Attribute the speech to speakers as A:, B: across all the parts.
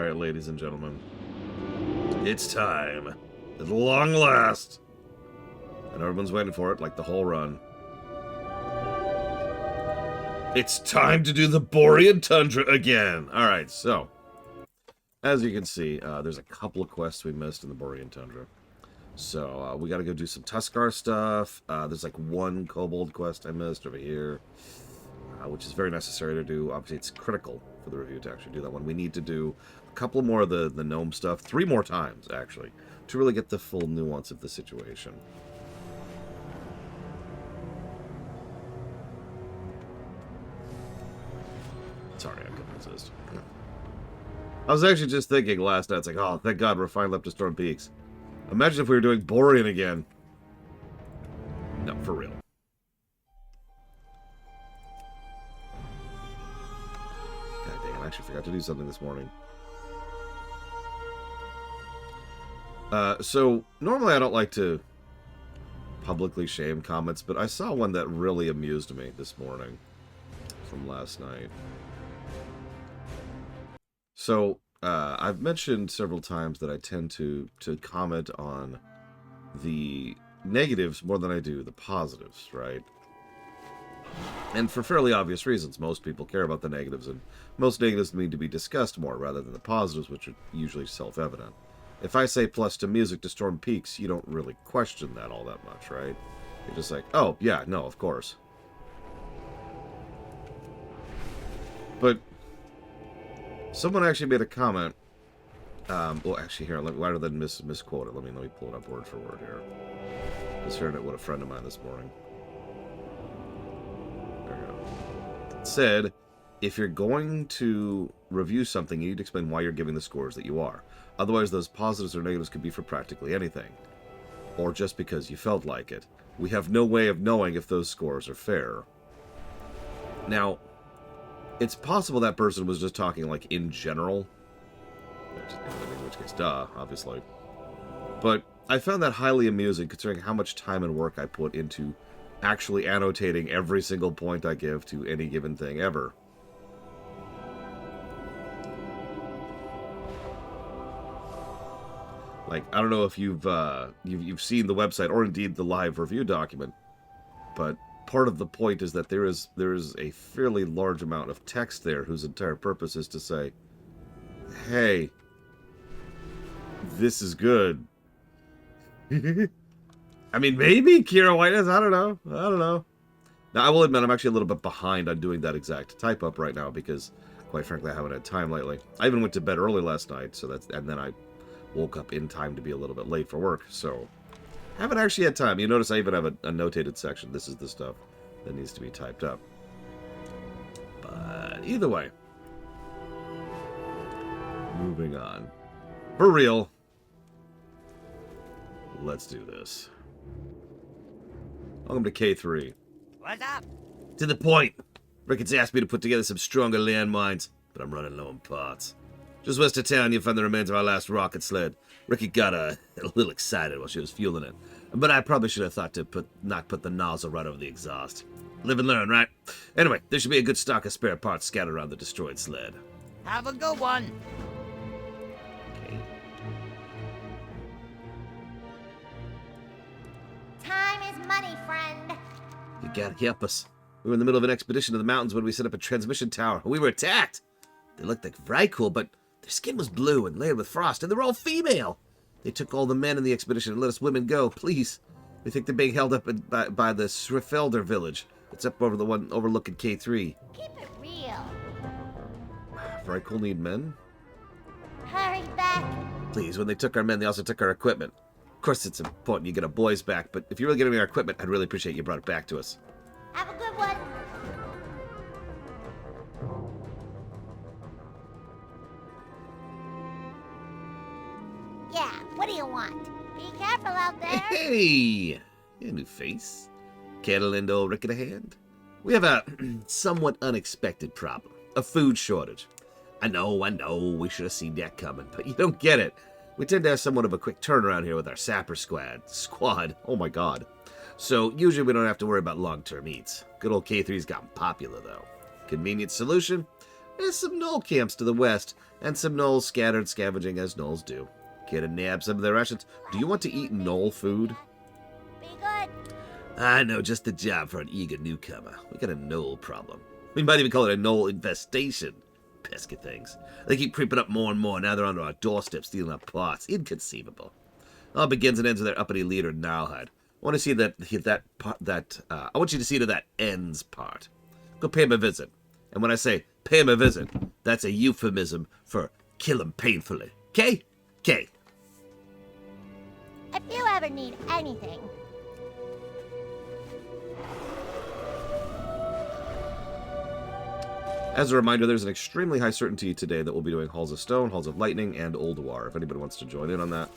A: Alright, ladies and gentlemen. It's time. At long last. And everyone's waiting for it, like the whole run. It's time to do the Borean Tundra again. Alright, so. As you can see, there's a couple of quests we missed in the Borean Tundra. So, we gotta go do some Tuskar stuff. There's like one Kobold quest I missed over here. Which is very necessary to do. Obviously, it's critical for the review to actually do that one. We need to do a couple more of the gnome stuff. 3 more times, actually, to really get the full nuance of the situation. Sorry, I couldn't resist. I was actually just thinking last night, it's like, oh, thank God we're finally up to Storm Peaks. Imagine if we were doing Borean again. No, for real. I actually forgot to do something this morning. So, normally I don't like to publicly shame comments, but I saw one that really amused me this morning from last night. So, I've mentioned several times that I tend to comment on the negatives more than I do the positives, right? And for fairly obvious reasons. Most people care about the negatives, and most negatives need to be discussed more rather than the positives, which are usually self-evident. If I say plus to music to Storm Peaks, you don't really question that all that much, right? You're just like, oh, yeah, no, of course. But someone actually made a comment. Well, actually, here, rather than misquote it, let me pull it up word for word here. Just heard it with a friend of mine this morning. Said, if you're going to review something, you need to explain why you're giving the scores that you are. Otherwise, those positives or negatives could be for practically anything. Or just because you felt like it. We have no way of knowing if those scores are fair. Now, it's possible that person was just talking, like, in general. In which case, duh, obviously. But I found that highly amusing, considering how much time and work I put into actually annotating every single point I give to any given thing ever. Like, I don't know if you've seen the website or indeed the live review document, but part of the point is that there is a fairly large amount of text there whose entire purpose is to say, hey, this is good. I mean, maybe Kira White is. I don't know. Now, I will admit I'm actually a little bit behind on doing that exact type-up right now because, quite frankly, I haven't had time lately. I even went to bed early last night, and then I woke up in time to be a little bit late for work, so haven't actually had time. You notice I even have a notated section. This is the stuff that needs to be typed up. But either way, moving on. For real, let's do this. Welcome to K3.
B: What's up?
A: To the point. Ricketts asked me to put together some stronger landmines, but I'm running low on parts. Just west of town, you'll find the remains of our last rocket sled. Ricky got a little excited while she was fueling it, but I probably should have thought to not put the nozzle right over the exhaust. Live and learn, right? Anyway, there should be a good stock of spare parts scattered around the destroyed sled.
B: Have a good one.
A: Okay.
C: Time is money, friend.
A: You gotta help us. We were in the middle of an expedition to the mountains when we set up a transmission tower, and we were attacked. They looked like Vrykul, but their skin was blue and layered with frost, and they were all female. They took all the men in the expedition and let us women go, please. We think they're being held up by the Srifelder village. It's up over the one overlooking K3.
C: Keep it real.
A: Vrykul need men?
C: Hurry back.
A: Please, when they took our men, they also took our equipment. Of course, it's important you get our boys back, but if you're really getting our equipment, I'd really appreciate you brought it back to us.
C: Have a good one. Yeah, what do you want? Be careful out there.
A: Hey! A new face. Kettle and old Rick in a hand. We have a somewhat unexpected problem. A food shortage. I know, we should have seen that coming, but you don't get it. We tend to have somewhat of a quick turnaround here with our sapper squad. Oh my god. So, usually we don't have to worry about long-term eats. Good old K3's gotten popular, though. Convenient solution? There's some gnoll camps to the west, and some gnolls scattered scavenging as gnolls do. Care to nab some of their rations? Do you want to eat gnoll food?
C: Be good.
A: I know just the job for an eager newcomer. We got a gnoll problem. We might even call it a gnoll infestation. Pesky things. They keep creeping up more and more. Now they're onto our doorstep, stealing our parts. Inconceivable. All begins and ends with their uppity leader, Gnarlhide. I want to see I want you to see to that ends part. Go pay him a visit. And when I say pay him a visit, that's a euphemism for kill him painfully. Okay? Okay.
C: If you ever need anything,
A: As a reminder, there's an extremely high certainty today that we'll be doing Halls of Stone, Halls of Lightning, and Ulduar, if anybody wants to join in on that.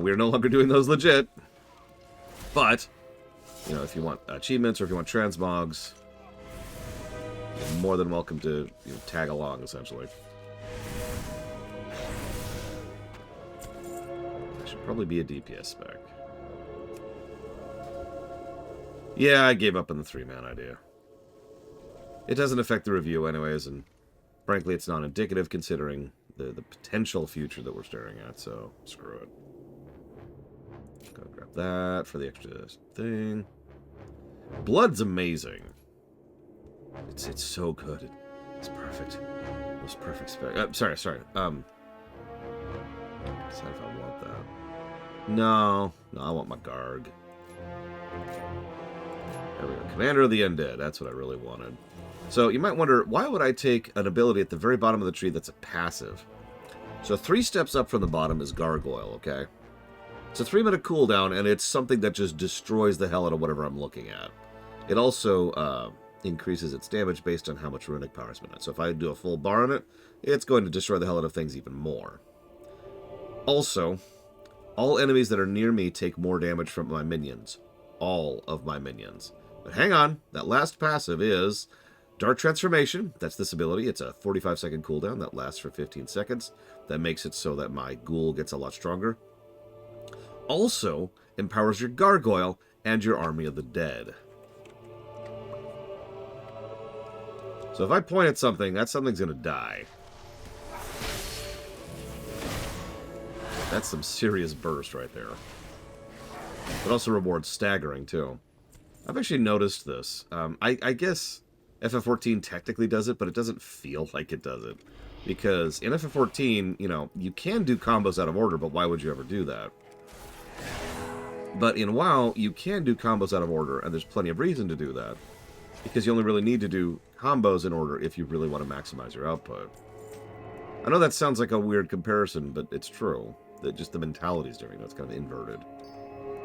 A: We are no longer doing those legit, but, you know, if you want achievements or if you want transmogs, you're more than welcome to tag along, essentially. I should probably be a DPS spec. Yeah, I gave up on the 3-man idea. It doesn't affect the review anyways, and frankly, it's not indicative considering the potential future that we're staring at, so screw it. Go grab that for the extra thing. Blood's amazing. It's so good. It's perfect. Most perfect spec. Sorry. Decide if I want that. No, I want my Garg. There we go. Commander of the Undead. That's what I really wanted. So you might wonder, why would I take an ability at the very bottom of the tree that's a passive? So 3 steps up from the bottom is Gargoyle, okay? It's a 3-minute cooldown, and it's something that just destroys the hell out of whatever I'm looking at. It also increases its damage based on how much runic power is in it. So if I do a full bar on it, it's going to destroy the hell out of things even more. Also, all enemies that are near me take more damage from my minions. All of my minions. But hang on, that last passive is Dark Transformation. That's this ability. It's a 45-second cooldown that lasts for 15 seconds. That makes it so that my ghoul gets a lot stronger. Also empowers your Gargoyle and your Army of the Dead. So if I point at something, that something's going to die. That's some serious burst right there. It also rewards staggering, too. I've actually noticed this. I guess FF14 technically does it, but it doesn't feel like it does it. Because in FF14, you can do combos out of order, but why would you ever do that? But in WoW, you can do combos out of order, and there's plenty of reason to do that. Because you only really need to do combos in order if you really want to maximize your output. I know that sounds like a weird comparison, but it's true. That just the mentality is different. It's kind of inverted.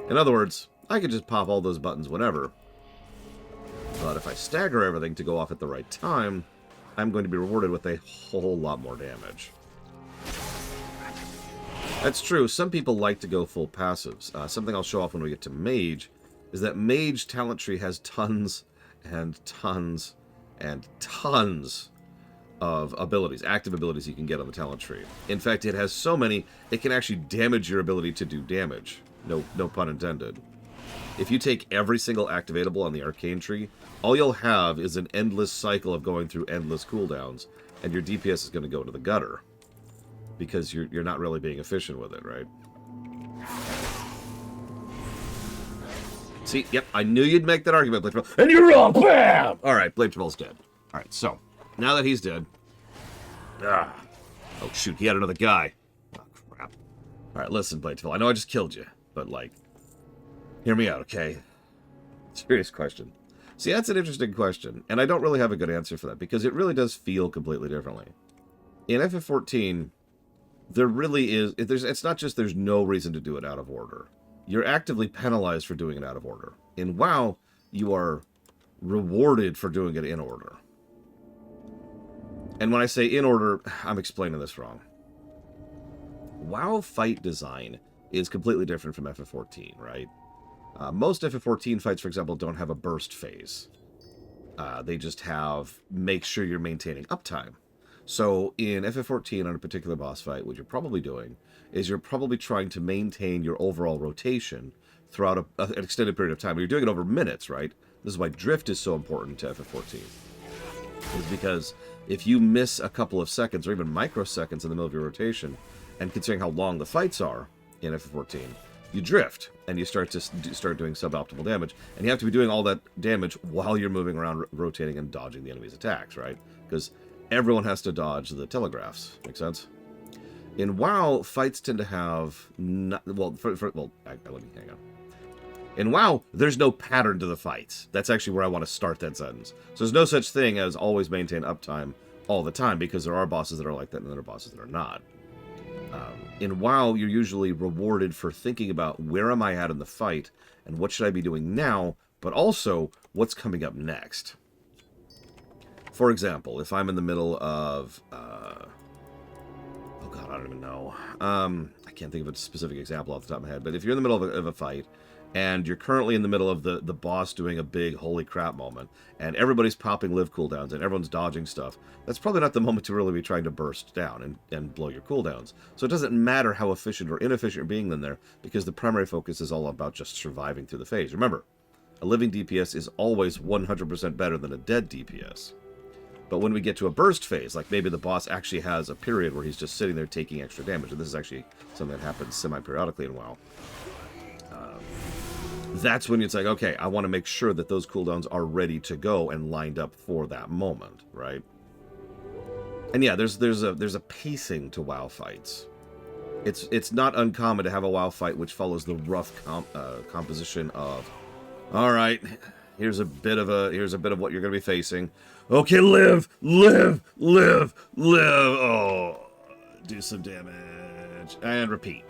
A: In other words, I could just pop all those buttons whenever. But if I stagger everything to go off at the right time, I'm going to be rewarded with a whole lot more damage. That's true. Some people like to go full passives. Something I'll show off when we get to Mage is that Mage talent tree has tons and tons and tons of abilities, active abilities you can get on the talent tree. In fact, it has so many, it can actually damage your ability to do damage. No pun intended. If you take every single activatable on the arcane tree, all you'll have is an endless cycle of going through endless cooldowns, and your DPS is going to go into the gutter. Because you're not really being efficient with it, right? See, yep, I knew you'd make that argument, Blade Tribal. And you're wrong! Bam! Alright, Blade Tribal's dead. Alright, so, now that he's dead... Oh, shoot, he had another guy. Oh, crap. Alright, listen, Blade Tribal, I know I just killed you, but, hear me out, okay? Serious question. See, that's an interesting question, and I don't really have a good answer for that, because it really does feel completely differently. In FF14, there really is... It's not just there's no reason to do it out of order. You're actively penalized for doing it out of order. In WoW, you are rewarded for doing it in order. And when I say in order, I'm explaining this wrong. WoW fight design is completely different from FF14, right? Most FF14 fights, for example, don't have a burst phase. They just have make sure you're maintaining uptime. So in FF14 on a particular boss fight, what you're probably doing is you're probably trying to maintain your overall rotation throughout an extended period of time. You're doing it over minutes, right? This is why drift is so important to FF14. Is because If you miss a couple of seconds or even microseconds in the middle of your rotation, and considering how long the fights are in FF14, you drift and you start doing suboptimal damage, and you have to be doing all that damage while you're moving around, rotating and dodging the enemy's attacks, right? Because everyone has to dodge the telegraphs. Make sense? In WoW, fights tend to have let me hang on. In WoW, there's no pattern to the fights. That's actually where I want to start that sentence. So there's no such thing as always maintain uptime all the time, because there are bosses that are like that and there are bosses that are not. In WoW, you're usually rewarded for thinking about where am I at in the fight and what should I be doing now, but also what's coming up next. For example, if I'm in the middle of... oh god, I don't even know. I can't think of a specific example off the top of my head, but if you're in the middle of a fight, and you're currently in the middle of the boss doing a big holy crap moment, and everybody's popping live cooldowns, and everyone's dodging stuff, that's probably not the moment to really be trying to burst down and blow your cooldowns. So it doesn't matter how efficient or inefficient you're being in there, because the primary focus is all about just surviving through the phase. Remember, a living DPS is always 100% better than a dead DPS. But when we get to a burst phase, like maybe the boss actually has a period where he's just sitting there taking extra damage, and this is actually something that happens semi-periodically in WoW, that's when it's like, okay, I want to make sure that those cooldowns are ready to go and lined up for that moment, right? And yeah, there's a pacing to WoW fights. It's not uncommon to have a WoW fight which follows the rough composition of, all right, here's a bit of what you're going to be facing. Okay, live. Oh, do some damage and repeat.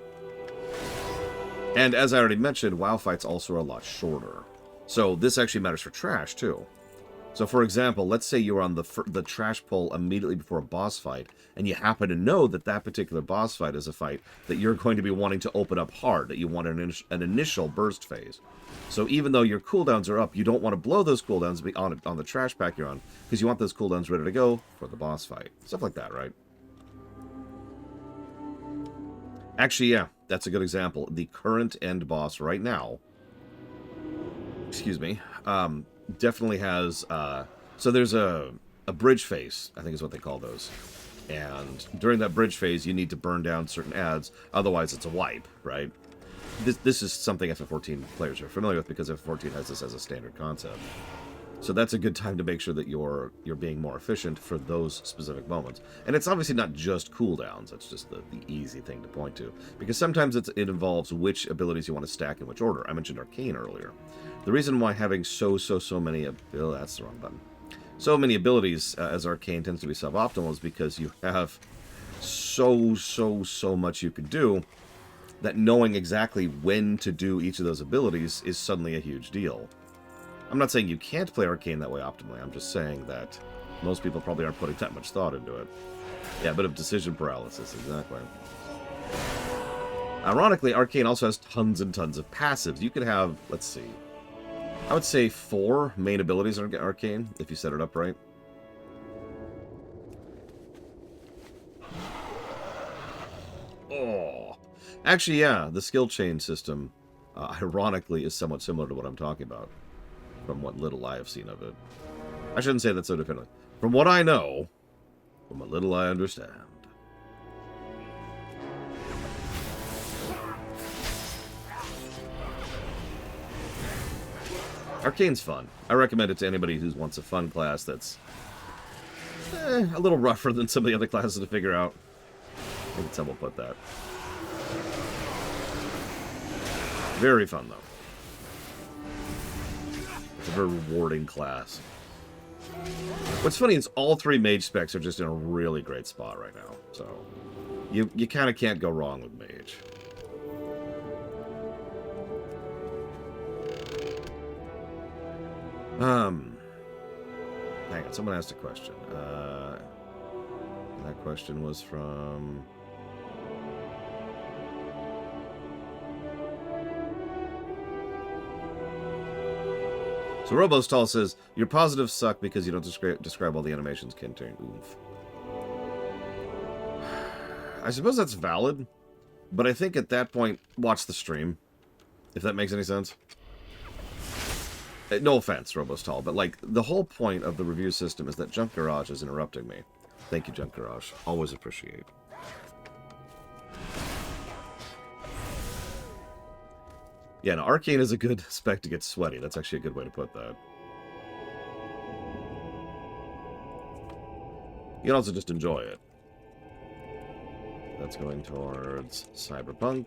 A: And as I already mentioned, WoW fights also are a lot shorter. So this actually matters for trash, too. So for example, let's say you're on the trash pull immediately before a boss fight, and you happen to know that that particular boss fight is a fight that you're going to be wanting to open up hard, that you want an initial burst phase. So even though your cooldowns are up, you don't want to blow those cooldowns on the trash pack you're on, because you want those cooldowns ready to go for the boss fight. Stuff like that, right? Actually, yeah, that's a good example. The current end boss right now, excuse me, definitely has, so there's a bridge phase, I think is what they call those. And during that bridge phase, you need to burn down certain ads, otherwise it's a wipe, right? This is something FF14 players are familiar with, because FF14 has this as a standard concept. So that's a good time to make sure that you're being more efficient for those specific moments. And it's obviously not just cooldowns. That's just the easy thing to point to. Because sometimes it involves which abilities you want to stack in which order. I mentioned Arcane earlier. The reason why having so many... Oh, that's the wrong button. So many abilities as Arcane tends to be suboptimal is because you have so much you can do that knowing exactly when to do each of those abilities is suddenly a huge deal. I'm not saying you can't play Arcane that way optimally. I'm just saying that most people probably aren't putting that much thought into it. Yeah, a bit of decision paralysis, exactly. Ironically, Arcane also has tons and tons of passives. You could have, let's see, I would say 4 main abilities in Arcane, if you set it up right. Oh. Actually, yeah, the skill chain system, ironically, is somewhat similar to what I'm talking about, from what little I have seen of it. I shouldn't say that so definitively. From what I know, from what little I understand. Arcane's fun. I recommend it to anybody who wants a fun class that's a little rougher than some of the other classes to figure out. I think someone put that. Very fun, though. It's a very rewarding class. What's funny is all 3 mage specs are just in a really great spot right now. So, you kind of can't go wrong with mage. Hang on, someone asked a question. That question was from... So Robostall says, your positives suck because you don't describe all the animations can turn. Oof. I suppose that's valid, but I think at that point, watch the stream, if that makes any sense. No offense, Robostall, but like the whole point of the review system is that Junk Garage is interrupting me. Thank you, Junk Garage. Always appreciate. Yeah, no, Arcane is a good spec to get sweaty. That's actually a good way to put that. You can also just enjoy it. That's going towards Cyberpunk,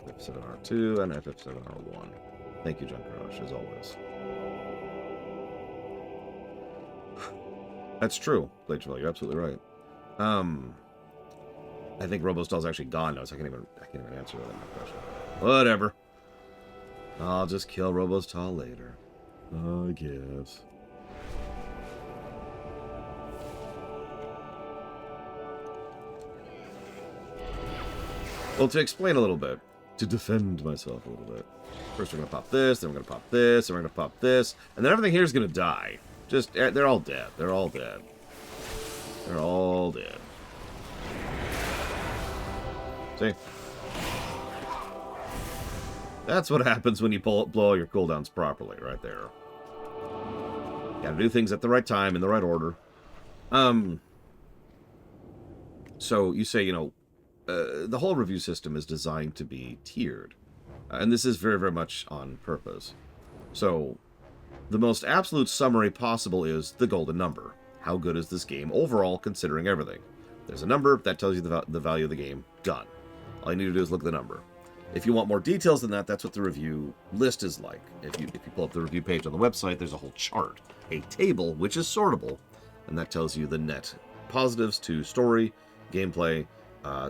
A: FF7R2, and FF7R1. Thank you, Junk Garage, as always. That's true, Blacheville. You're absolutely right. I think Robostall's actually gone now, so I can't even answer that question. Whatever. I'll just kill Robostall later. I guess. Well, to explain a little bit, to defend myself a little bit. First we're going to pop this, then we're going to pop this, then we're going to pop this, and then everything here is going to die. Just, they're all dead. They're all dead. They're all dead. See? That's what happens when you blow your cooldowns properly, right there. You gotta do things at the right time, in the right order. So, you say, you know, the whole review system is designed to be tiered. And this is very, very much on purpose. So, the most absolute summary possible is the golden number. How good is this game overall, considering everything? There's a number that tells you the value of the game. Done. All you need to do is look at the number. If you want more details than that, that's what the review list is like. If you pull up the review page on the website, there's a whole chart, a table, which is sortable, and that tells you the net positives to story, gameplay,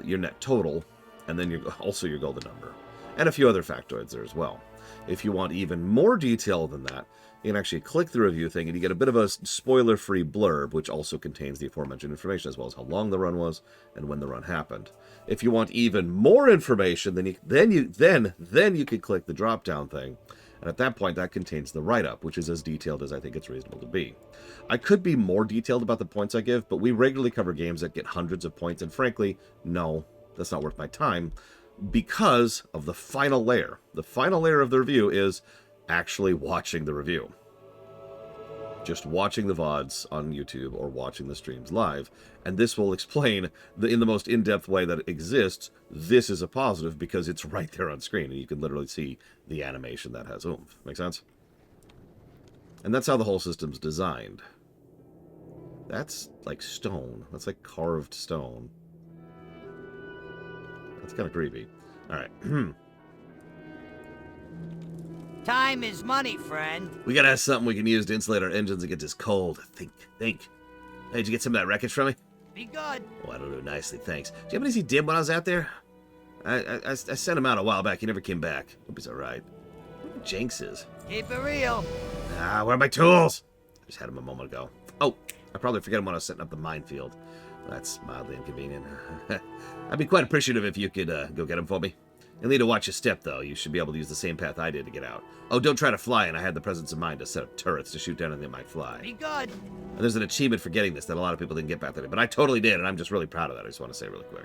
A: your net total, and then also your golden number, and a few other factoids there as well. If you want even more detail than that, you can actually click the review thing, and you get a bit of a spoiler-free blurb, which also contains the aforementioned information, as well as how long the run was and when the run happened. If you want even more information, then you can click the drop-down thing, and at that point, that contains the write-up, which is as detailed as I think it's reasonable to be. I could be more detailed about the points I give, but we regularly cover games that get hundreds of points, and frankly, no, that's not worth my time, because of the final layer. The final layer of the review is actually watching the review. Just watching the VODs on YouTube or watching the streams live. And this will explain, in the most in-depth way that it exists, this is a positive because it's right there on screen. And you can literally see the animation that has oomph. Make sense? And that's how the whole system's designed. That's like stone. That's like carved stone. That's kind of creepy. Alright.
B: Time is money, friend.
A: We gotta have something we can use to insulate our engines against this cold. Think. Hey, did you get some of that wreckage from me?
B: Be good.
A: Oh, I don't know nicely, thanks. Do you happen to see Dim when I was out there? I sent him out a while back. He never came back. Hope he's alright. Jinx is.
B: Keep it real.
A: Ah, where are my tools? I just had him a moment ago. Oh, I probably forgot him when I was setting up the minefield. That's mildly inconvenient. I'd be quite appreciative if you could go get him for me. You'll need to watch your step, though. You should be able to use the same path I did to get out. Oh, don't try to fly, and I had the presence of mind to set up turrets to shoot down anything that might fly.
B: Be good.
A: And there's an achievement for getting this that a lot of people didn't get back then, but I totally did, and I'm just really proud of that. I just want to say really quick.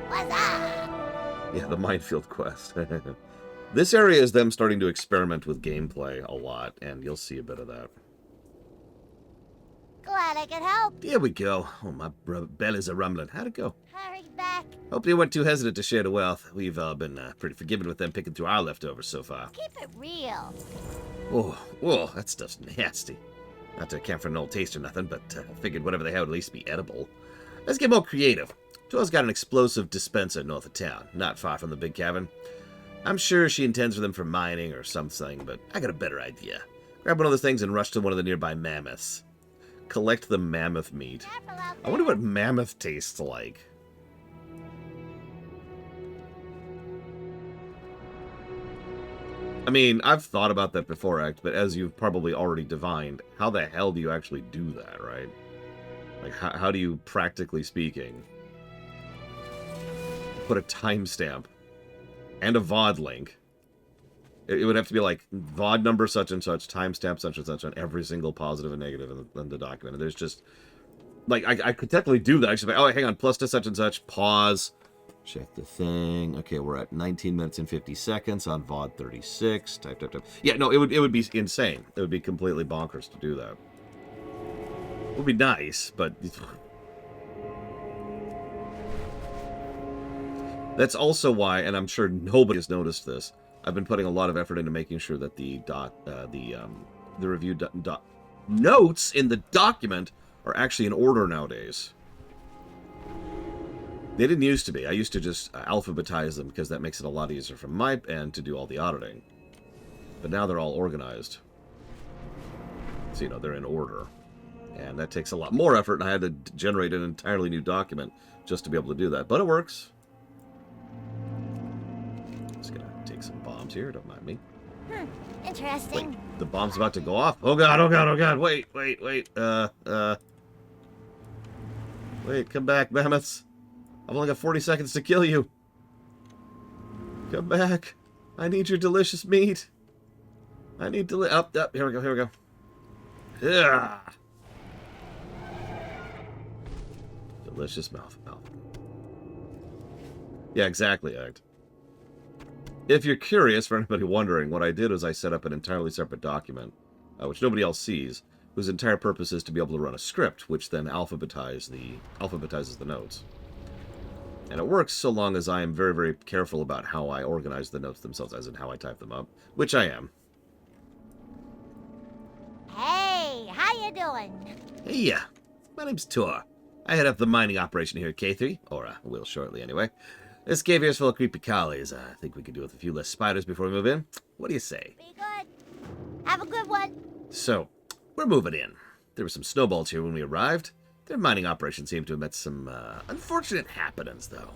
C: What's up?
A: Yeah, the minefield quest. This area is them starting to experiment with gameplay a lot, and you'll see a bit of that.
C: Glad I could help.
A: Here we go. Oh, my belly's a rumbling. How'd it go?
C: Hurry back.
A: Hope you weren't too hesitant to share the wealth. We've been pretty forgiving with them picking through our leftovers so far.
C: Keep it real.
A: Oh, that stuff's nasty. Not to account for an old taste or nothing, but I figured whatever they have would at least be edible. Let's get more creative. Joel's got an explosive dispenser north of town, not far from the big cavern. I'm sure she intends for them for mining or something, but I got a better idea. Grab one of those things and rush to one of the nearby mammoths. Collect the mammoth meat. I wonder what mammoth tastes like. I mean, I've thought about that before, Act, but as you've probably already divined, how the hell do you actually do that, right? Like, how do you, practically speaking, put a timestamp and a VOD link? It would have to be like VOD number such and such, timestamp such and such on every single positive and negative in the document. And there's just, like, I could technically do that. I should be, oh, hang on, plus to such and such, pause, Check the thing. Okay, we're at 19 minutes and 50 seconds on VOD 36. Type. Yeah, no, it would be insane. It would be completely bonkers to do that. It would be nice, but that's also why, and I'm sure nobody has noticed this, I've been putting a lot of effort into making sure that the review notes in the document are actually in order nowadays. They didn't used to be. I used to just alphabetize them because that makes it a lot easier from my end to do all the auditing. But now they're all organized. So, you know, they're in order. And that takes a lot more effort, and I had to generate an entirely new document just to be able to do that. But it works. Just gonna take some bombs here, don't mind me.
C: Interesting.
A: Wait, the bomb's about to go off. Oh god, oh god, oh god, wait. Wait, come back, mammoths. I've only got 40 seconds to kill you. Come back. I need your delicious meat. I need up, here we go. Yeah. Delicious mouth. Yeah, exactly, Act. If you're curious, for anybody wondering, what I did was I set up an entirely separate document, which nobody else sees, whose entire purpose is to be able to run a script, which then alphabetizes the notes. And it works so long as I am very, very careful about how I organize the notes themselves, as in how I type them up, which I am.
C: Hey, how you doing?
A: Hey, my name's Tor. I head up the mining operation here at K3, or will shortly anyway. This cave here is full of creepy collies. I think we could do with a few less spiders before we move in. What do you say?
C: Be good. Have a good one.
A: So, we're moving in. There were some snowballs here when we arrived. Their mining operation seemed to have met some unfortunate happenings, though.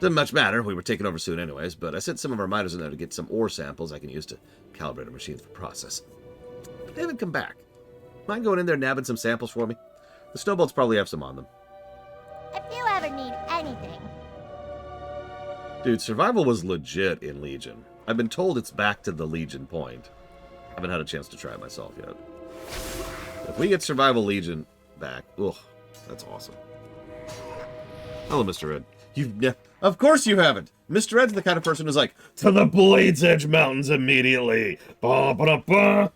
A: Doesn't much matter. We were taking over soon anyways, but I sent some of our miners in there to get some ore samples I can use to calibrate our machines for processing. But they haven't come back. Mind going in there and nabbing some samples for me? The snowballs probably have some on them.
C: If you ever need anything.
A: Dude, survival was legit in Legion. I've been told it's back to the Legion point. I haven't had a chance to try it myself yet. If we get Survival Legion back, ugh, that's awesome. Hello, Mr. Ed. Of course you haven't. Mr. Ed's the kind of person who's like, to the Blade's Edge Mountains immediately. Ba ba da ba.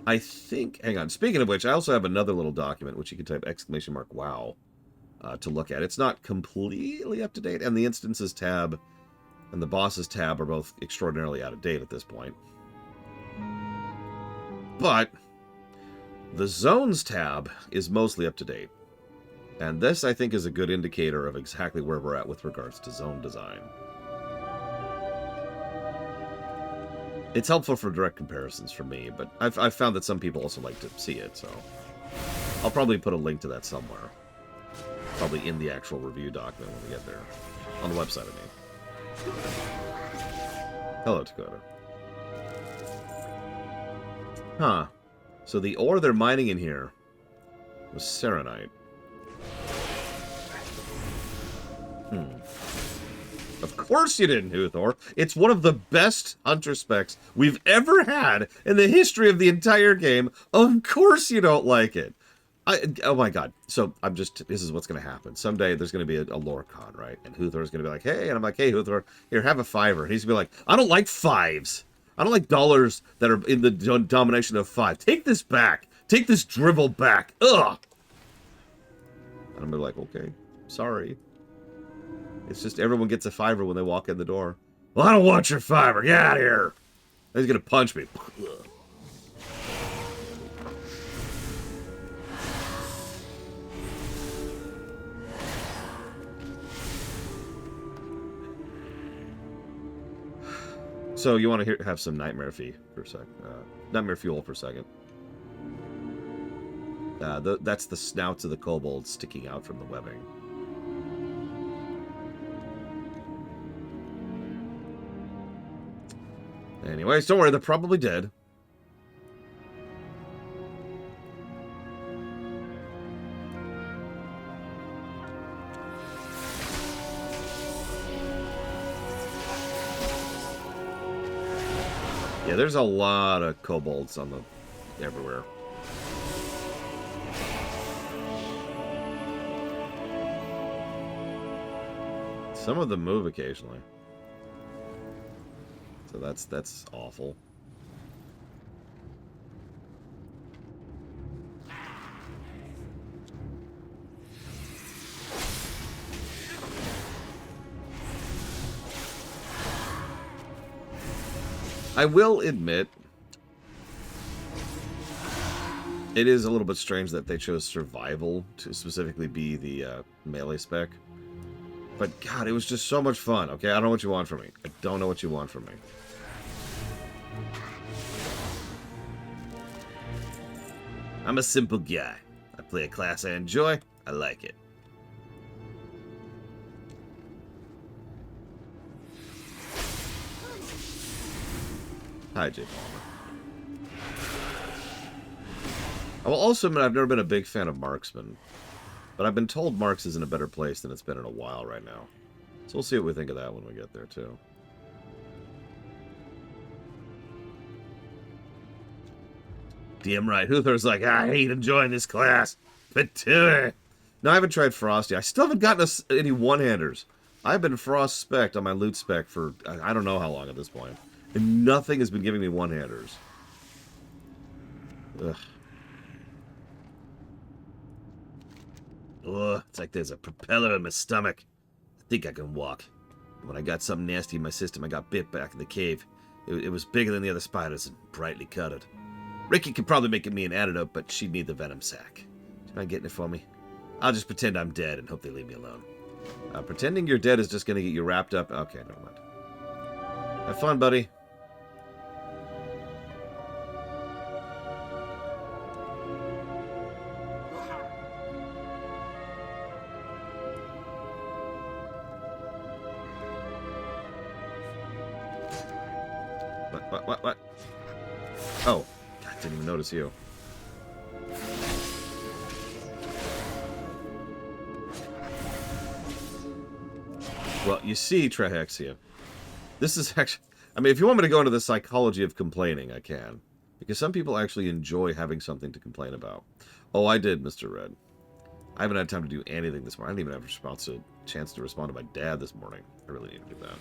A: I think, hang on, speaking of which, I also have another little document, which you can type !wow, to look at. It's not completely up to date, and the Instances tab and the Bosses tab are both extraordinarily out of date at this point. But the Zones tab is mostly up to date. And this, I think, is a good indicator of exactly where we're at with regards to zone design. It's helpful for direct comparisons for me, but I've found that some people also like to see it, so I'll probably put a link to that somewhere. Probably in the actual review document when we get there. On the website, I mean. Hello, Dakota. Huh. So the ore they're mining in here was Serenite. Of course you didn't, Huthor. It's one of the best hunter specs we've ever had in the history of the entire game. Of course you don't like it. Oh my god. So this is what's going to happen. Someday there's going to be a lore con, right? And Huthor's going to be like, hey, and I'm like, hey, Huthor, here, have a $5. And he's going to be like, I don't like $5s. I don't like dollars that are in the domination of 5. Take this back. Take this drivel back. Ugh. And I'm going to be like, okay, sorry. It's just everyone gets a $5 when they walk in the door. Well, I don't want your $5. Get out of here. And he's going to punch me. So you want to have some nightmare for a second. Nightmare fuel for a second. That's the snouts of the kobolds sticking out from the webbing. Anyways, don't worry, they're probably dead. Yeah, there's a lot of kobolds on everywhere. Some of them move occasionally. So that's awful. I will admit, it is a little bit strange that they chose survival to specifically be the melee spec. But God, it was just so much fun. Okay, I don't know what you want from me. I don't know what you want from me. I'm a simple guy. I play a class I enjoy. I like it. Hi, Jake. I will also admit I've never been a big fan of Marksman. But I've been told Marks is in a better place than it's been in a while right now. So we'll see what we think of that when we get there, too. Damn right. Huther's like, I hate enjoying this class. But do it. No, I haven't tried Frosty. I still haven't gotten any one-handers. I've been Frost spec'd on my loot spec for I don't know how long at this point. And nothing has been giving me one-handers. Ugh. Ugh, it's like there's a propeller in my stomach. I think I can walk. When I got something nasty in my system, I got bit back in the cave. It was bigger than the other spiders and brightly colored. Ricky could probably make me an antidote, but she'd need the venom sac. Do you mind getting it for me? I'll just pretend I'm dead and hope they leave me alone. Pretending you're dead is just going to get you wrapped up. Okay, never mind. Have fun, buddy. What? Oh, God, didn't even notice you. Well, you see, Trahexia, this is actually... I mean, if you want me to go into the psychology of complaining, I can. Because some people actually enjoy having something to complain about. Oh, I did, Mr. Red. I haven't had time to do anything this morning. I didn't even have a chance to respond to my dad this morning. I really need to do that.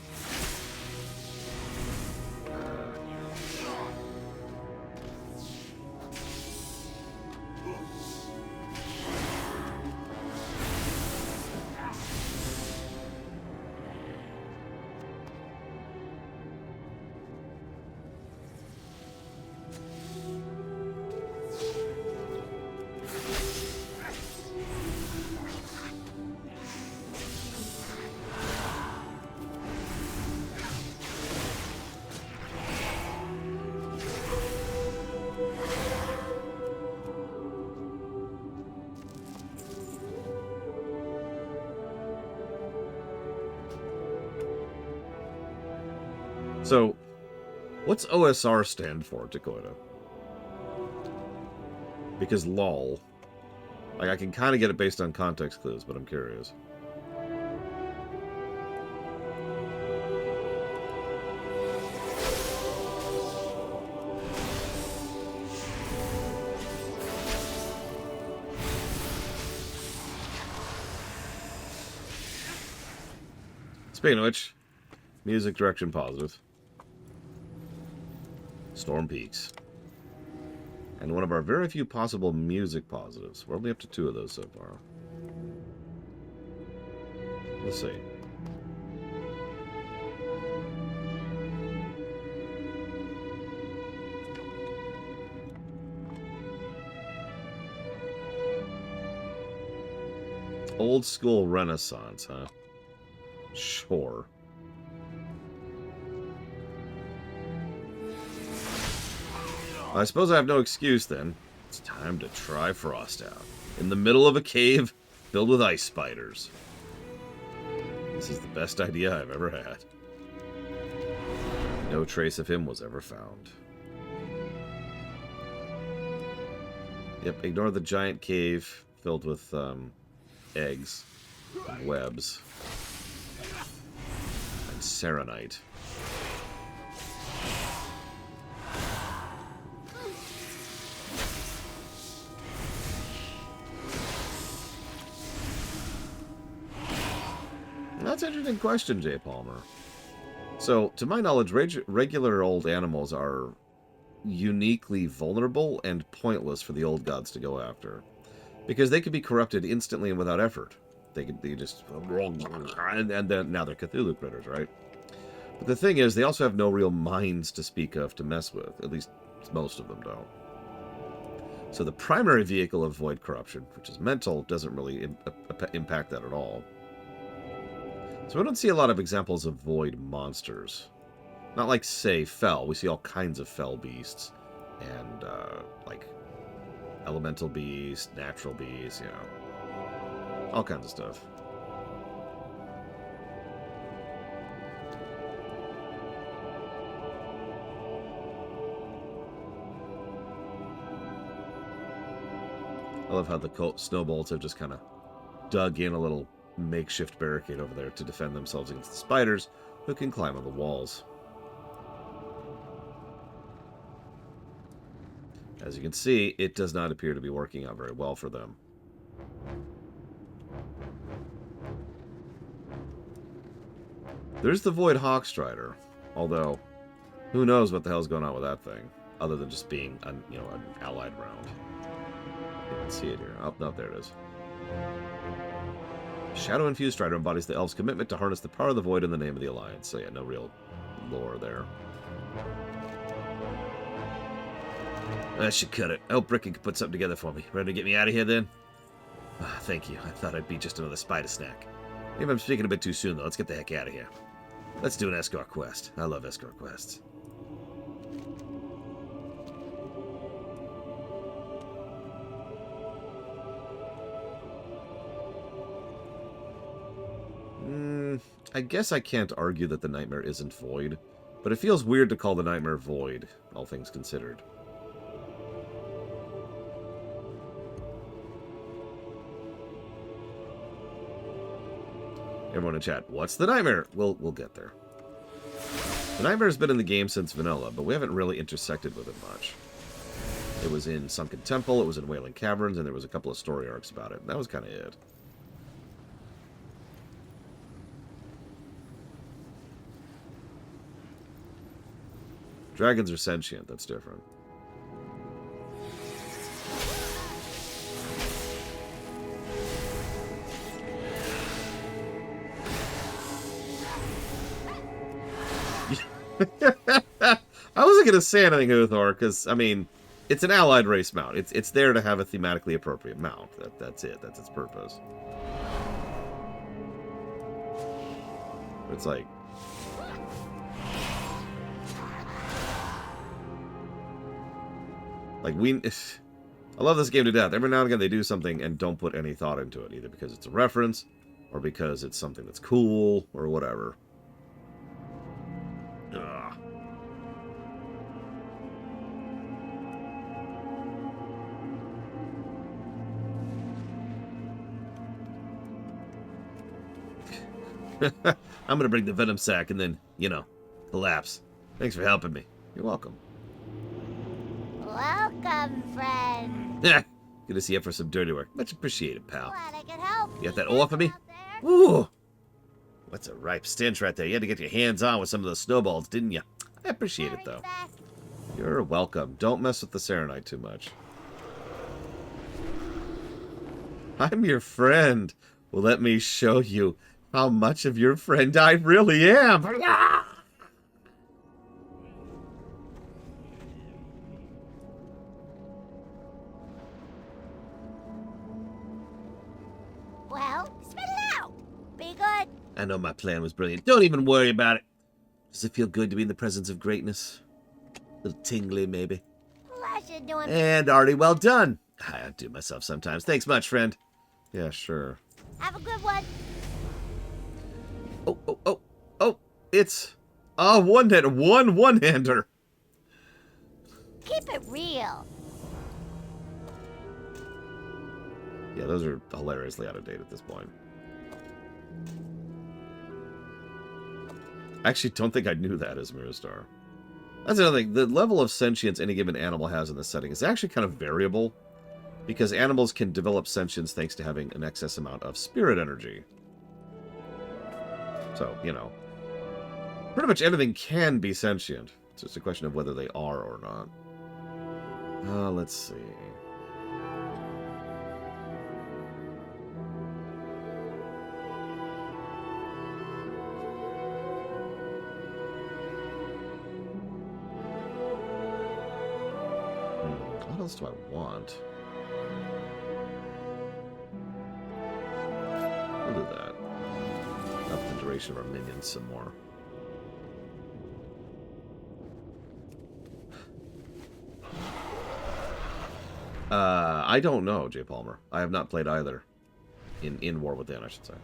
A: So, what's OSR stand for, Dakota? Because LOL. Like, I can kind of get it based on context clues, but I'm curious. Speaking of which, music direction positive. Storm Peaks. And one of our very few possible music positives. We're only up to 2 of those so far. Let's see. Old school Renaissance, huh? Sure. I suppose I have no excuse then. It's time to try Frost out. In the middle of a cave filled with ice spiders. This is the best idea I've ever had. No trace of him was ever found. Yep, ignore the giant cave filled with eggs, and webs, and serenite. That's an interesting question, J. Palmer. So, to my knowledge, regular old animals are uniquely vulnerable and pointless for the old gods to go after. Because they could be corrupted instantly and without effort. They just... And then now they're Cthulhu critters, right? But the thing is, they also have no real minds to speak of to mess with. At least most of them don't. So the primary vehicle of void corruption, which is mental, doesn't really impact that at all. So we don't see a lot of examples of void monsters. Not like, say, Fel. We see all kinds of Fel beasts. And, like, elemental beasts, natural beasts, you know. All kinds of stuff. I love how the snowbolts have just kind of dug in a little makeshift barricade over there to defend themselves against the spiders who can climb on the walls. As you can see, it does not appear to be working out very well for them. There's the Void Hawkstrider, although who knows what the hell's going on with that thing, other than just being an allied round. You can see it here. Oh, no, there it is. Shadow-infused Strider embodies the elves' commitment to harness the power of the void in the name of the Alliance. So yeah, no real lore there. That should cut it. I hope Rick can put something together for me. Ready to get me out of here, then? Ah, thank you. I thought I'd be just another spider snack. Maybe I'm speaking a bit too soon, though. Let's get the heck out of here. Let's do an escort quest. I love escort quests. I guess I can't argue that the nightmare isn't void, but it feels weird to call the nightmare void, all things considered. Everyone in chat, what's the nightmare? We'll get there. The nightmare's been in the game since vanilla, but we haven't really intersected with it much. It was in Sunken Temple, it was in Wailing Caverns, and there was a couple of story arcs about it. That was kind of it. Dragons are sentient, that's different. I wasn't going to say anything, Uthor, because, I mean, it's an allied race mount. It's there to have a thematically appropriate mount. That's it. That's its purpose. It's like... I love this game to death. Every now and again they do something and don't put any thought into it, either because it's a reference, or because it's something that's cool, or whatever. Ugh. I'm gonna bring the venom sack and then, collapse. Thanks for helping me. You're welcome.
C: Welcome, friend.
A: Good to see you for some dirty work. Much appreciated, pal.
C: Glad I could help.
A: You got that ore for me? Ooh! What's a ripe stench right there? You had to get your hands on with some of those snowballs, didn't you? I appreciate it, though. You're welcome. Don't mess with the Serenite too much. I'm your friend. Well, let me show you how much of your friend I really am.
C: Well, spit it out. Be good.
A: I know my plan was brilliant. Don't even worry about it. Does it feel good to be in the presence of greatness? A little tingly, maybe.
C: Pleasure doing.
A: And already well done. I outdo myself sometimes. Thanks much, friend. Yeah, sure.
C: Have a good one.
A: Oh, it's a one-hander.
C: Keep it real.
A: Yeah, those are hilariously out of date at this point. I actually don't think I knew that as Miristar. That's another thing. The level of sentience any given animal has in this setting is actually kind of variable, because animals can develop sentience thanks to having an excess amount of spirit energy. So, you know, pretty much anything can be sentient. It's just a question of whether they are or not. Let's see. What else do I want? We'll do that. Up the duration of our minions some more. I don't know, Jay Palmer. I have not played either. In War Within, I should say.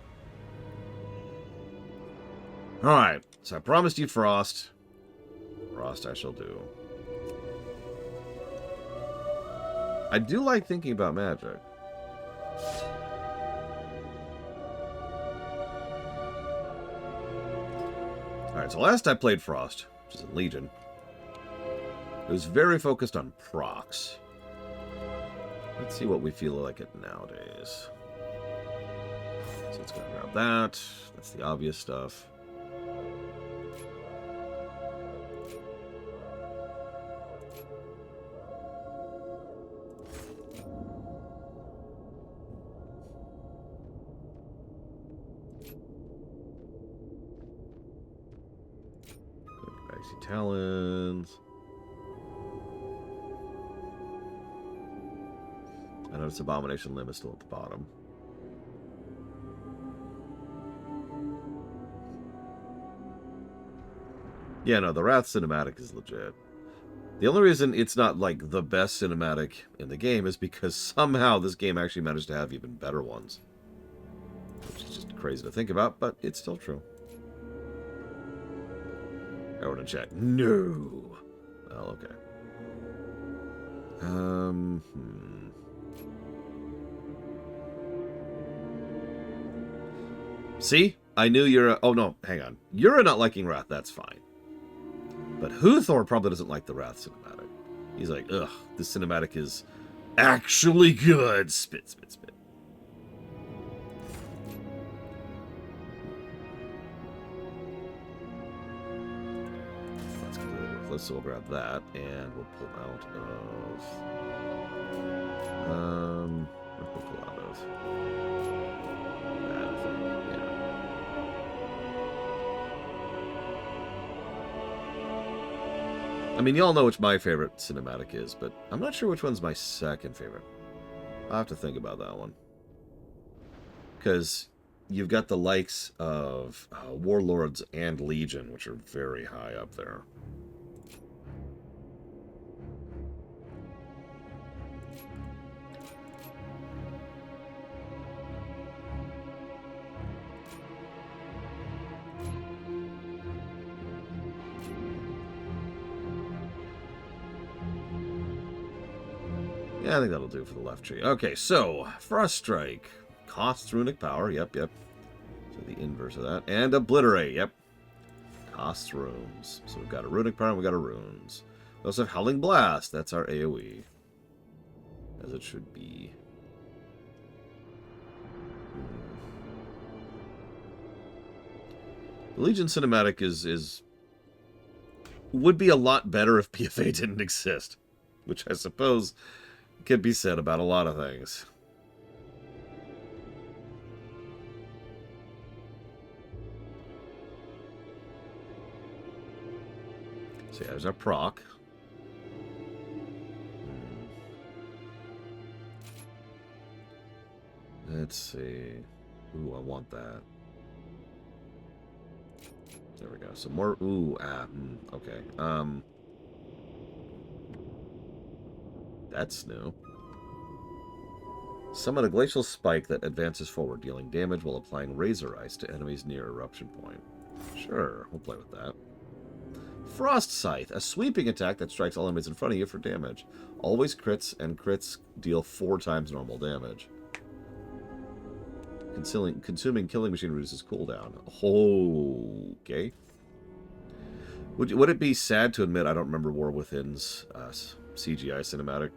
A: Alright, so I promised you Frost. Frost I shall do. I do like thinking about magic. Alright, so last I played Frost, which is in Legion, it was very focused on procs. Let's see what we feel like it nowadays. So let's go grab that. That's the obvious stuff. Icy Talons. I notice Abomination Limb is still at the bottom. Yeah, no, the Wrath cinematic is legit. The only reason it's not, like, the best cinematic in the game is because somehow this game actually managed to have even better ones. Which is just crazy to think about, but it's still true. Everyone in chat, no! Well, okay. See? I knew you're oh, no, hang on. You're not liking Wrath, that's fine. But Huthor probably doesn't like the Wrath cinematic. He's like, ugh, this cinematic is actually good. Spit, spit, spit. That's completely worthless, so we'll grab that, and we'll pull out of... what we'll pull out of? That thing, yeah. I mean, y'all know which my favorite cinematic is, but I'm not sure which one's my second favorite. I'll have to think about that one. Because you've got the likes of Warlords and Legion, which are very high up there. Yeah, I think that'll do for the left tree. Okay, so, Frost Strike. Costs Runic Power, yep. So the inverse of that. And Obliterate, yep. Costs Runes. So we've got a Runic Power and we've got a Runes. We also have Howling Blast. That's our AoE. As it should be. The Legion Cinematic would be a lot better if PFA didn't exist. Which I suppose could be said about a lot of things. So yeah, there's our proc. Let's see. Ooh, I want that. There we go. Some more. Ooh, okay. That's new. Summon a glacial spike that advances forward, dealing damage while applying razor ice to enemies near eruption point. Sure, we'll play with that. Frost Scythe, a sweeping attack that strikes all enemies in front of you for damage. Always crits, and crits deal 4 times normal damage. Consuming killing machine reduces cooldown. Okay. Would it be sad to admit I don't remember War Within's CGI cinematic?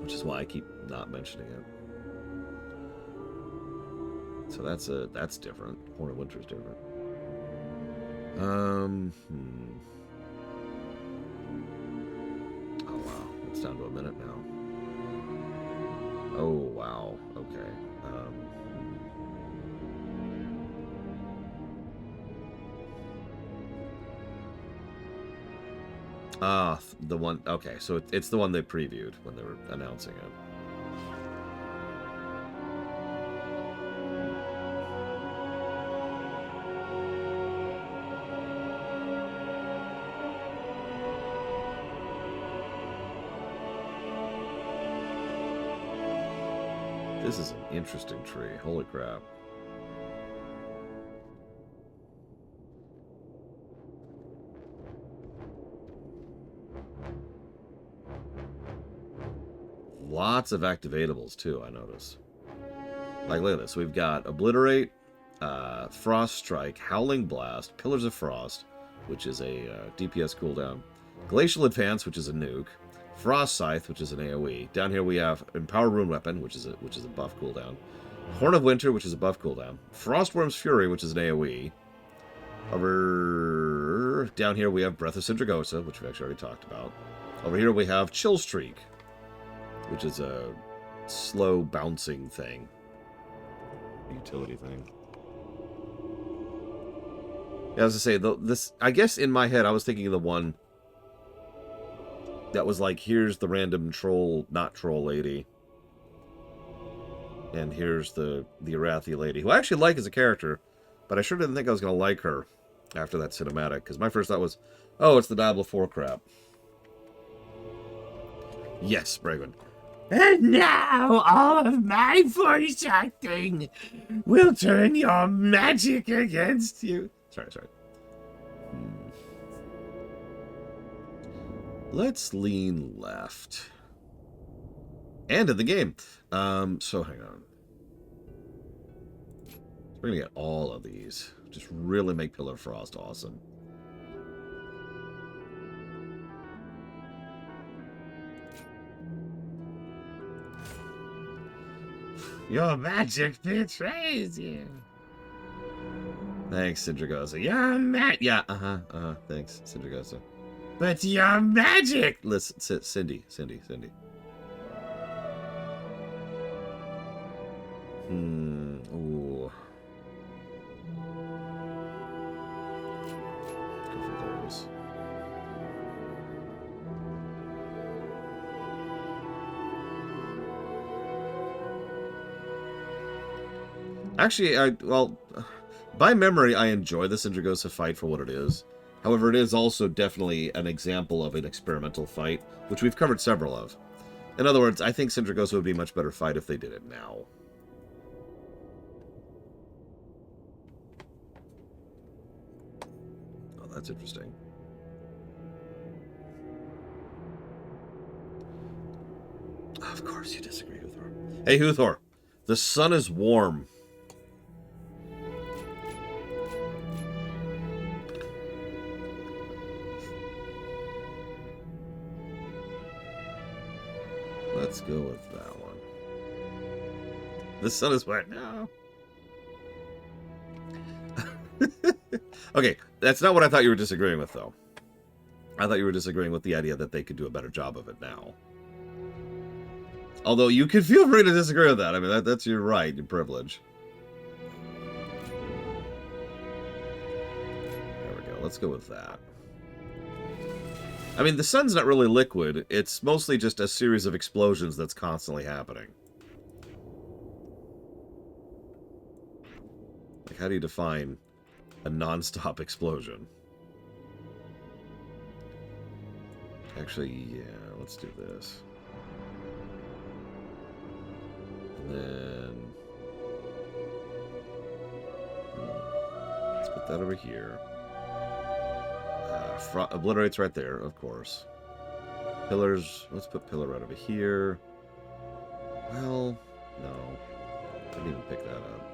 A: Which is why I keep not mentioning it. So that's different. Horn of Winter's different. Oh wow, it's down to a minute now. Oh wow. Okay. The one. Okay, so it's the one they previewed when they were announcing it. This is an interesting tree. Holy crap. Lots of activatables, too, I notice. Like, look at this. We've got Obliterate, Frost Strike, Howling Blast, Pillars of Frost, which is a DPS cooldown, Glacial Advance, which is a nuke, Frost Scythe, which is an AoE. Down here we have Empower Rune Weapon, which is a buff cooldown, Horn of Winter, which is a buff cooldown, Frostworm's Fury, which is an AoE. Over down here we have Breath of Sindragosa, which we've actually already talked about. Over here we have Chill Streak, which is a slow bouncing thing. Utility thing. Yeah, as I say, this, I guess in my head I was thinking of the one that was like, here's the random troll, not troll lady, and here's the Arathi lady, who I actually like as a character, but I sure didn't think I was going to like her after that cinematic, because my first thought was, oh, it's the Diablo 4 crap. Yes, Bragwin.
D: And now all of my voice acting will turn your magic against you.
A: Sorry. Let's lean left. And in the game. So hang on. We're gonna get all of these. Just really make Pillar of Frost awesome.
D: Your magic betrays you.
A: Thanks, Sindragosa. Yeah, thanks, Sindragosa.
D: But your magic.
A: Listen, Cindy. Ooh. Go for those. Actually, by memory, I enjoy the Sindragosa fight for what it is. However, it is also definitely an example of an experimental fight, which we've covered several of. In other words, I think Sindragosa would be a much better fight if they did it now. Oh, that's interesting. Of course you disagree, Huthor. Hey, Huthor, the sun is warm. Let's go with that one. The sun is wet now. Okay, that's not what I thought you were disagreeing with, though. I thought you were disagreeing with the idea that they could do a better job of it now. Although you could feel free to disagree with that. I mean, that's your right, your privilege. There we go. Let's go with that. I mean, the sun's not really liquid. It's mostly just a series of explosions that's constantly happening. Like, how do you define a non-stop explosion? Actually, yeah, let's do this. And then... let's put that over here. Obliterate's right there, of course. Pillars, let's put Pillar right over here. Well, no. Didn't even pick that up.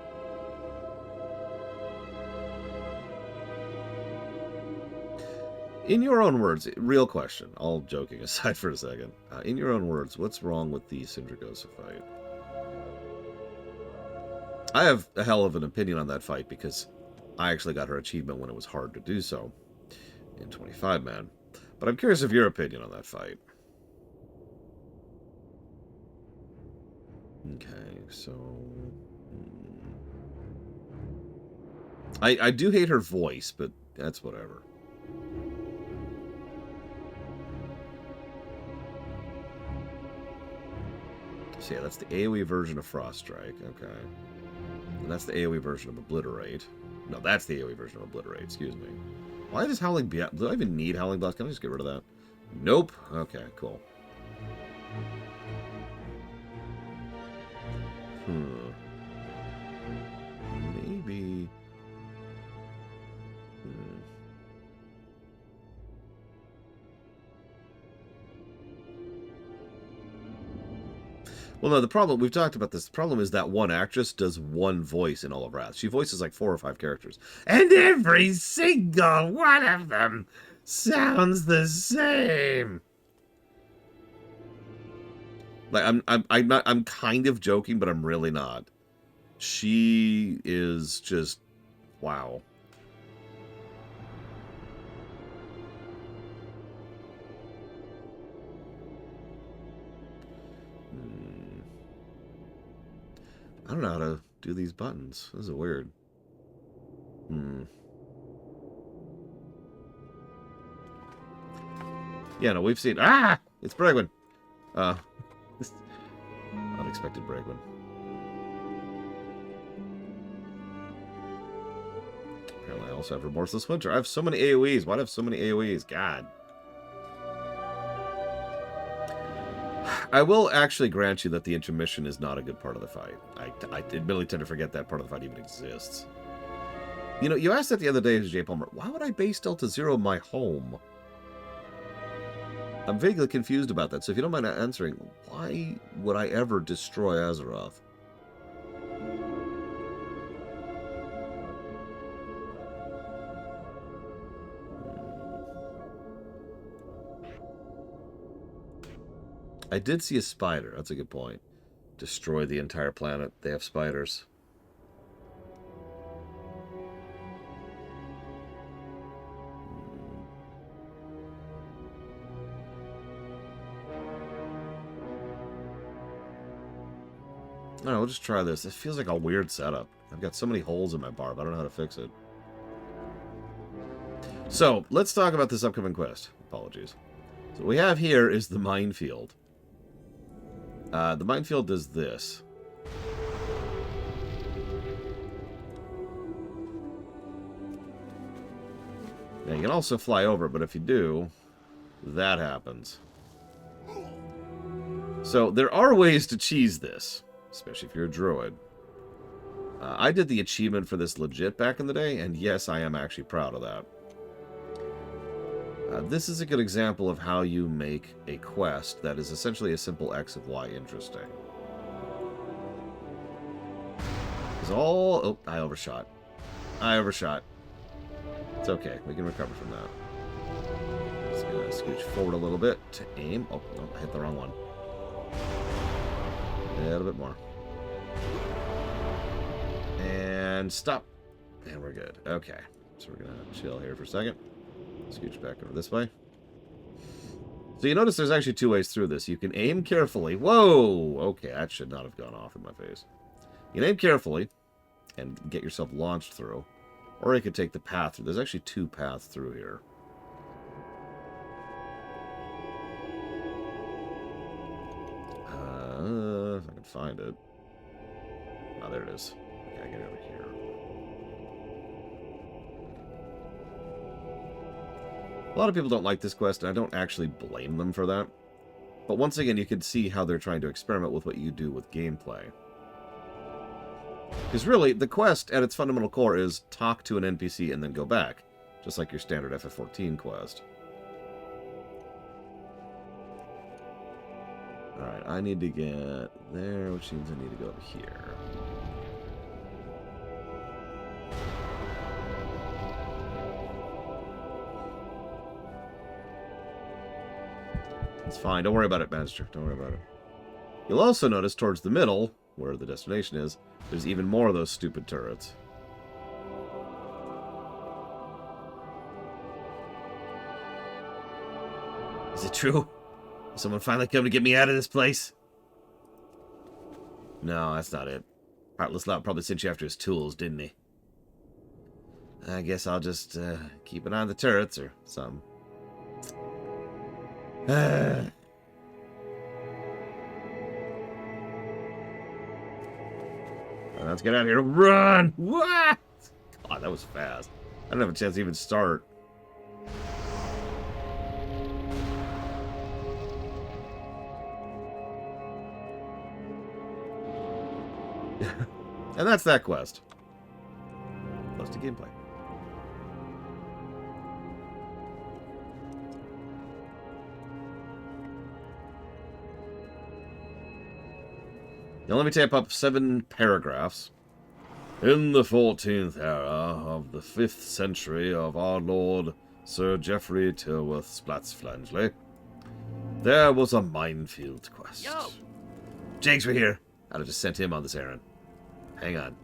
A: In your own words, real question, all joking aside for a second. In your own words, what's wrong with the Sindragosa fight? I have a hell of an opinion on that fight because I actually got her achievement when it was hard to do so in 25 man. But I'm curious of your opinion on that fight. Okay, so... I do hate her voice, but that's whatever. So yeah, that's the AoE version of Frost Strike, okay. And that's the AoE version of Obliterate. No, that's the AoE version of Obliterate, excuse me. Why does Howling Blast... Do I even need Howling Blast? Can I just get rid of that? Nope. Okay, cool. Maybe... Well, no, the problem, we've talked about this, the problem is that one actress does one voice in all of Wrath. She voices like 4 or 5 characters.
D: And every single one of them sounds the same.
A: Like, I'm kind of joking, but I'm really not. She is just, wow. I don't know how to do these buttons. This is weird. Yeah, no, we've seen... Ah! It's Bregwin! Unexpected Bregwin. Apparently I also have Remorseless Winter. I have so many AoEs. Why do I have so many AoEs? God. I will actually grant you that the intermission is not a good part of the fight. I admittedly tend to forget that part of the fight even exists. You know, you asked that the other day to J. Palmer, why would I base Delta Zero my home? I'm vaguely confused about that, so if you don't mind answering, why would I ever destroy Azeroth? I did see a spider. That's a good point. Destroy the entire planet. They have spiders. I don't know, we'll just try this. It feels like a weird setup. I've got so many holes in my barb. I don't know how to fix it. So, let's talk about this upcoming quest. Apologies. So what we have here is the minefield. The minefield does this. Now, you can also fly over, but if you do, that happens. So, there are ways to cheese this, especially if you're a druid. I did the achievement for this legit back in the day, and yes, I am actually proud of that. This is a good example of how you make a quest that is essentially a simple X of Y interesting. It's all... Oh, I overshot. I overshot. It's okay. We can recover from that. Just gonna scooch forward a little bit to aim. Oh, no, I hit the wrong one. A little bit more. And stop. And we're good. Okay. So we're gonna chill here for a second. Scooch back over this way. So you notice there's actually 2 ways through this. You can aim carefully. Whoa! Okay, that should not have gone off in my face. You can aim carefully and get yourself launched through. Or you could take the path through. There's actually 2 paths through here. If I can find it. Oh, there it is. Okay, I get over here. A lot of people don't like this quest, and I don't actually blame them for that. But once again, you can see how they're trying to experiment with what you do with gameplay. Because really, the quest at its fundamental core is talk to an NPC and then go back. Just like your standard FF14 quest. Alright, I need to get there, which means I need to go over here. It's fine. Don't worry about it, Master. Don't worry about it. You'll also notice towards the middle, where the destination is, there's even more of those stupid turrets. Is it true? Will someone finally come to get me out of this place? No, that's not it. Heartless Lot probably sent you after his tools, didn't he? I guess I'll just keep an eye on the turrets or something. Let's get out of here. Run! What? God, that was fast. I didn't have a chance to even start. And that's that quest. Close to gameplay. Now let me type up 7 paragraphs. In the 14th era of the 5th century of our Lord Sir Geoffrey Tilworth Splatsflangley, there was a minefield quest.
B: Yo!
A: Jakes, we're here. I'd have just sent him on this errand. Hang on.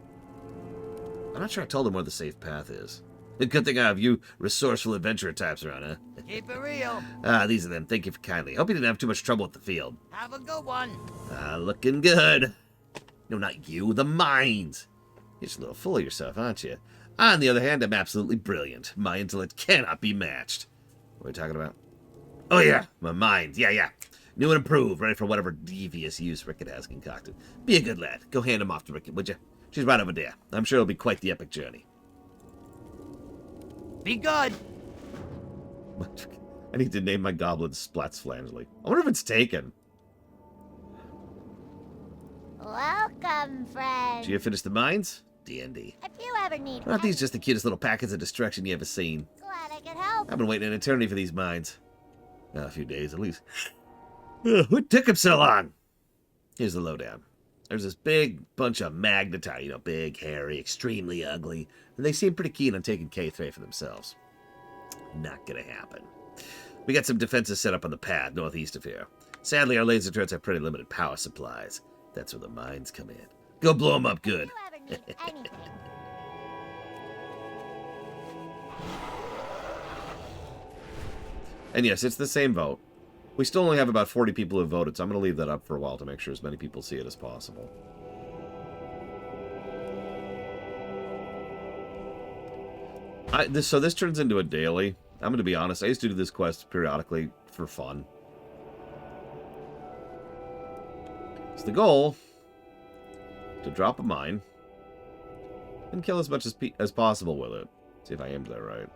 A: I'm not sure I told him where the safe path is. Good thing I have you resourceful adventurer types around, huh?
B: Keep it real.
A: These are them. Thank you for kindly. Hope you didn't have too much trouble with the field.
B: Have a good one.
A: Looking good. No, not you. The mines. You're just a little full of yourself, aren't you? On the other hand, I'm absolutely brilliant. My intellect cannot be matched. What are we talking about? Oh, yeah. My mind. Yeah. New and improved. Ready for whatever devious use Rickett has concocted. Be a good lad. Go hand him off to Rickett, would you? She's right over there. I'm sure it'll be quite the epic journey.
B: Be good.
A: I need to name my goblin Splatsflangley. I wonder if it's taken.
C: Welcome, friend.
A: Did you finish the mines? D&D.
C: If you ever need
A: Aren't these
C: help,
A: just the cutest little packets of destruction you ever seen?
C: glad I could help.
A: I've been waiting an eternity for these mines. A few days, at least. What took him so long? Here's the lowdown. There's this big bunch of magnetite, big, hairy, extremely ugly, and they seem pretty keen on taking K3 for themselves. Not gonna happen. We got some defenses set up on the path northeast of here. Sadly, our laser turrets have pretty limited power supplies. That's where the mines come in. Go blow them up good.
C: If you ever need anything.
A: And yes, it's the same vote. We still only have about 40 people who voted, so I'm going to leave that up for a while to make sure as many people see it as possible. So this turns into a daily. I'm going to be honest, I used to do this quest periodically for fun. It's the goal to drop a mine and kill as much as possible with it. See if I aimed that right.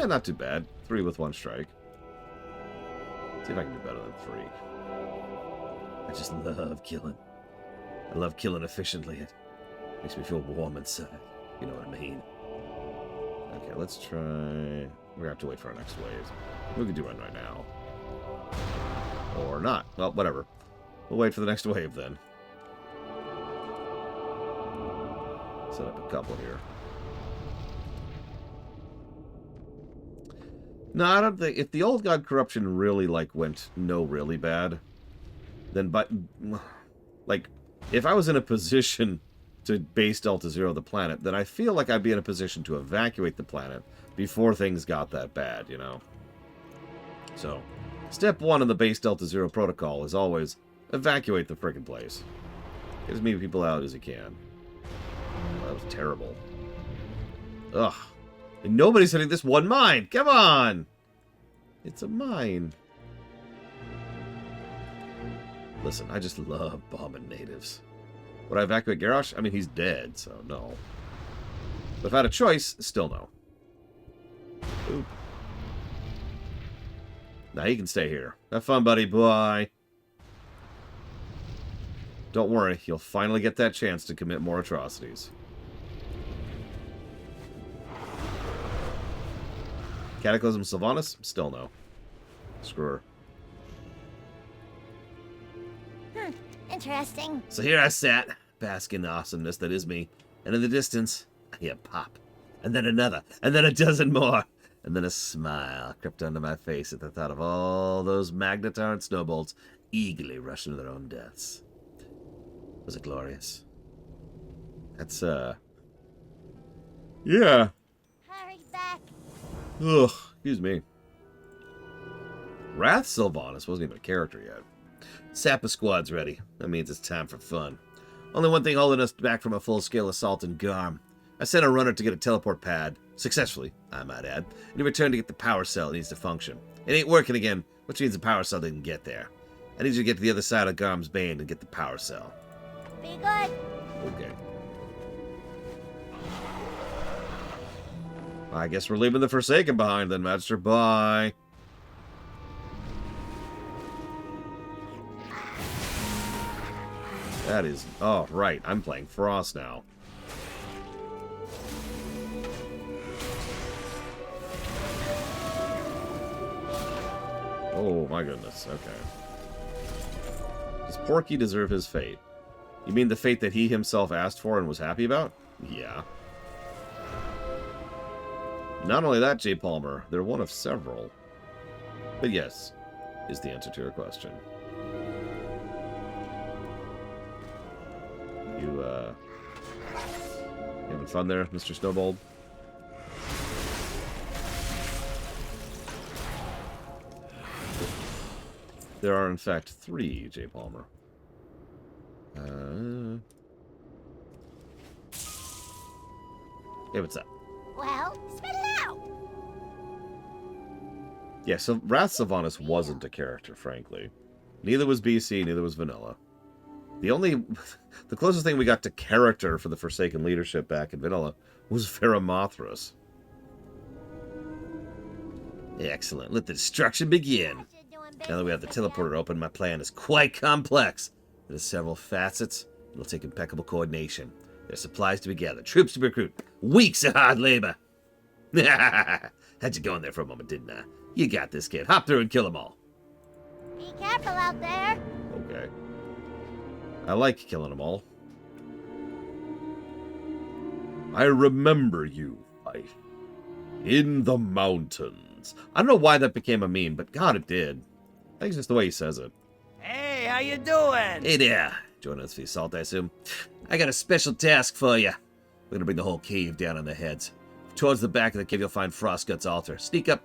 A: Not too bad. 3 with 1 strike. See if I can do better than 3. I just love killing. I love killing efficiently. It makes me feel warm inside. You know what I mean? Okay, let's try... We're gonna have to wait for our next wave. We can do one right now. Or not. Well, whatever. We'll wait for the next wave then. Set up a couple here. No, I don't think... If the old god corruption really, went really bad, then, if I was in a position to base Delta Zero the planet, then I feel like I'd be in a position to evacuate the planet before things got that bad, So, step 1 in the base Delta Zero protocol is always evacuate the frickin' place. Get as many people out as you can. Oh, that was terrible. Ugh. And nobody's hitting this one mine. Come on! It's a mine. Listen, I just love bombing natives. Would I evacuate Garrosh? I mean, he's dead, so no. But if I had a choice, still no. Oop. Now he can stay here. Have fun, buddy. Bye. Don't worry, you'll finally get that chance to commit more atrocities. Cataclysm Sylvanas? Still no. Screw her.
C: Interesting.
A: So here I sat, basking in the awesomeness that is me, and in the distance, I hear pop, and then another, and then a dozen more. And then a smile crept onto my face at the thought of all those Magnetar and Snowbolts eagerly rushing to their own deaths. Was it glorious? That's, yeah.
C: Hurry back.
A: Ugh, excuse me. Wrath Sylvanas wasn't even a character yet. Sapper squad's ready. That means it's time for fun. Only one thing holding us back from a full-scale assault in Garm. I sent a runner to get a teleport pad. Successfully, I might add. And he returned to get the power cell it needs to function. It ain't working again, which means the power cell didn't get there. I need you to get to the other side of Garm's Bane and get the power cell.
C: Be good.
A: Okay. I guess we're leaving the Forsaken behind then, Master. Bye. That is... Oh, right. I'm playing Frost now. Oh, my goodness. Okay. Does Porky deserve his fate? You mean the fate that he himself asked for and was happy about? Yeah. Not only that, J. Palmer, they're one of several. But yes, is the answer to your question. You having fun there, Mr. Snowball? There are, in fact, 3, J. Palmer. Hey, what's up?
C: Well, spit it out.
A: Yeah, so Wrath Sylvanas wasn't a character, frankly. Neither was BC, neither was Vanilla. The closest thing we got to character for the Forsaken leadership back in Vanilla was Veramothras. Excellent. Let the destruction begin. Now that we have the teleporter open, my plan is quite complex. It has several facets. It'll take impeccable coordination. There's supplies to be gathered, troops to recruit, weeks of hard labor. Had you go in there for a moment, didn't I? You got this, kid. Hop through and kill them all.
C: Be careful out there.
A: Okay. I like killing them all. I remember you, fight in the mountains. I don't know why that became a meme, but God, it did. I think it's just the way he says it.
B: Hey, how you doing?
A: Hey there. Join us for the assault, I assume. I got a special task for you. We're gonna bring the whole cave down on their heads. Towards the back of the cave, you'll find Frostgut's altar. Sneak up,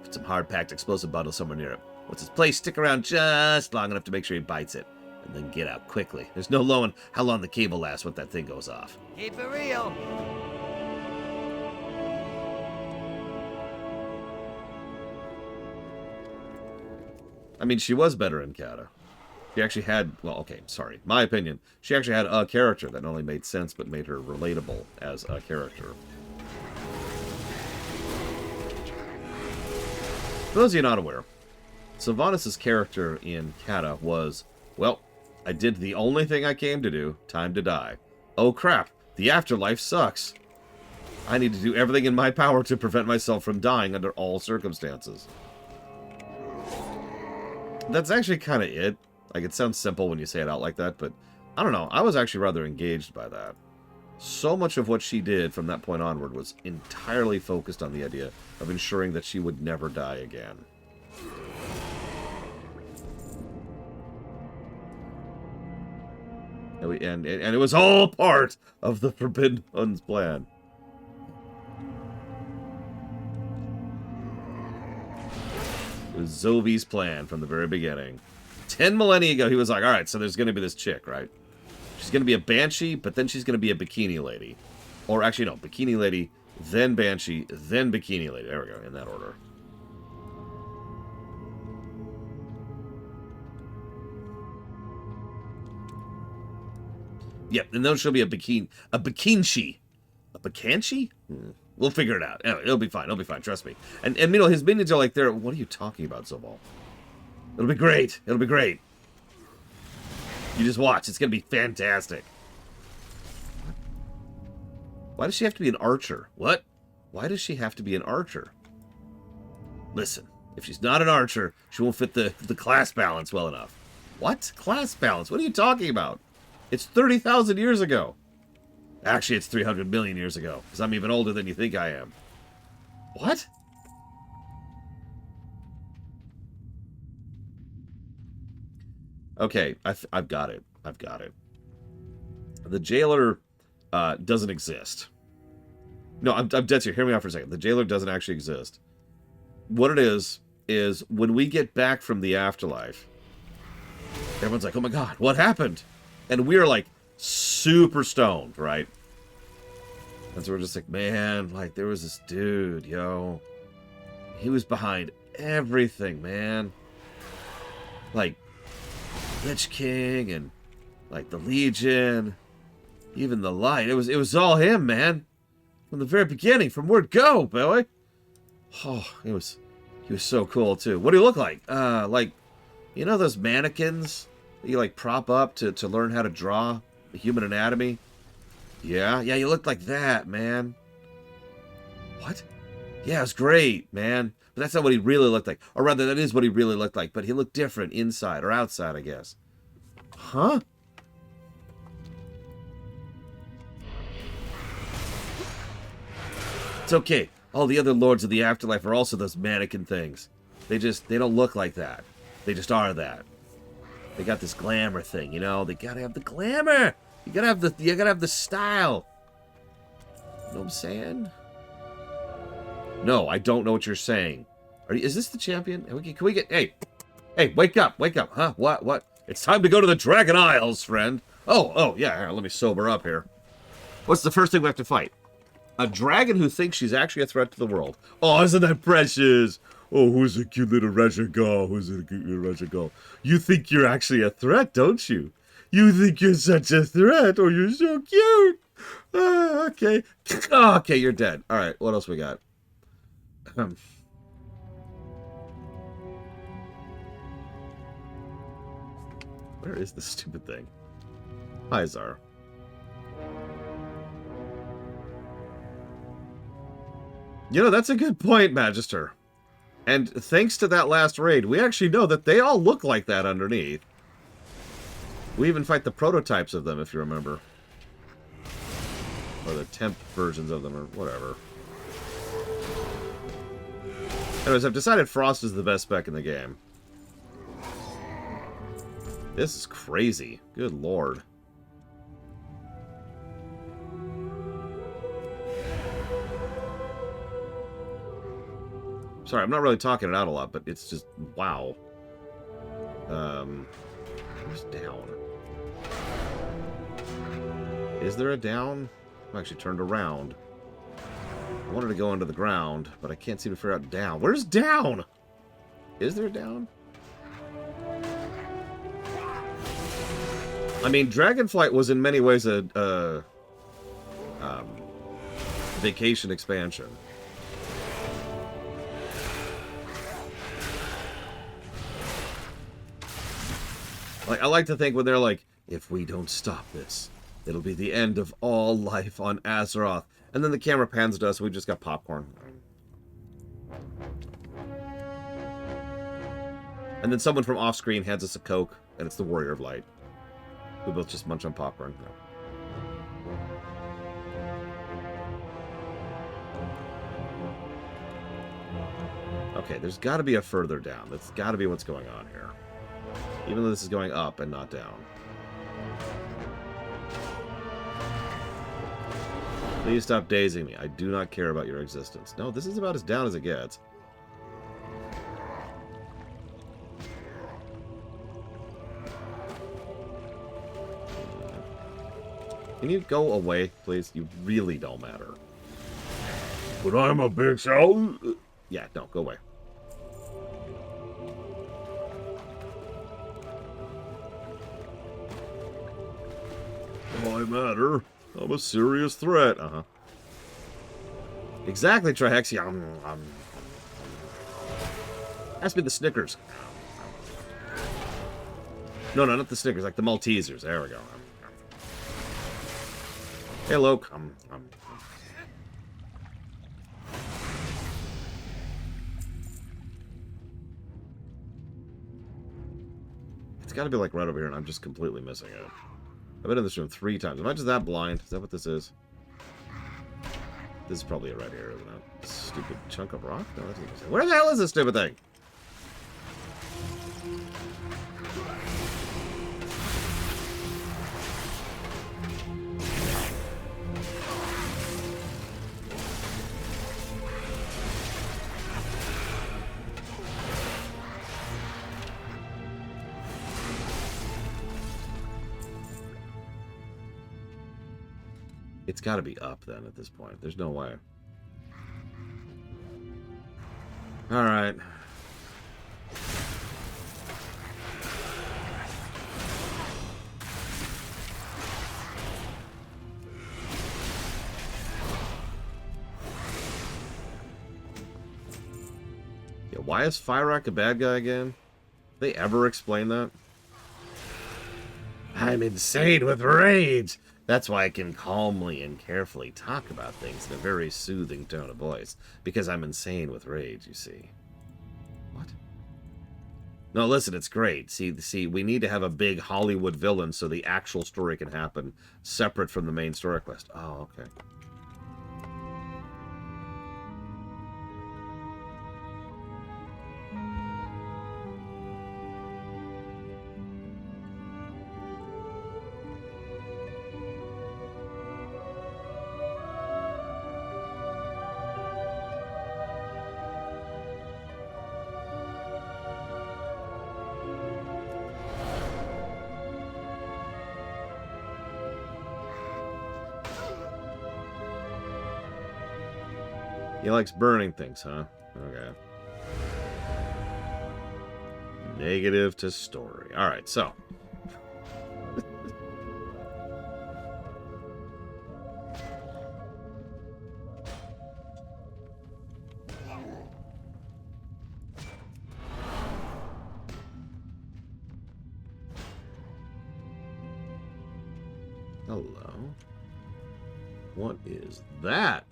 A: put some hard-packed explosive bundles somewhere near it. Once it's placed, stick around just long enough to make sure he bites it. And then get out quickly. There's no knowing how long the cave will last once that thing goes off.
B: Keep it real.
A: I mean, she was better in Kata. She actually had, well, okay, sorry, my opinion. She actually had a character that not only made sense, but made her relatable as a character. For those of you not aware, Sylvanas' character in Kata was, well, I did the only thing I came to do, time to die. Oh crap, the afterlife sucks. I need to do everything in my power to prevent myself from dying under all circumstances. That's actually kind of it. Like, it sounds simple when you say it out like that, but I don't know. I was actually rather engaged by that. So much of what she did from that point onward was entirely focused on the idea of ensuring that she would never die again. And it was all part of the Forbidden One's plan. It was Zovi's plan from the very beginning. 10 millennia ago, he was like, alright, so there's going to be this chick, right? She's going to be a Banshee, but then she's going to be a Bikini Lady. Or actually, no, Bikini Lady, then Banshee, then Bikini Lady. There we go, in that order. Yep, and then she'll be a Bikinshi. A Bakanshi? We'll figure it out. Anyway, it'll be fine, trust me. And meanwhile, his minions are like, what are you talking about, Zobal? It'll be great. It'll be great. You just watch. It's going to be fantastic. Why does she have to be an archer? What? Why does she have to be an archer? Listen, if she's not an archer, she won't fit the class balance well enough. What? Class balance? What are you talking about? It's 30,000 years ago. Actually, it's 300 million years ago, because I'm even older than you think I am. What? Okay, I've got it. I've got it. The jailer doesn't exist. No, I'm dead serious. Hear me out for a second. The jailer doesn't actually exist. What it is when we get back from the afterlife, everyone's like, oh my god, what happened? And we're like super stoned, right? And so we're just like, man, like there was this dude, yo. He was behind everything, man. Like Lich King and like the Legion, even the Light. It was all him, man. From the very beginning, from word go, boy. Oh, he was so cool too. What do you look like? Like, you know those mannequins that you like prop up to learn how to draw the human anatomy? Yeah, you looked like that, man. What? Yeah, it was great, man. But that's not what he really looked like. Or rather, that is what he really looked like. But he looked different inside or outside, I guess. Huh? It's okay. All the other lords of the afterlife are also those mannequin things. They don't look like that. They just are that. They got this glamour thing, you know? They gotta have the glamour. You gotta have the style. You know what I'm saying? No, I don't know what you're saying. Is this the champion? Can we get... Hey, wake up, huh? What? It's time to go to the Dragon Isles, friend. Oh, yeah, here, let me sober up here. What's the first thing we have to fight? A dragon who thinks she's actually a threat to the world. Oh, isn't that precious? Oh, who's a cute little Rajagal? Who's a cute little Rajagal? You think you're actually a threat, don't you? You think you're such a threat? Oh, you're so cute. Okay. Oh, okay, you're dead. All right, what else we got? Where is this stupid thing? Hi, Zara. You know, that's a good point, Magister. And thanks to that last raid, we actually know that they all look like that underneath. We even fight the prototypes of them, if you remember. Or the temp versions of them, or whatever. Anyways, I've decided Frost is the best spec in the game. This is crazy. Good lord. Sorry, I'm not really talking it out a lot, but it's just, wow. Where's down? Is there a down? I'm actually turned around. I wanted to go into the ground, but I can't seem to figure out down. Where's down? Is there a down? I mean, Dragonflight was in many ways a vacation expansion. Like, I like to think when they're like, if we don't stop this, it'll be the end of all life on Azeroth. And then the camera pans to us, we just got popcorn. And then someone from off-screen hands us a Coke, and it's the Warrior of Light. We both just munch on popcorn. No. Okay, there's got to be a further down. That's got to be what's going on here. Even though this is going up and not down. Please stop dazing me. I do not care about your existence. No, this is about as down as it gets. Can you go away, please? You really don't matter. But I'm a big shot. Yeah, no, go away. I matter. I'm a serious threat. Uh-huh. Exactly, Trihex. Ask me the Snickers. No, not the Snickers, like the Maltesers. There we go. Hello. It's got to be like right over here, and I'm just completely missing it. I've been in this room 3 times. Am I just that blind? Is that what this is? This is probably it right here, isn't it? Stupid chunk of rock? No, that doesn't make sense. Where the hell is this stupid thing? It's got to be up then at this point. There's no way. All right. Yeah, why is Fyrak a bad guy again? They ever explain that? I'm insane with rage. That's why I can calmly and carefully talk about things in a very soothing tone of voice. Because I'm insane with rage, you see. What? No, listen, it's great. See, we need to have a big Hollywood villain so the actual story can happen separate from the main story quest. Oh, okay. He likes burning things, huh? Okay. Negative to story. Alright, so. Hello. What is that?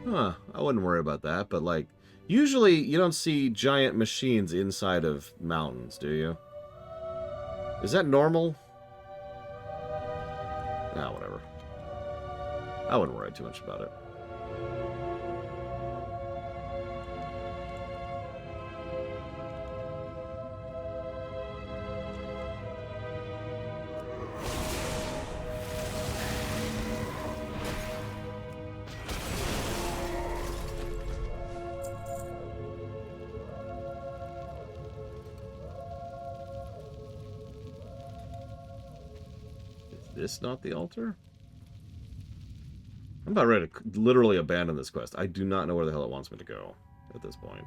A: Huh, I wouldn't worry about that, but like, usually you don't see giant machines inside of mountains, do you? Is that normal? Nah, whatever. I wouldn't worry too much about it. This not the altar? I'm about ready to literally abandon this quest. I do not know where the hell it wants me to go at this point.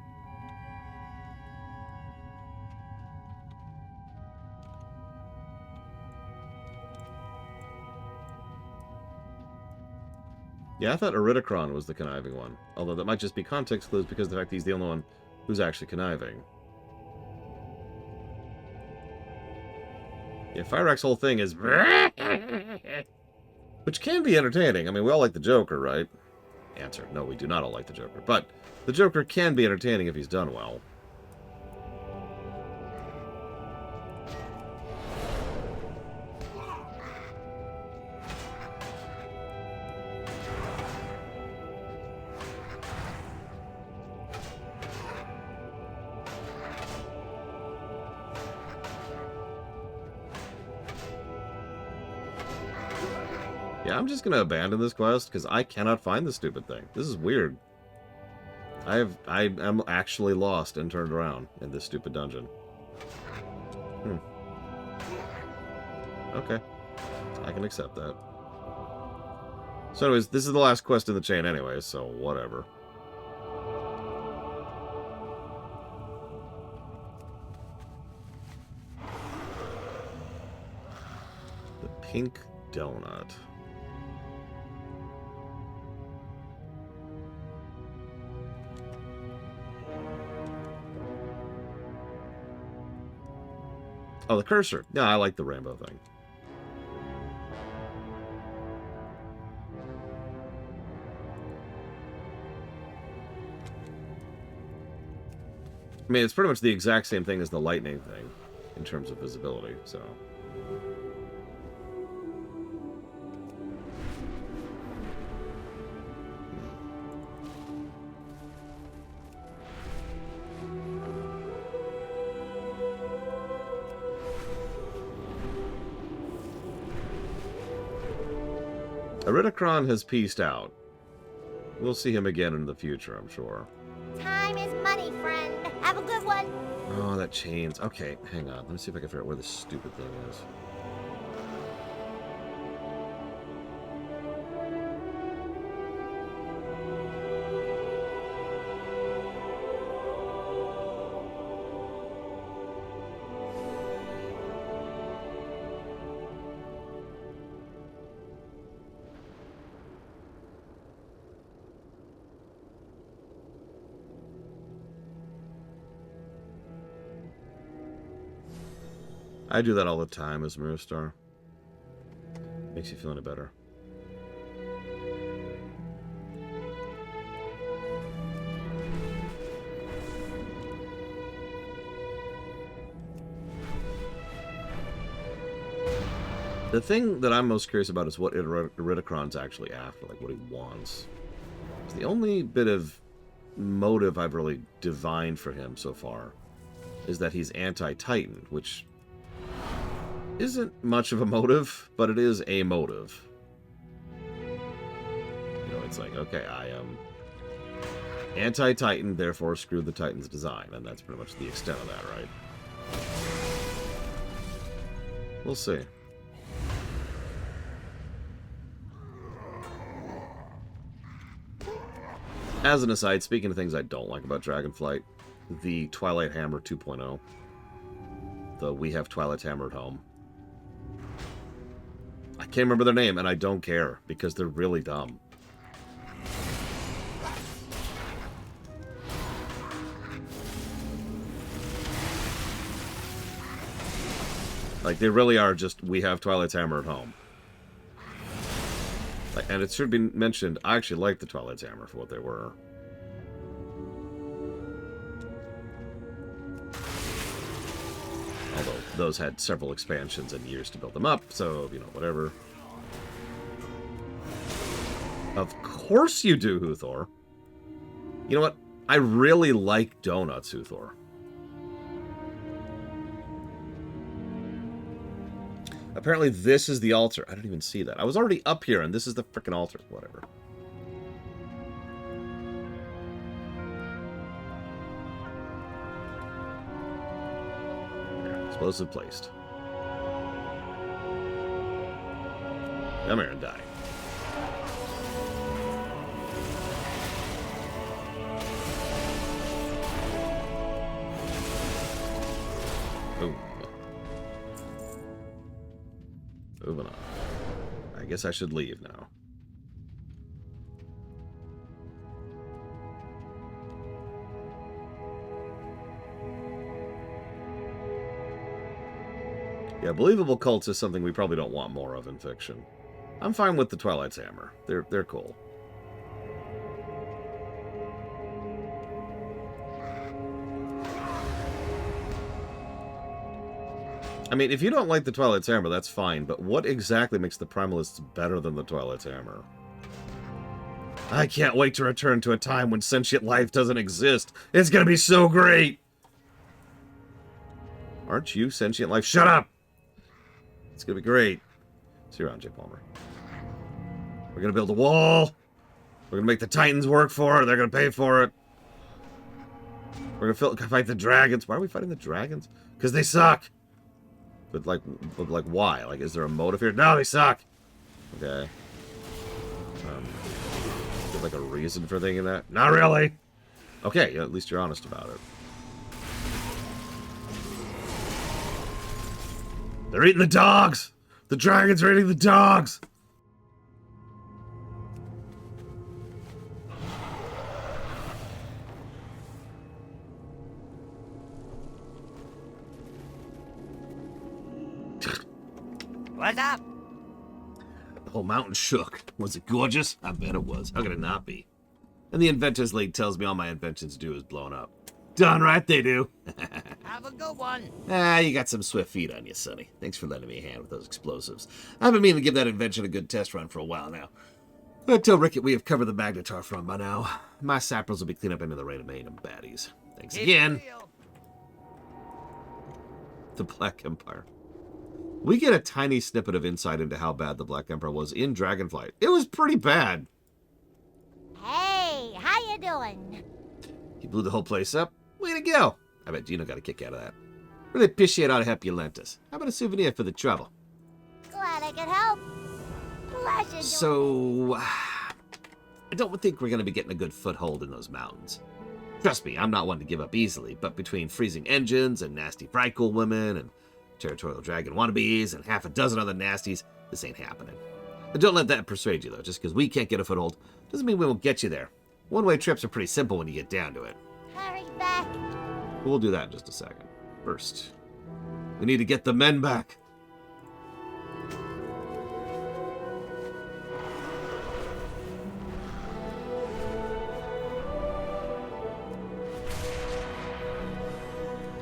A: Yeah, I thought Iridikron was the conniving one. Although that might just be context clues because of the fact that he's the only one who's actually conniving. Yeah, Fyrak's whole thing is... Which can be entertaining. I mean, we all like the Joker, right? Answer, no, we do not all like the Joker. But the Joker can be entertaining if he's done well. Yeah, I'm just gonna abandon this quest because I cannot find the stupid thing. This is weird. I am actually lost and turned around in this stupid dungeon. Okay. I can accept that. So anyways, this is the last quest in the chain anyway, so whatever. The pink donut. Oh, the cursor. Yeah, I like the rainbow thing. I mean, it's pretty much the exact same thing as the lightning thing in terms of visibility, so... Iridikron has pieced out. We'll see him again in the future, I'm sure.
C: Time is money, friend. Have a good one.
A: Oh, that chains. Okay, hang on. Let me see if I can figure out where this stupid thing is. I do that all the time as Mirror Star. Makes you feel any better. The thing that I'm most curious about is what Iridicron's actually after, like what he wants. It's the only bit of motive I've really divined for him so far is that he's anti-Titan, which isn't much of a motive, but it is a motive. You know, it's like, okay, I am anti-Titan, therefore screw the Titan's design, and that's pretty much the extent of that, right? We'll see. As an aside, speaking of things I don't like about Dragonflight, the Twilight Hammer 2.0. The We Have Twilight Hammer at Home. I can't remember their name, and I don't care, because they're really dumb. Like, they really are just, We Have Twilight's Hammer at Home. Like, and it should be mentioned, I actually liked the Twilight's Hammer for what they were. Although, those had several expansions and years to build them up, so, you know, whatever. Of course you do, Huthor. You know what? I really like donuts, Huthor. Apparently this is the altar. I didn't even see that. I was already up here, and this is the frickin' altar. Whatever. Explosive placed. Come here and die. Boom. Moving on. I guess I should leave now. Yeah, believable cults is something we probably don't want more of in fiction. I'm fine with the Twilight's Hammer. They're cool. I mean, if you don't like the Twilight's Hammer, that's fine, but what exactly makes the Primalists better than the Twilight's Hammer? I can't wait to return to a time when sentient life doesn't exist. It's gonna be so great! Aren't you sentient life? Shut up! It's gonna be great. See you around, Jay Palmer. We're gonna build a wall. We're gonna make the Titans work for it. They're gonna pay for it. We're gonna fight the dragons. Why are we fighting the dragons? Because they suck! But like, why? Like, is there a motive here? No, they suck. Okay. Is there like a reason for thinking that? Not really. Okay, at least you're honest about it. They're eating the dogs. The dragons are eating the dogs.
B: What's up?
A: The whole mountain shook. Was it gorgeous? I bet it was. How could it not be? And the Inventors League tells me all my inventions do is blown up. Done right, they do.
B: Have a good one.
A: Ah, you got some swift feet on you, Sonny. Thanks for lending me a hand with those explosives. I've been meaning to give that invention a good test run for a while now. I tell Rickett we have covered the Magnetar front by now. My sappers will be cleaned up into the rain of Maine and baddies. Thanks
B: It's
A: again.
B: real.
A: The Black Empire. We get a tiny snippet of insight into how bad the Black Empire was in Dragonflight. It was pretty bad.
C: Hey, how you doing?
A: He blew the whole place up. Way to go. I bet Gino got a kick out of that. Really appreciate all the help you lent us. How about a souvenir for the trouble?
C: Glad I could help. Pleasure doing
A: So, I don't think we're going to be getting a good foothold in those mountains. Trust me, I'm not one to give up easily, but between freezing engines and nasty Frightcool women and territorial dragon wannabes and half a dozen other nasties, this ain't happening. And don't let that persuade you, though. Just because we can't get a foothold doesn't mean we won't get you there. One-way trips are pretty simple when you get down to it.
C: Hurry back.
A: We'll do that in just a second. First, We need to get the men back.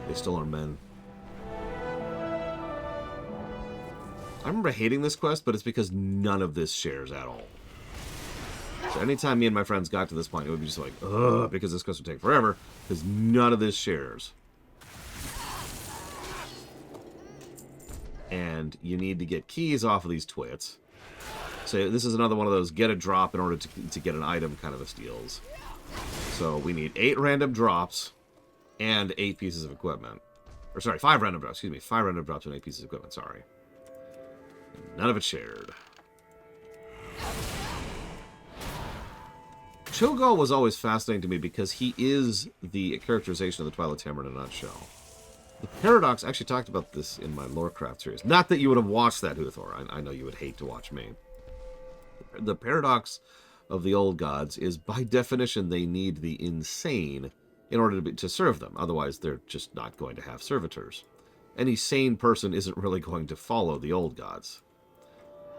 A: They still are men. I remember hating this quest, but it's because none of this shares at all. So anytime me and my friends got to this point, it would be just like, ugh, because this quest would take forever, because none of this shares. And you need to get keys off of these twits. So this is another one of those get a drop in order to get an item kind of a steals. So we need 8 random drops and 8 pieces of equipment. Or sorry, 5 random drops, excuse me. 5 random drops and 8 pieces of equipment, sorry. None of it shared. Cho'Gall was always fascinating to me because he is the characterization of the Twilight Hammer in a nutshell. The Paradox, I actually talked about this in my Warcraft series. Not that you would have watched that, Huthor. I know you would hate to watch me. The Paradox of the old gods is, by definition, they need the insane in order to serve them. Otherwise, they're just not going to have servitors. Any sane person isn't really going to follow the old gods.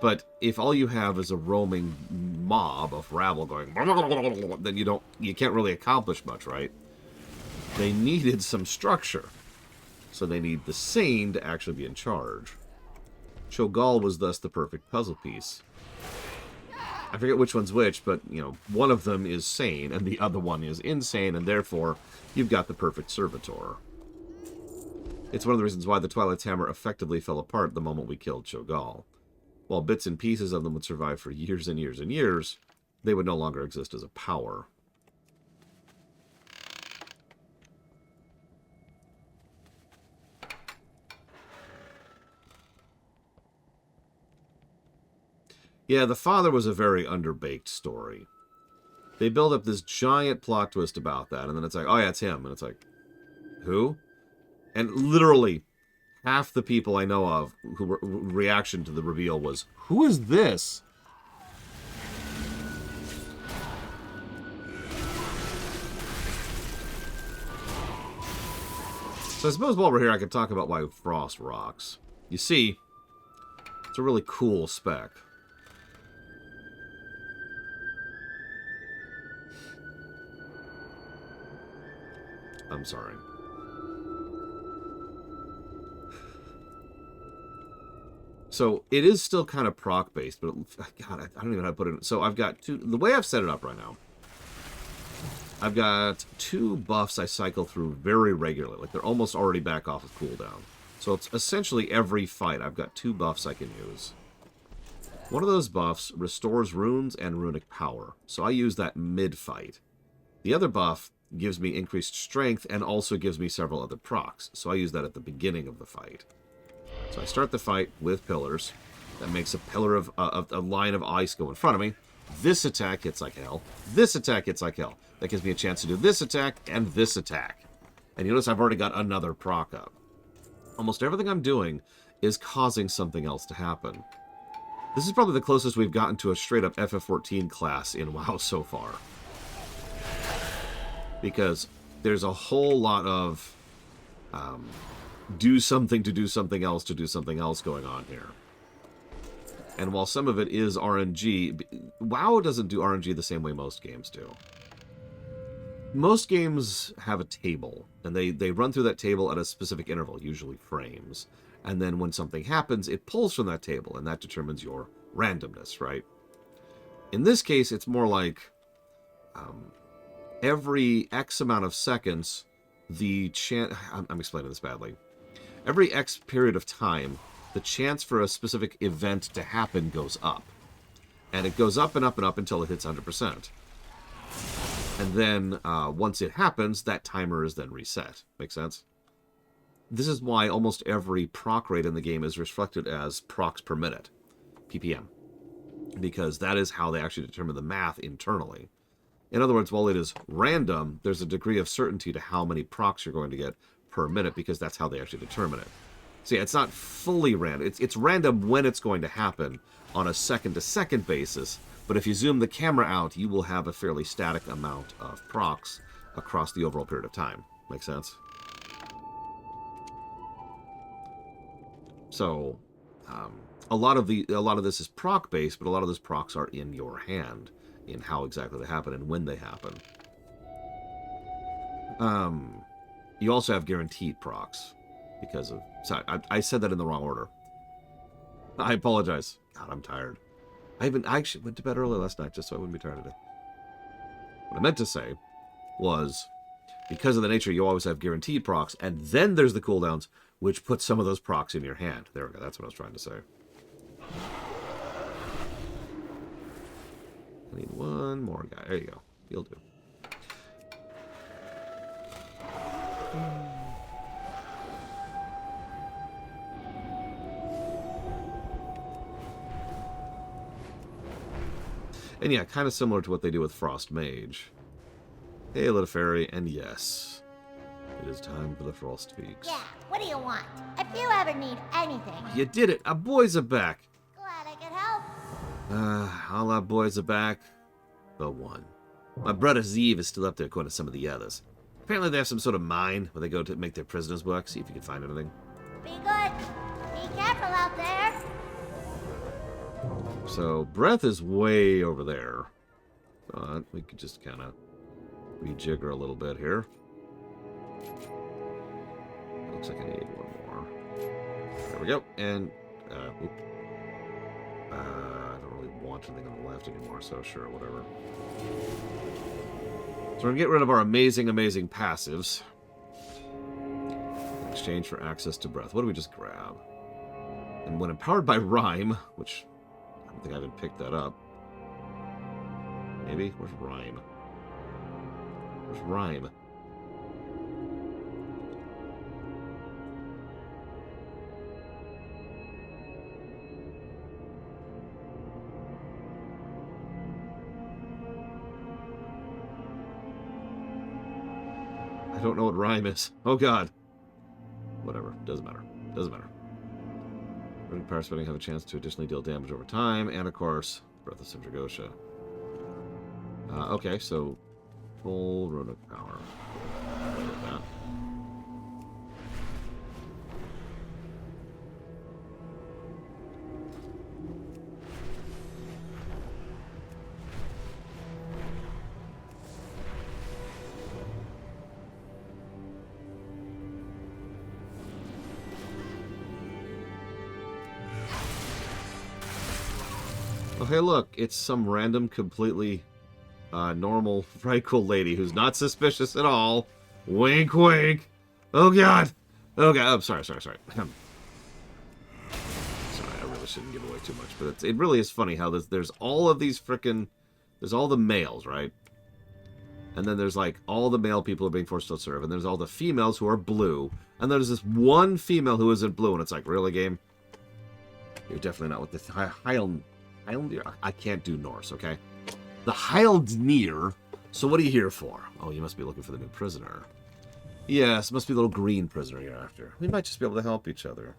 A: But if all you have is a roaming mob of rabble going, then you can't really accomplish much, right? They needed some structure. So they need the sane to actually be in charge. Cho'Gall was thus the perfect puzzle piece. I forget which one's which, but, you know, one of them is sane and the other one is insane, and therefore you've got the perfect servitor. It's one of the reasons why the Twilight Hammer effectively fell apart the moment we killed Cho'Gall. While bits and pieces of them would survive for years and years and years, they would no longer exist as a power. Yeah, the father was a very underbaked story. They build up this giant plot twist about that, and then it's like, oh yeah, it's him. And it's like, who? And literally, half the people I know of who reaction to the reveal was, who is this? So I suppose while we're here, I could talk about why Frost rocks. You see, it's a really cool spec. I'm sorry. So it is still kind of proc-based, but God, I don't even know how to put it. So I've got the way I've set it up right now, I've got 2 buffs I cycle through very regularly. Like they're almost already back off of cooldown. So it's essentially every fight I've got 2 buffs I can use. One of those buffs restores runes and runic power. So I use that mid-fight. The other buff gives me increased strength and also gives me several other procs. So I use that at the beginning of the fight. So I start the fight with pillars. That makes a pillar of a line of ice go in front of me. This attack hits like hell. This attack hits like hell. That gives me a chance to do this attack and this attack. And you notice I've already got another proc up. Almost everything I'm doing is causing something else to happen. This is probably the closest we've gotten to a straight-up FF14 class in WoW so far. Because there's a whole lot of do something to do something else to do something else going on here. And while some of it is RNG, WoW doesn't do RNG the same way most games do. Most games have a table, and they run through that table at a specific interval, usually frames. And then when something happens, it pulls from that table, and that determines your randomness, right? In this case, it's more like every X amount of seconds, the chance... I'm explaining this badly. Every X period of time, the chance for a specific event to happen goes up. And it goes up and up and up until it hits 100%. And then, once it happens, that timer is then reset. Make sense? This is why almost every proc rate in the game is reflected as procs per minute. PPM. Because that is how they actually determine the math internally. In other words, while it is random, there's a degree of certainty to how many procs you're going to get per minute, because that's how they actually determine it. So yeah, it's not fully random. It's random when it's going to happen on a second-to-second basis, but if you zoom the camera out, you will have a fairly static amount of procs across the overall period of time. Make sense? So, a lot of this is proc based, but a lot of those procs are in your hand, in how exactly they happen and when they happen. You also have guaranteed procs because of. Sorry, I said that in the wrong order. I apologize. God, I'm tired. I actually went to bed early last night just so I wouldn't be tired today. What I meant to say was, because of the nature, you always have guaranteed procs, and then there's the cooldowns, which put some of those procs in your hand. There we go. That's what I was trying to say. I need one more guy. There you go. You'll do. And yeah, kind of similar to what they do with Frost Mage. Hey, little fairy, and yes, it is time for the Frost Speaks.
C: Yeah, what do you want? If you ever need anything.
A: You did it! Our boys are back!
C: Glad I could help.
A: All our boys are back, but one. My brother Zeev is still up there according to some of the others. Apparently they have some sort of mine where they go to make their prisoners work, see if you can find anything.
C: Be good. Be careful out there.
A: So, Breath is way over there. But we could just kind of rejigger a little bit here. Looks like I need one more. There we go. And, I don't really want anything on the left anymore, so sure, whatever. So we're going to get rid of our amazing, amazing passives. In exchange for access to Breath. What do we just grab? And when empowered by Rhyme, which I don't think I even picked that up. Maybe? Where's Rhyme? Where's Rhyme? I don't know what Rhyme is. Oh god. Whatever. Doesn't matter. Doesn't matter. Running power spending have a chance to additionally deal damage over time, and of course, Breath of Sindragosha. Okay, so full rune of power. Play with that. Oh, hey, look, it's some random, completely normal, very cool lady who's not suspicious at all. Wink, wink. Oh, God. Oh, God. I'm sorry. Sorry, I really shouldn't give away too much, but it really is funny how there's all of these frickin'... There's all the males, right? And then there's, like, all the male people who are being forced to serve, and there's all the females who are blue, and there's this one female who isn't blue, and it's like, really, game? You're definitely not with the I can't do Norse, okay? The Heildnir. So what are you here for? Oh, you must be looking for the new prisoner. Yes, must be the little green prisoner you're after. We might just be able to help each other.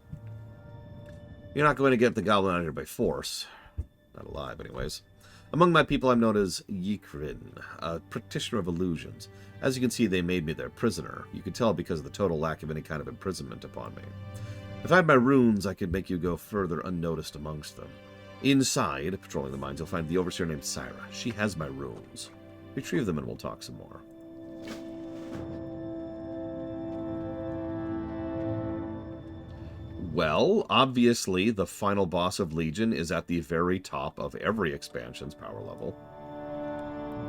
A: You're not going to get the goblin out here by force. Not alive, anyways. Among my people, I'm known as Yikrin, a practitioner of illusions. As you can see, they made me their prisoner. You can tell because of the total lack of any kind of imprisonment upon me. If I had my runes, I could make you go further unnoticed amongst them. Inside, patrolling the mines, you'll find the overseer named Syra. She has my runes. Retrieve them and we'll talk some more. Well, obviously, the final boss of Legion is at the very top of every expansion's power level.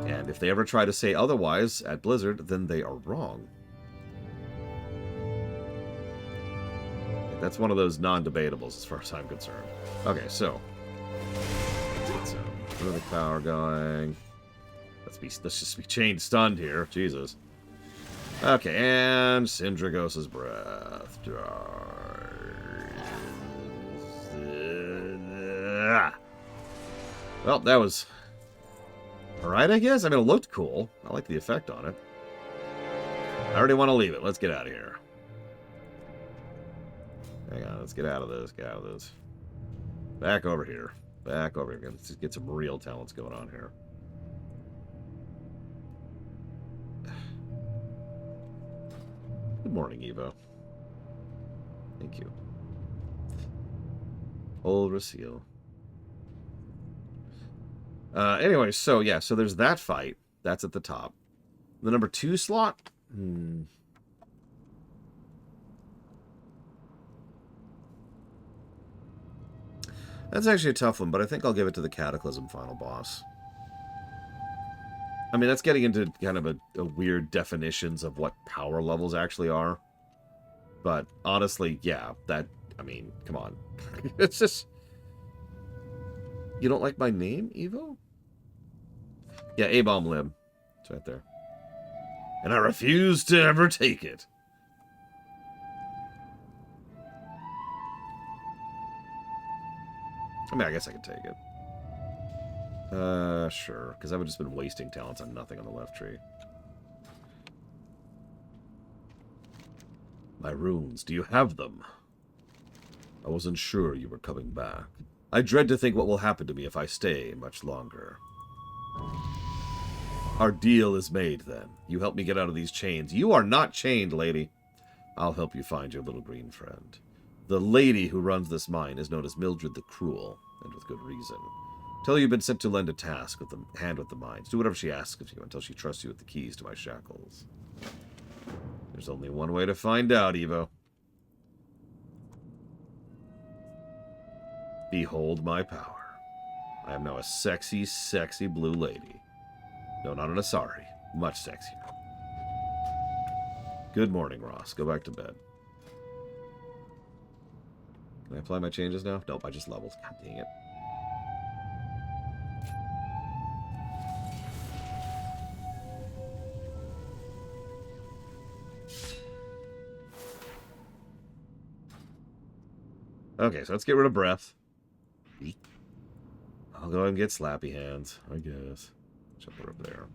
A: And if they ever try to say otherwise at Blizzard, then they are wrong. That's one of those non-debatables as far as I'm concerned. Okay, so... Let's get the power going. Let's just be chain stunned here. Jesus. Okay, and Sindragosa's breath. Well, that was alright, I guess. I mean, it looked cool. I like the effect on it. I already want to leave it. Let's get out of here. Hang on, let's get out of this. Get out of this. Back over here. Back over here. Let's just get some real talents going on here. Good morning, Evo. Thank you. Old Rasil. Anyway, so yeah, so there's that fight. That's at the top. The number 2 slot? That's actually a tough one, but I think I'll give it to the Cataclysm final boss. I mean, that's getting into kind of a weird definitions of what power levels actually are. But honestly, yeah, that, I mean, come on. It's just... You don't like my name, Evo? Yeah, A-bomb lib. It's right there. And I refuse to ever take it. I mean, I guess I could take it. Sure. Because I would have just been wasting talents on nothing on the left tree. My runes, do you have them? I wasn't sure you were coming back. I dread to think what will happen to me if I stay much longer. Our deal is made, then. You help me get out of these chains. You are not chained, lady. I'll help you find your little green friend. The lady who runs this mine is known as Mildred the Cruel, and with good reason. Tell her you've been sent to lend a task with the hand with the mines. Do whatever she asks of you until she trusts you with the keys to my shackles. There's only one way to find out, Evo. Behold my power. I am now a sexy, sexy blue lady. No, not an Asari. Much sexier. Good morning, Ross. Go back to bed. Can I apply my changes now? Nope, I just leveled. God dang it. Okay, so let's get rid of breath. I'll go and get slappy hands, I guess. Jump her up there.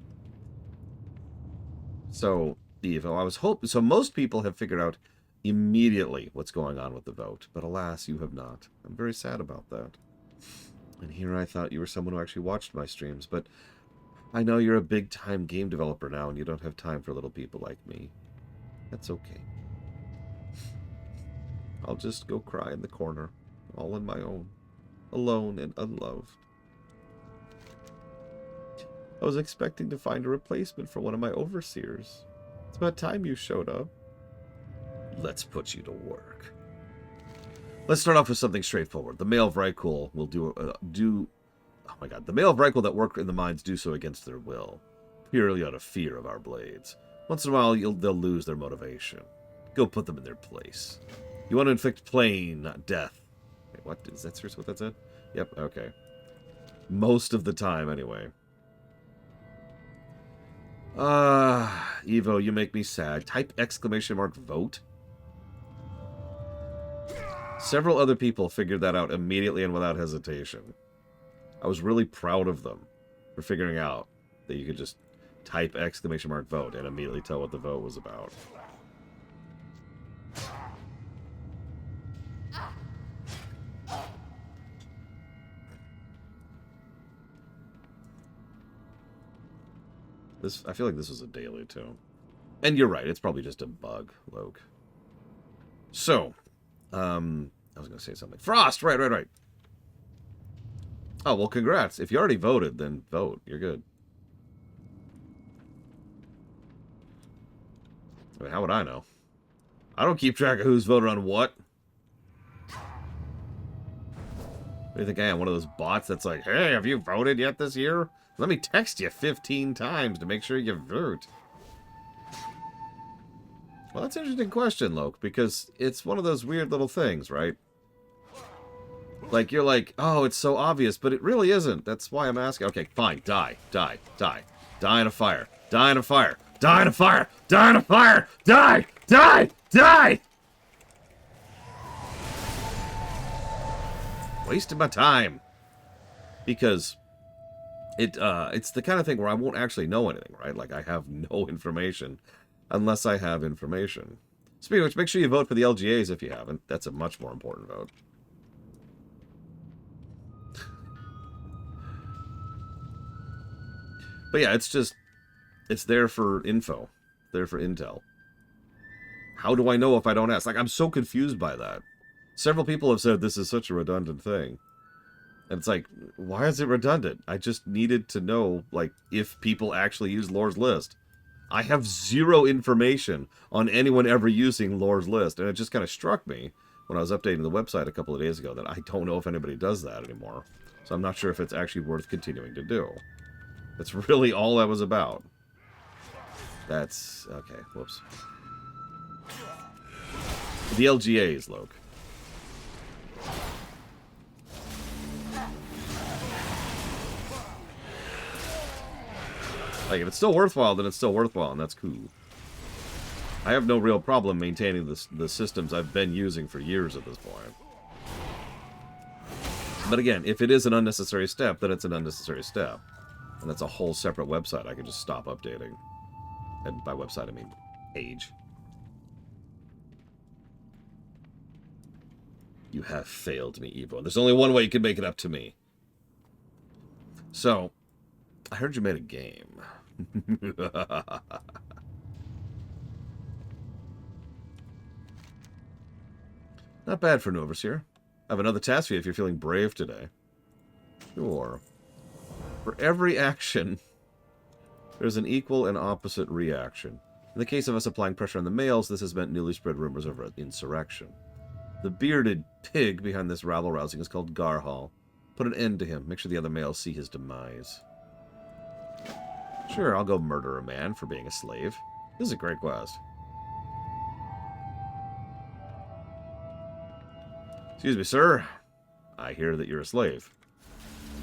A: So, Evo, I was hoping... So most people have figured out immediately what's going on with the vote. But alas, you have not. I'm very sad about that. And here I thought you were someone who actually watched my streams. But I know you're a big-time game developer now, and you don't have time for little people like me. That's okay. I'll just go cry in the corner, all on my own, alone and unloved. I was expecting to find a replacement for one of my overseers. It's about time you showed up. Let's put you to work. Let's start off with something straightforward. The male Vrykul will oh my god, the male Vrykul that work in the mines do so against their will, purely out of fear of our blades. Once in a while, they'll lose their motivation. Go put them in their place. You want to inflict pain, not death. Wait, what? Is that seriously what that said? Yep, okay. Most of the time, anyway. Evo, you make me sad. Type exclamation mark vote. Several other people figured that out immediately and without hesitation. I was really proud of them for figuring out that you could just type exclamation mark vote and immediately tell what the vote was about. I feel like this was a daily, too. And you're right, it's probably just a bug, Loke. So, I was going to say something. Frost! Right. Oh, well, congrats. If you already voted, then vote. You're good. I mean, how would I know? I don't keep track of who's voted on what. What do you think I am? One of those bots that's like, hey, have you voted yet this year? Let me text you 15 times to make sure you vote. Well, that's an interesting question, Loke, because it's one of those weird little things, right? Like, you're like, oh, it's so obvious, but it really isn't. That's why I'm asking. Okay, fine. Die. Die in a fire. Die in a fire. Die in a fire. Die in a fire. Die! Wasting my time. Because it's the kind of thing where I won't actually know anything, right? Like, I have no information unless I have information. Speaking of which, make sure you vote for the LGAs if you haven't. That's a much more important vote. But yeah, it's there for info. There for intel. How do I know if I don't ask? Like, I'm so confused by that. Several people have said this is such a redundant thing. And it's like, why is it redundant? I just needed to know, like, if people actually use Lore's List. I have zero information on anyone ever using Lore's List, and it just kind of struck me when I was updating the website a couple of days ago that I don't know if anybody does that anymore. So I'm not sure if it's actually worth continuing to do. That's really all that was about. That's... okay, whoops. The LGAs, Loke. Like, if it's still worthwhile, then it's still worthwhile, and that's cool. I have no real problem maintaining the systems I've been using for years at this point. But again, if it is an unnecessary step, then it's an unnecessary step. And that's a whole separate website I could just stop updating. And by website, I mean page. You have failed me, Evo. There's only one way you can make it up to me. So, I heard you made a game. Not bad for an overseer. I have another task for you if you're feeling brave today. Sure. For every action, there's an equal and opposite reaction. In the case of us applying pressure on the males, this has meant newly spread rumors of insurrection. The bearded pig behind this rabble-rousing is called Garhal. Put an end to him. Make sure the other males see his demise. Sure, I'll go murder a man for being a slave. This is a great quest. Excuse me, sir. I hear that you're a slave.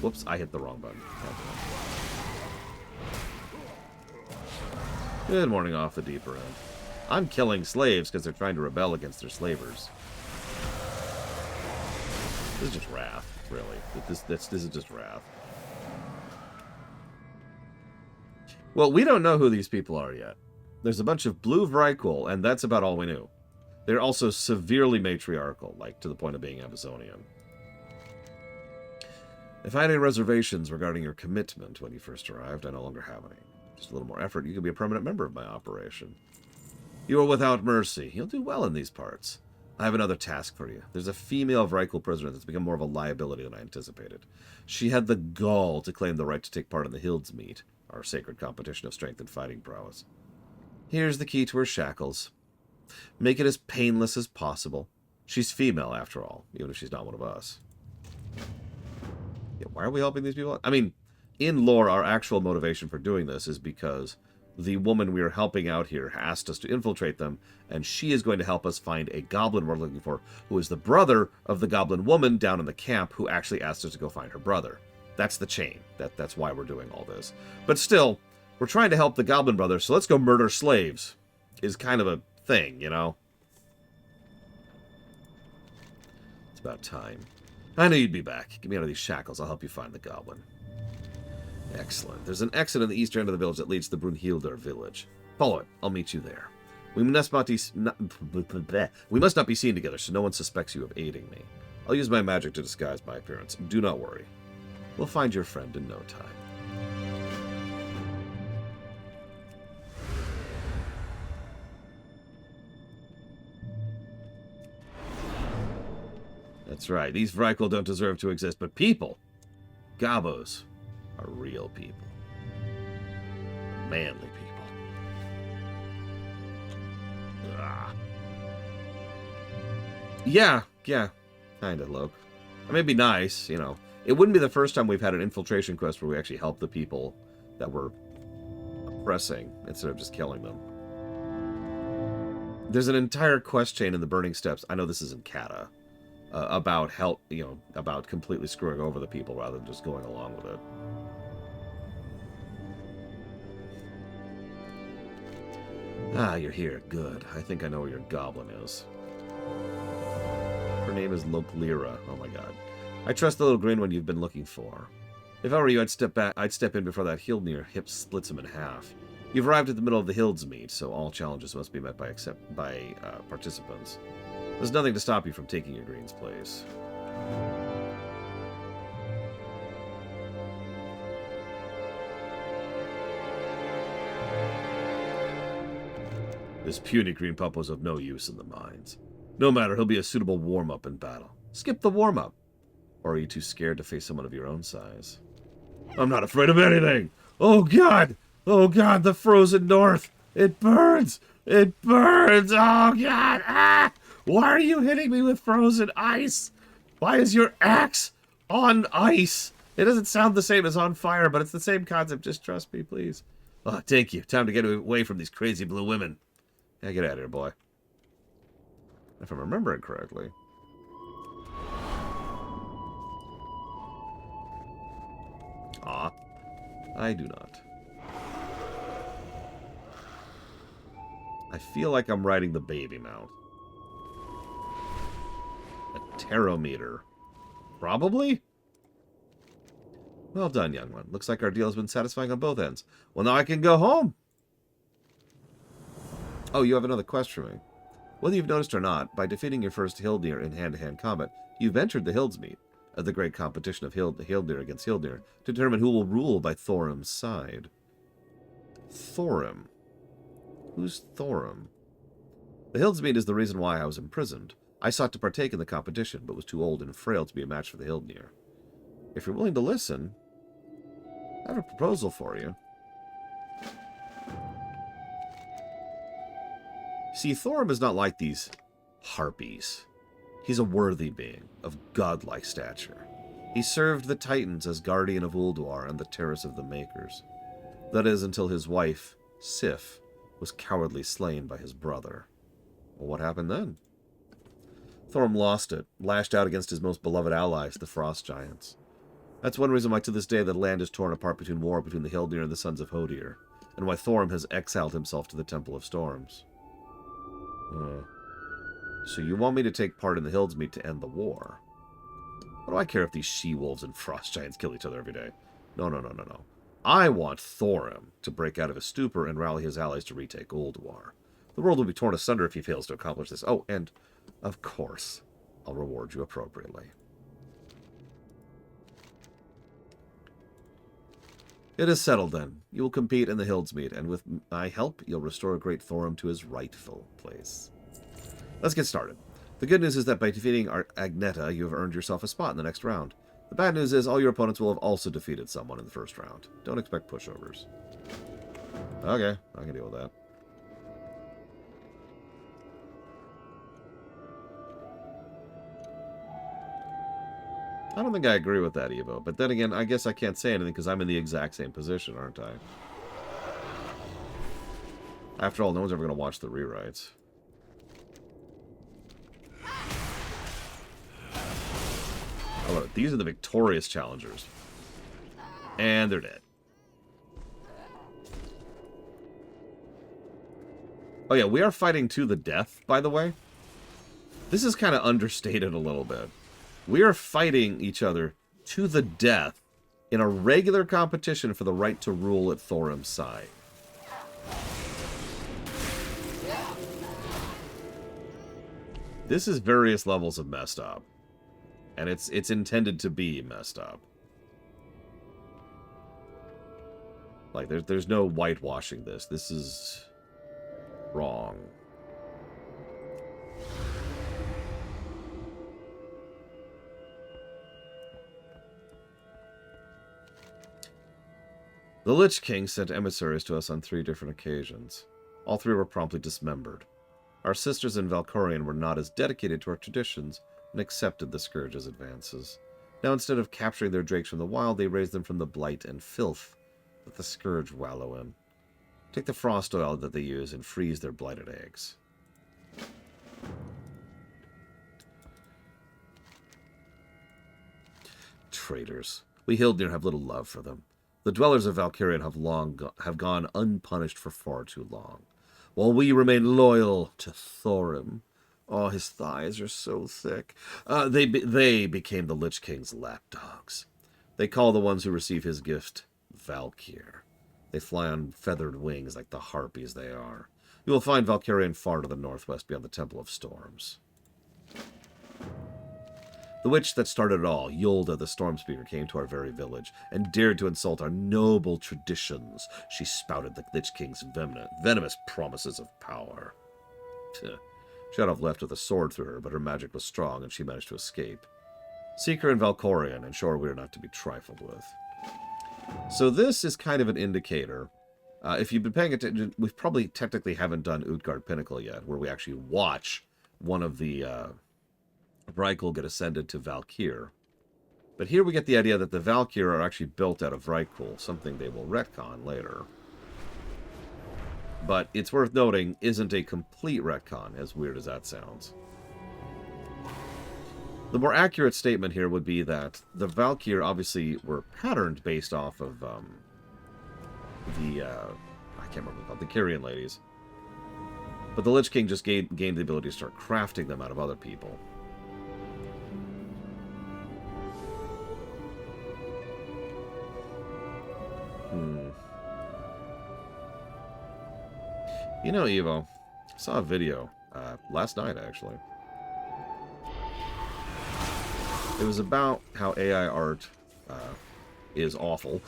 A: Whoops, I hit the wrong button. Good morning off the deeper end. I'm killing slaves because they're trying to rebel against their slavers. This is just wrath, really. This is just wrath. Well, we don't know who these people are yet. There's a bunch of blue Vrykul, and that's about all we knew. They're also severely matriarchal, like to the point of being Amazonian. If I had any reservations regarding your commitment when you first arrived, I no longer have any. Just a little more effort, you could be a permanent member of my operation. You are without mercy. You'll do well in these parts. I have another task for you. There's a female Vrykul prisoner that's become more of a liability than I anticipated. She had the gall to claim the right to take part in the Hilds meet, our sacred competition of strength and fighting prowess. Here's the key to her shackles. Make it as painless as possible. She's female, after all, even if she's not one of us. Yeah, why are we helping these people? I mean, in lore, our actual motivation for doing this is because the woman we are helping out here asked us to infiltrate them, and she is going to help us find a goblin we're looking for, who is the brother of the goblin woman down in the camp who actually asked us to go find her brother. That's the chain. That's why we're doing all this. But still, we're trying to help the goblin brother, so let's go murder slaves. Is kind of a thing, you know? It's about time. I knew you'd be back. Get me out of these shackles. I'll help you find the goblin. Excellent. There's an exit on the eastern end of the village that leads to the Brunhildar village. Follow it. I'll meet you there. We must not be seen together, so no one suspects you of aiding me. I'll use my magic to disguise my appearance. Do not worry. We'll find your friend in no time. That's right. These Vrykul don't deserve to exist, but people, Gabos, are real people. Manly people. Ah. Yeah, kind of, Loke. It may be nice, you know. It wouldn't be the first time we've had an infiltration quest where we actually help the people that we're oppressing instead of just killing them. There's an entire quest chain in the Burning Steppes. I know this isn't Kata. About help, you know, about completely screwing over the people rather than just going along with it. Ah, you're here. Good. I think I know where your goblin is. Her name is Loklira. Oh my god. I trust the little green one you've been looking for. If I were you, I'd step in before that hill near hip splits him in half. You've arrived at the middle of the Hills meet, so all challenges must be met by participants. There's nothing to stop you from taking your green's place. This puny green pup was of no use in the mines. No matter, he'll be a suitable warm-up in battle. Skip the warm-up. Or are you too scared to face someone of your own size? I'm not afraid of anything! Oh god! Oh god, the frozen north! It burns! It burns! Oh god! Ah! Why are you hitting me with frozen ice? Why is your axe on ice? It doesn't sound the same as on fire, but it's the same concept. Just trust me, please. Oh, thank you. Time to get away from these crazy blue women. Yeah, get out of here, boy. If I'm remembering correctly. Ah, I do not. I feel like I'm riding the baby mount. A tarometer. Probably? Well done, young one. Looks like our deal has been satisfying on both ends. Well, now I can go home. Oh, you have another quest for me. Whether you've noticed or not, by defeating your first Hildnir in hand-to-hand combat, you've entered the Hildsmeet, the great competition of Hildnir against Hildnir, to determine who will rule by Thorim's side. Thorim? Who's Thorim? The Hildsmeet is the reason why I was imprisoned. I sought to partake in the competition, but was too old and frail to be a match for the Hildnir. If you're willing to listen, I have a proposal for you. See, Thorim is not like these harpies. He's a worthy being, of godlike stature. He served the Titans as guardian of Ulduar and the Terrace of the Makers. That is, until his wife, Sif, was cowardly slain by his brother. Well, what happened then? Thorim lost it, lashed out against his most beloved allies, the Frost Giants. That's one reason why to this day the land is torn apart between war between the Hildnir and the Sons of Hodir, and why Thorim has exiled himself to the Temple of Storms. So you want me to take part in the Hildsmeet to end the war? What do I care if these she-wolves and frost giants kill each other every day? No, no, no, no, no. I want Thorim to break out of his stupor and rally his allies to retake Ulduar. The world will be torn asunder if he fails to accomplish this. Oh, and, of course, I'll reward you appropriately. It is settled, then. You will compete in the Hildsmeet, and with my help, you'll restore great Thorim to his rightful place. Let's get started. The good news is that by defeating Agneta, you have earned yourself a spot in the next round. The bad news is all your opponents will have also defeated someone in the first round. Don't expect pushovers. Okay, I can deal with that. I don't think I agree with that, Evo. But then again, I guess I can't say anything because I'm in the exact same position, aren't I? After all, no one's ever going to watch the rewrites. Oh, these are the victorious challengers. And they're dead. Oh yeah, we are fighting to the death, by the way. This is kind of understated a little bit. We are fighting each other to the death in a regular competition for the right to rule at Thorim's side. This is various levels of messed up. And it's intended to be messed up. Like, there's no whitewashing this. This is wrong. The Lich King sent emissaries to us on 3 different occasions. All 3 were promptly dismembered. Our sisters in Valkorion were not as dedicated to our traditions and accepted the Scourge's advances. Now instead of capturing their drakes from the wild, they raise them from the blight and filth that the Scourge wallow in. Take the frost oil that they use and freeze their blighted eggs. Traitors. We Hildnir have little love for them. The dwellers of Valkyrian have gone unpunished for far too long, while we remain loyal to Thorim. Oh, his thighs are so thick. They became the Lich King's lapdogs. They call the ones who receive his gift Valkyr. They fly on feathered wings like the harpies they are. You will find Valkyrian far to the northwest beyond the Temple of Storms. The witch that started it all, Yolda the Stormspeaker, came to our very village and dared to insult our noble traditions. She spouted the Lich King's venomous promises of power. Shadow left with a sword through her, but her magic was strong and she managed to escape. Seeker and Valkorion, and sure, we are not to be trifled with. So this is kind of an indicator. If you've been paying attention, we probably technically haven't done Utgard Pinnacle yet, where we actually watch one of the Vrykul get ascended to Valkyr. But here we get the idea that the Valkyr are actually built out of Vrykul, something they will retcon later. But it's worth noting, isn't a complete retcon, as weird as that sounds. The more accurate statement here would be that the Valkyr obviously were patterned based off of I can't remember what the Kyrian ladies. But the Lich King just gained the ability to start crafting them out of other people. You know, Evo, I saw a video last night, actually. It was about how AI art is awful,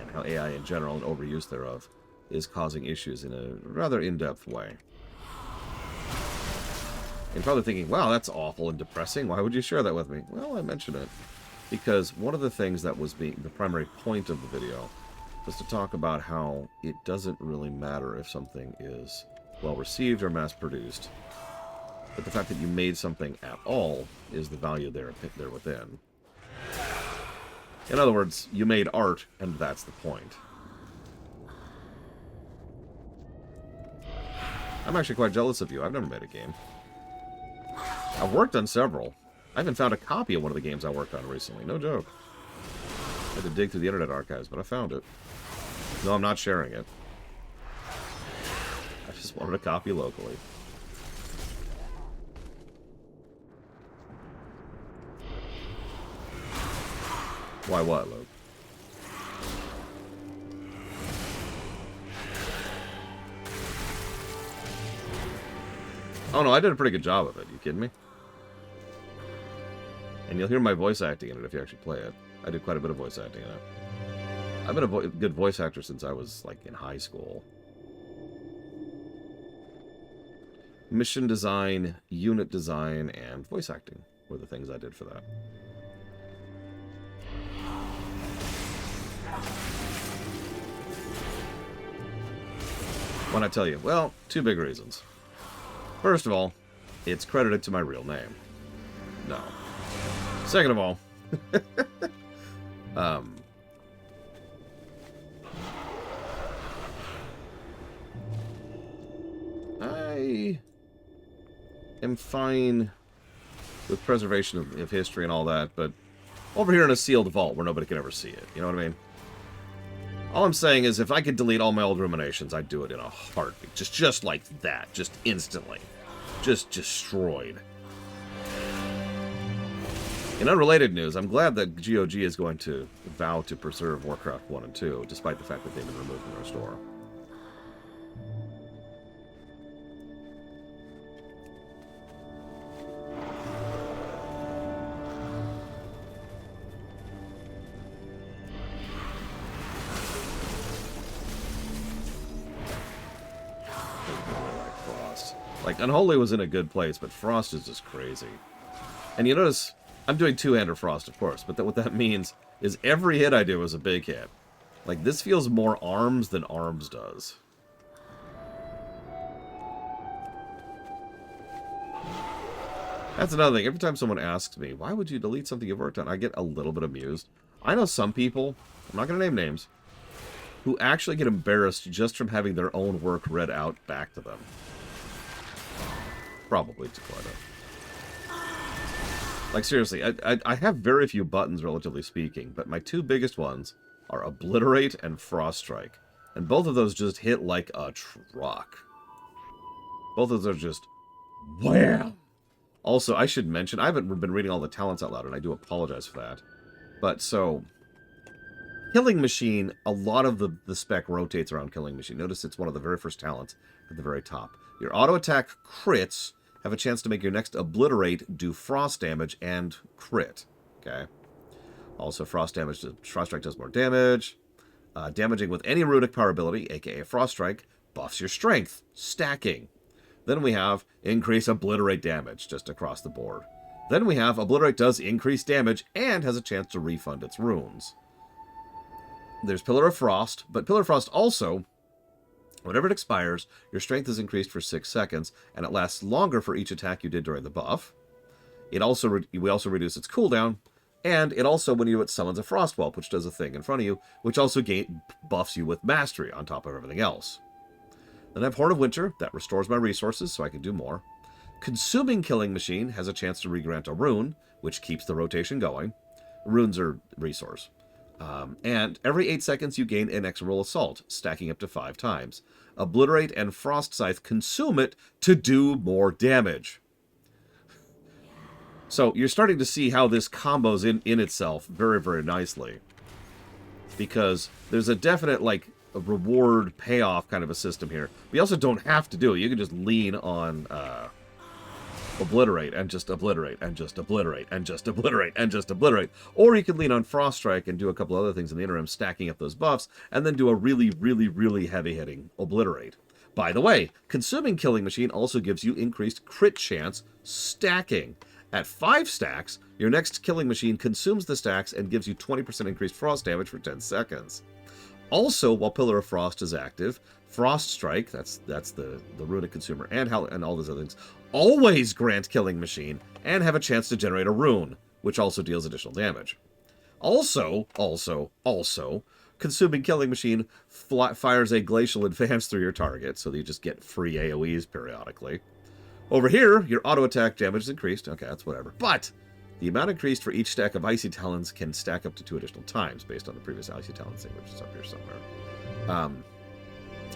A: and how AI in general, and overuse thereof, is causing issues in a rather in-depth way. And probably thinking, wow, that's awful and depressing. Why would you share that with me? Well, I mentioned it because one of the things that was being the primary point of the video was to talk about how it doesn't really matter if something is well-received or mass-produced, but the fact that you made something at all is the value there within. In other words, you made art, and that's the point. I'm actually quite jealous of you. I've never made a game. I've worked on several. I even found a copy of one of the games I worked on recently. No joke. I had to dig through the Internet Archives, but I found it. No, I'm not sharing it. I just wanted a copy locally. Why what, Luke? Oh no, I did a pretty good job of it. You kidding me? And you'll hear my voice acting in it if you actually play it. I did quite a bit of voice acting in it. I've been a good voice actor since I was, like, in high school. Mission design, unit design, and voice acting were the things I did for that. Why not tell you? Well, two big reasons. First of all, it's credited to my real name. No. Second of all, I am fine with preservation of history and all that, but over here in a sealed vault where nobody can ever see it. You know what I mean? All I'm saying is if I could delete all my old ruminations, I'd do it in a heartbeat. Just like that. Just instantly. Just destroyed. In unrelated news, I'm glad that GOG is going to vow to preserve Warcraft 1 and 2, despite the fact that they've been removed from their store. Like, Unholy was in a good place, but Frost is just crazy. And you notice, I'm doing two-hander Frost, of course, but what that means is every hit I do is a big hit. Like, this feels more arms than arms does. That's another thing. Every time someone asks me, why would you delete something you've worked on, I get a little bit amused. I know some people, I'm not going to name names, who actually get embarrassed just from having their own work read out back to them. Probably to quite a... Like, seriously, I have very few buttons, relatively speaking, but my two biggest ones are Obliterate and Frost Strike. And both of those just hit like a truck. Both of those are just... wham! Also, I should mention, I haven't been reading all the talents out loud, and I do apologize for that. But, so... Killing Machine, a lot of the spec rotates around Killing Machine. Notice it's one of the very first talents at the very top. Your auto-attack crits have a chance to make your next Obliterate do frost damage and crit. Okay? Also, Frost Strike does more damage. Damaging with any runic power ability, aka Frost Strike, buffs your strength. Stacking. Then we have increase obliterate damage just across the board. Then we have obliterate does increase damage and has a chance to refund its runes. There's Pillar of Frost, but Pillar of Frost also, whenever it expires, your strength is increased for 6 seconds, and it lasts longer for each attack you did during the buff. We also reduce its cooldown, and it also, when you do it, summons a Frost Whelp, which does a thing in front of you, which also buffs you with Mastery on top of everything else. Then I have Horn of Winter, that restores my resources so I can do more. Consuming Killing Machine has a chance to regrant a rune, which keeps the rotation going. Runes are resource. And every 8 seconds you gain Inexorable Assault, stacking up to 5 times. Obliterate and Frost Scythe consume it to do more damage. So you're starting to see how this combos in itself very, very nicely. Because there's a definite, like, a reward payoff kind of a system here. But you also don't have to do it. You can just lean on obliterate and just obliterate and just obliterate and just obliterate and just obliterate. Or you can lean on Frost Strike and do a couple other things in the interim, stacking up those buffs, and then do a really, really, really heavy-hitting obliterate. By the way, Consuming Killing Machine also gives you increased crit chance stacking. At 5 stacks, your next Killing Machine consumes the stacks and gives you 20% increased frost damage for 10 seconds. Also, while Pillar of Frost is active, Frost Strike, that's the Runic Consumer, and all those other things, always grant Killing Machine and have a chance to generate a rune, which also deals additional damage. Also, Consuming Killing Machine fires a Glacial Advance through your target, so that you just get free AoEs periodically. Over here, your auto attack damage is increased. Okay, that's whatever. But the amount increased for each stack of Icy Talons can stack up to 2 additional times based on the previous Icy Talons thing, which is up here somewhere.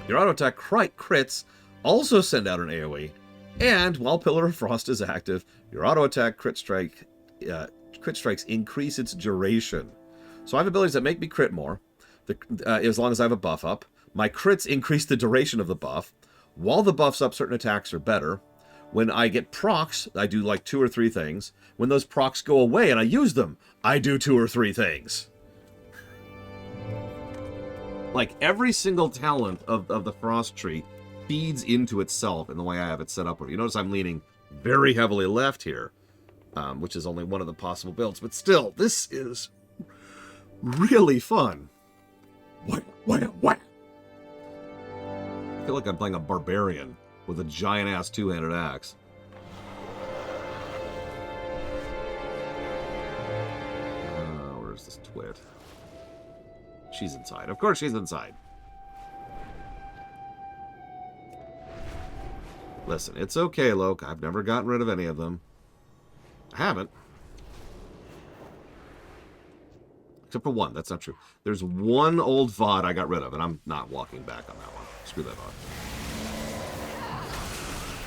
A: Your auto attack crits also send out an AoE, and while Pillar of Frost is active, your auto attack crit strikes increase its duration. So I have abilities that make me crit more, as long as I have a buff up. My crits increase the duration of the buff. While the buff's up, certain attacks are better. When I get procs, I do like 2 or 3 things. When those procs go away and I use them, I do 2 or 3 things. Like, every single talent of the Frost Tree feeds into itself in the way I have it set up. You notice I'm leaning very heavily left here, which is only one of the possible builds. But still, this is really fun. What? I feel like I'm playing a barbarian with a giant-ass 2-handed axe. Where's this twit? She's inside. Of course she's inside. Listen, it's okay, Loke. I've never gotten rid of any of them. I haven't. Except for one. That's not true. There's one old VOD I got rid of, and I'm not walking back on that one. Screw that VOD.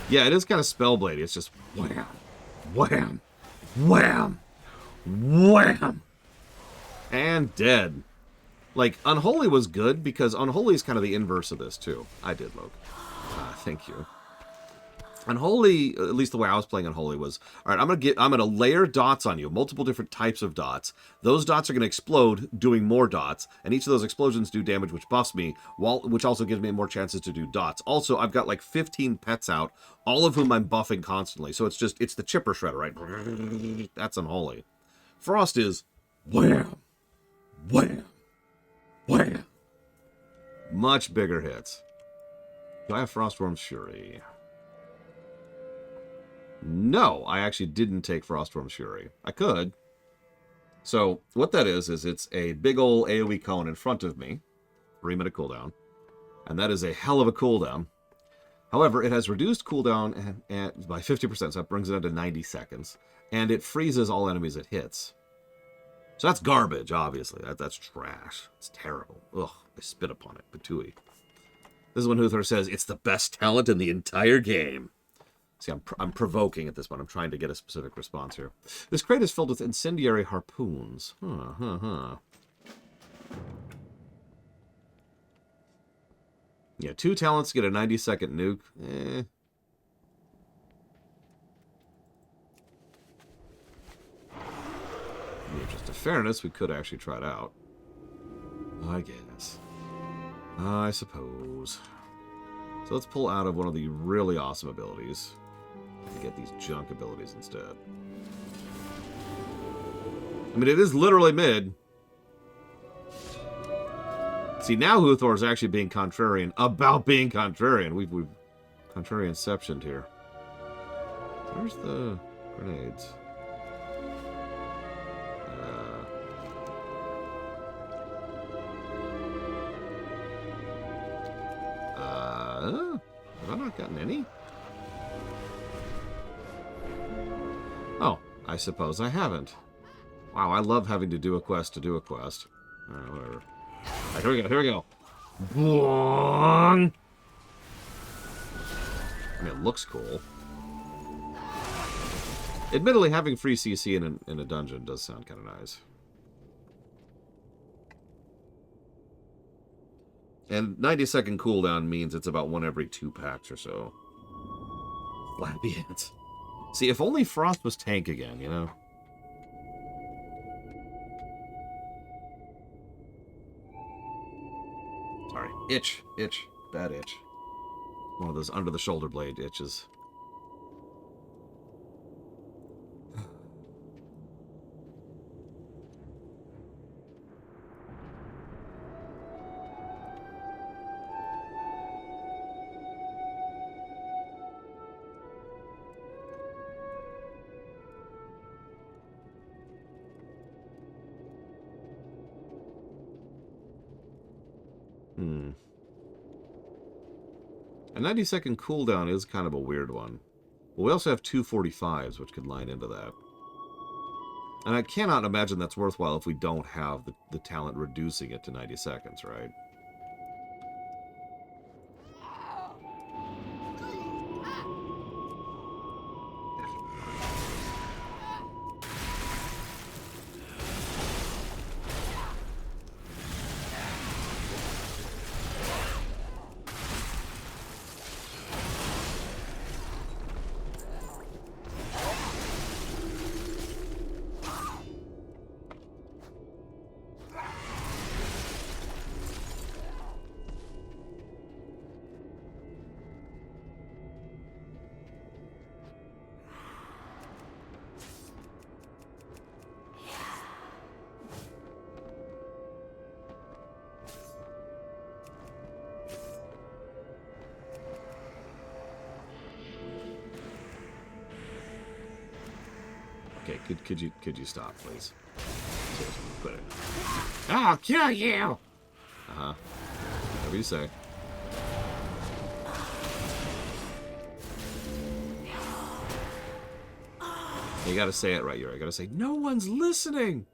A: Yeah, it is kind of Spellblade. It's just wham, wham, wham, wham, and dead. Like, Unholy was good, because Unholy is kind of the inverse of this, too. I did, Loke. Thank you. Unholy, at least the way I was playing Unholy was, all right, I'm gonna layer dots on you, multiple different types of dots. Those dots are gonna explode, doing more dots, and each of those explosions do damage, which buffs me, which also gives me more chances to do dots. Also, I've got like 15 pets out, all of whom I'm buffing constantly, so it's the chipper shredder, right? That's Unholy. Frost is wham, wham, wham. Much bigger hits. Do I have Frostworm's Fury? No, I actually didn't take Frostworm's Fury. I could. So, what that is it's a big ol' AoE cone in front of me. 3-minute cooldown. And that is a hell of a cooldown. However, it has reduced cooldown by 50%, so that brings it down to 90 seconds. And it freezes all enemies it hits. So that's garbage, obviously. That's trash. It's terrible. Ugh, I spit upon it. Patooey. This is when Huthor says, it's the best talent in the entire game. See, I'm provoking at this point. I'm trying to get a specific response here. This crate is filled with incendiary harpoons. Yeah, 2 talents get a 90-second nuke. In the interest of fairness, we could actually try it out. I guess. I suppose. So let's pull out of one of the really awesome abilities and get these junk abilities instead. I mean, it is literally mid. See, now Huthor is actually being contrarian about being contrarian. We've contrarian-ceptioned here. Where's the grenades? Have I not gotten any? Oh, I suppose I haven't. Wow, I love having to do a quest to do a quest. Alright, whatever. Alright, here we go. Boing! I mean, it looks cool. Admittedly, having free CC in a dungeon does sound kind of nice. And 90-second cooldown means it's about 1 every 2 packs or so. Flappy ants. See, if only Frost was tank again, you know? Sorry. Itch. Bad itch. One of those under-the-shoulder blade itches. A 90-second cooldown is kind of a weird one. But we also have 245s, which could line into that. And I cannot imagine that's worthwhile if we don't have the talent reducing it to 90 seconds, right? Okay, could you stop, please? Seriously, quit it.
D: I'll kill you!
A: Uh-huh. Whatever you say. You gotta say it right, you gotta say, no one's listening!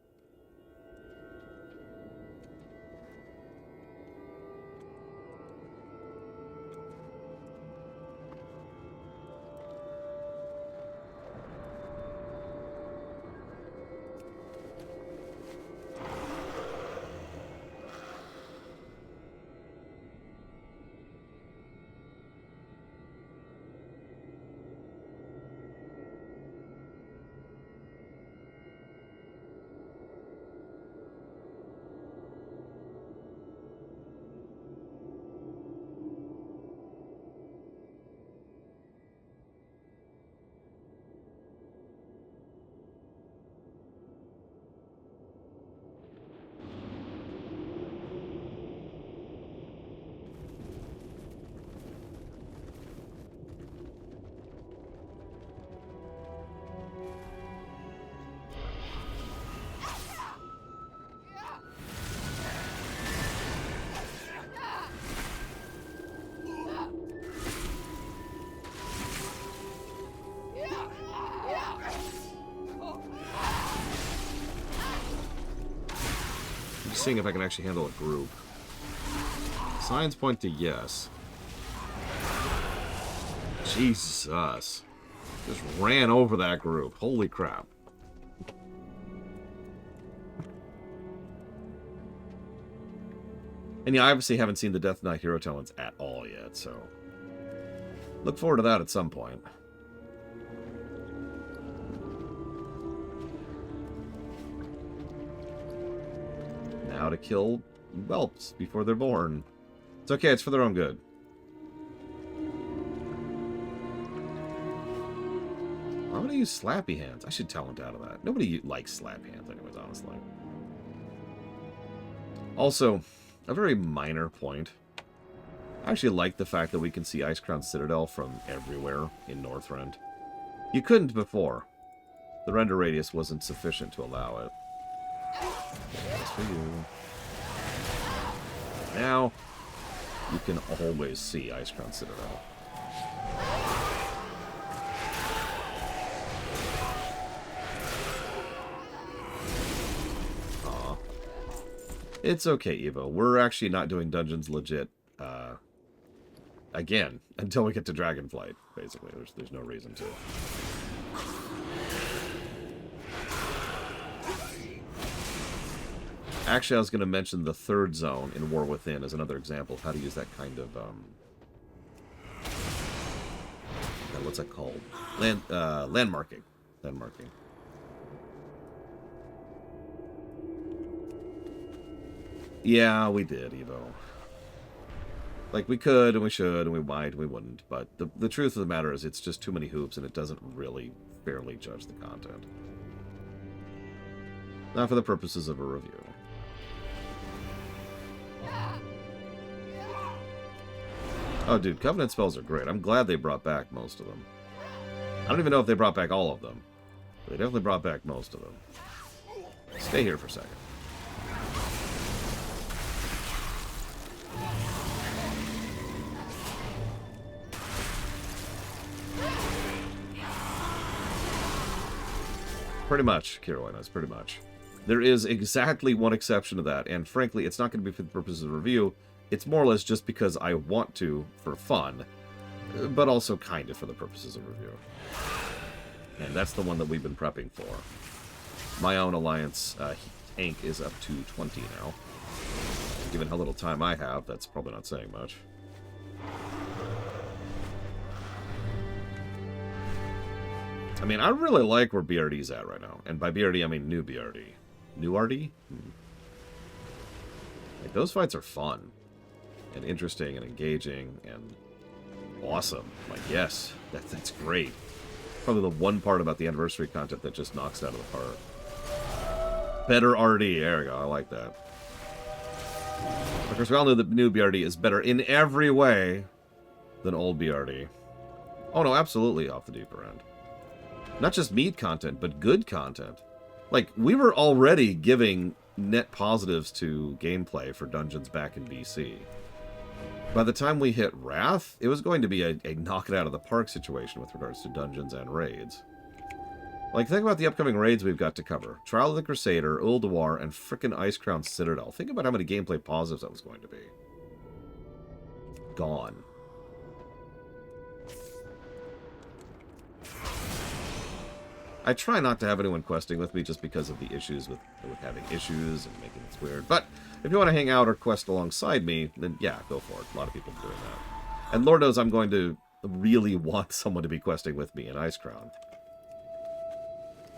A: Seeing if I can actually handle a group. Signs point to yes. Jesus. Just ran over that group. Holy crap. And yeah, I obviously haven't seen the Death Knight Hero Talents at all yet, so look forward to that at some point. How to kill whelps before they're born. It's okay, it's for their own good. I'm gonna use slappy hands. I should talent out of that. Nobody likes slap hands anyways, honestly. Also, a very minor point. I actually like the fact that we can see Icecrown Citadel from everywhere in Northrend. You couldn't before. The render radius wasn't sufficient to allow it. That's for you. Now, you can always see Icecrown Citadel. Aw. It's okay, Evo. We're actually not doing dungeons legit, again, until we get to Dragonflight, basically. There's no reason to. Actually, I was going to mention the third zone in War Within as another example of how to use that kind of, what's that called? Landmarking. Landmarking. Yeah, we did, Evo. Like, we could, and we should, and we might, and we wouldn't. But the truth of the matter is it's just too many hoops, and it doesn't really fairly judge the content. Not for the purposes of a review. Oh, dude, Covenant spells are great. I'm glad they brought back most of them. I don't even know if they brought back all of them. But they definitely brought back most of them. Stay here for a second. Pretty much, Carolinas, pretty much. There is exactly one exception to that, and frankly, it's not going to be for the purposes of review. It's more or less just because I want to, for fun, but also kind of for the purposes of review. And that's the one that we've been prepping for. My own Alliance tank is up to 20 now. Given how little time I have, that's probably not saying much. I mean, I really like where BRD's at right now. And by BRD, I mean new BRD. New RD? Like, those fights are fun. And interesting and engaging and awesome. Like, yes, that's great. Probably the one part about the anniversary content that just knocks it out of the park. Better RD. There we go. I like that. Of course, we all know that new BRD is better in every way than old BRD. Oh, no, absolutely off the deeper end. Not just meat content, but good content. Like, we were already giving net positives to gameplay for dungeons back in BC. By the time we hit Wrath, it was going to be a knock it out of the park situation with regards to dungeons and raids. Like, think about the upcoming raids we've got to cover. Trial of the Crusader, Ulduar, and frickin' Icecrown Citadel. Think about how many gameplay positives that was going to be. Gone. I try not to have anyone questing with me just because of the issues with having issues and making it weird. But if you want to hang out or quest alongside me, then yeah, go for it. A lot of people are doing that. And Lord knows I'm going to really want someone to be questing with me in Icecrown.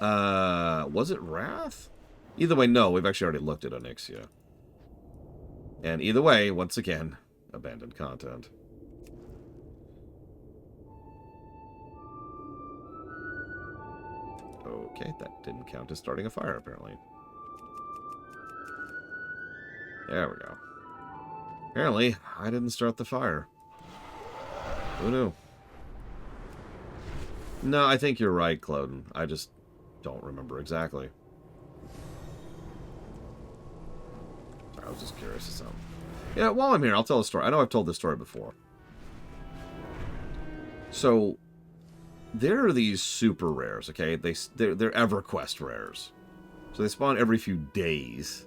A: Was it Wrath? Either way, no. We've actually already looked at Onyxia. And either way, once again, abandoned content. Okay, that didn't count as starting a fire, apparently. There we go. Apparently, I didn't start the fire. Who knew? No, I think you're right, Cloden. I just don't remember exactly. I was just curious as something. Yeah, while I'm here, I'll tell a story. I know I've told this story before. So, there are these super rares, okay? They're EverQuest rares. So they spawn every few days.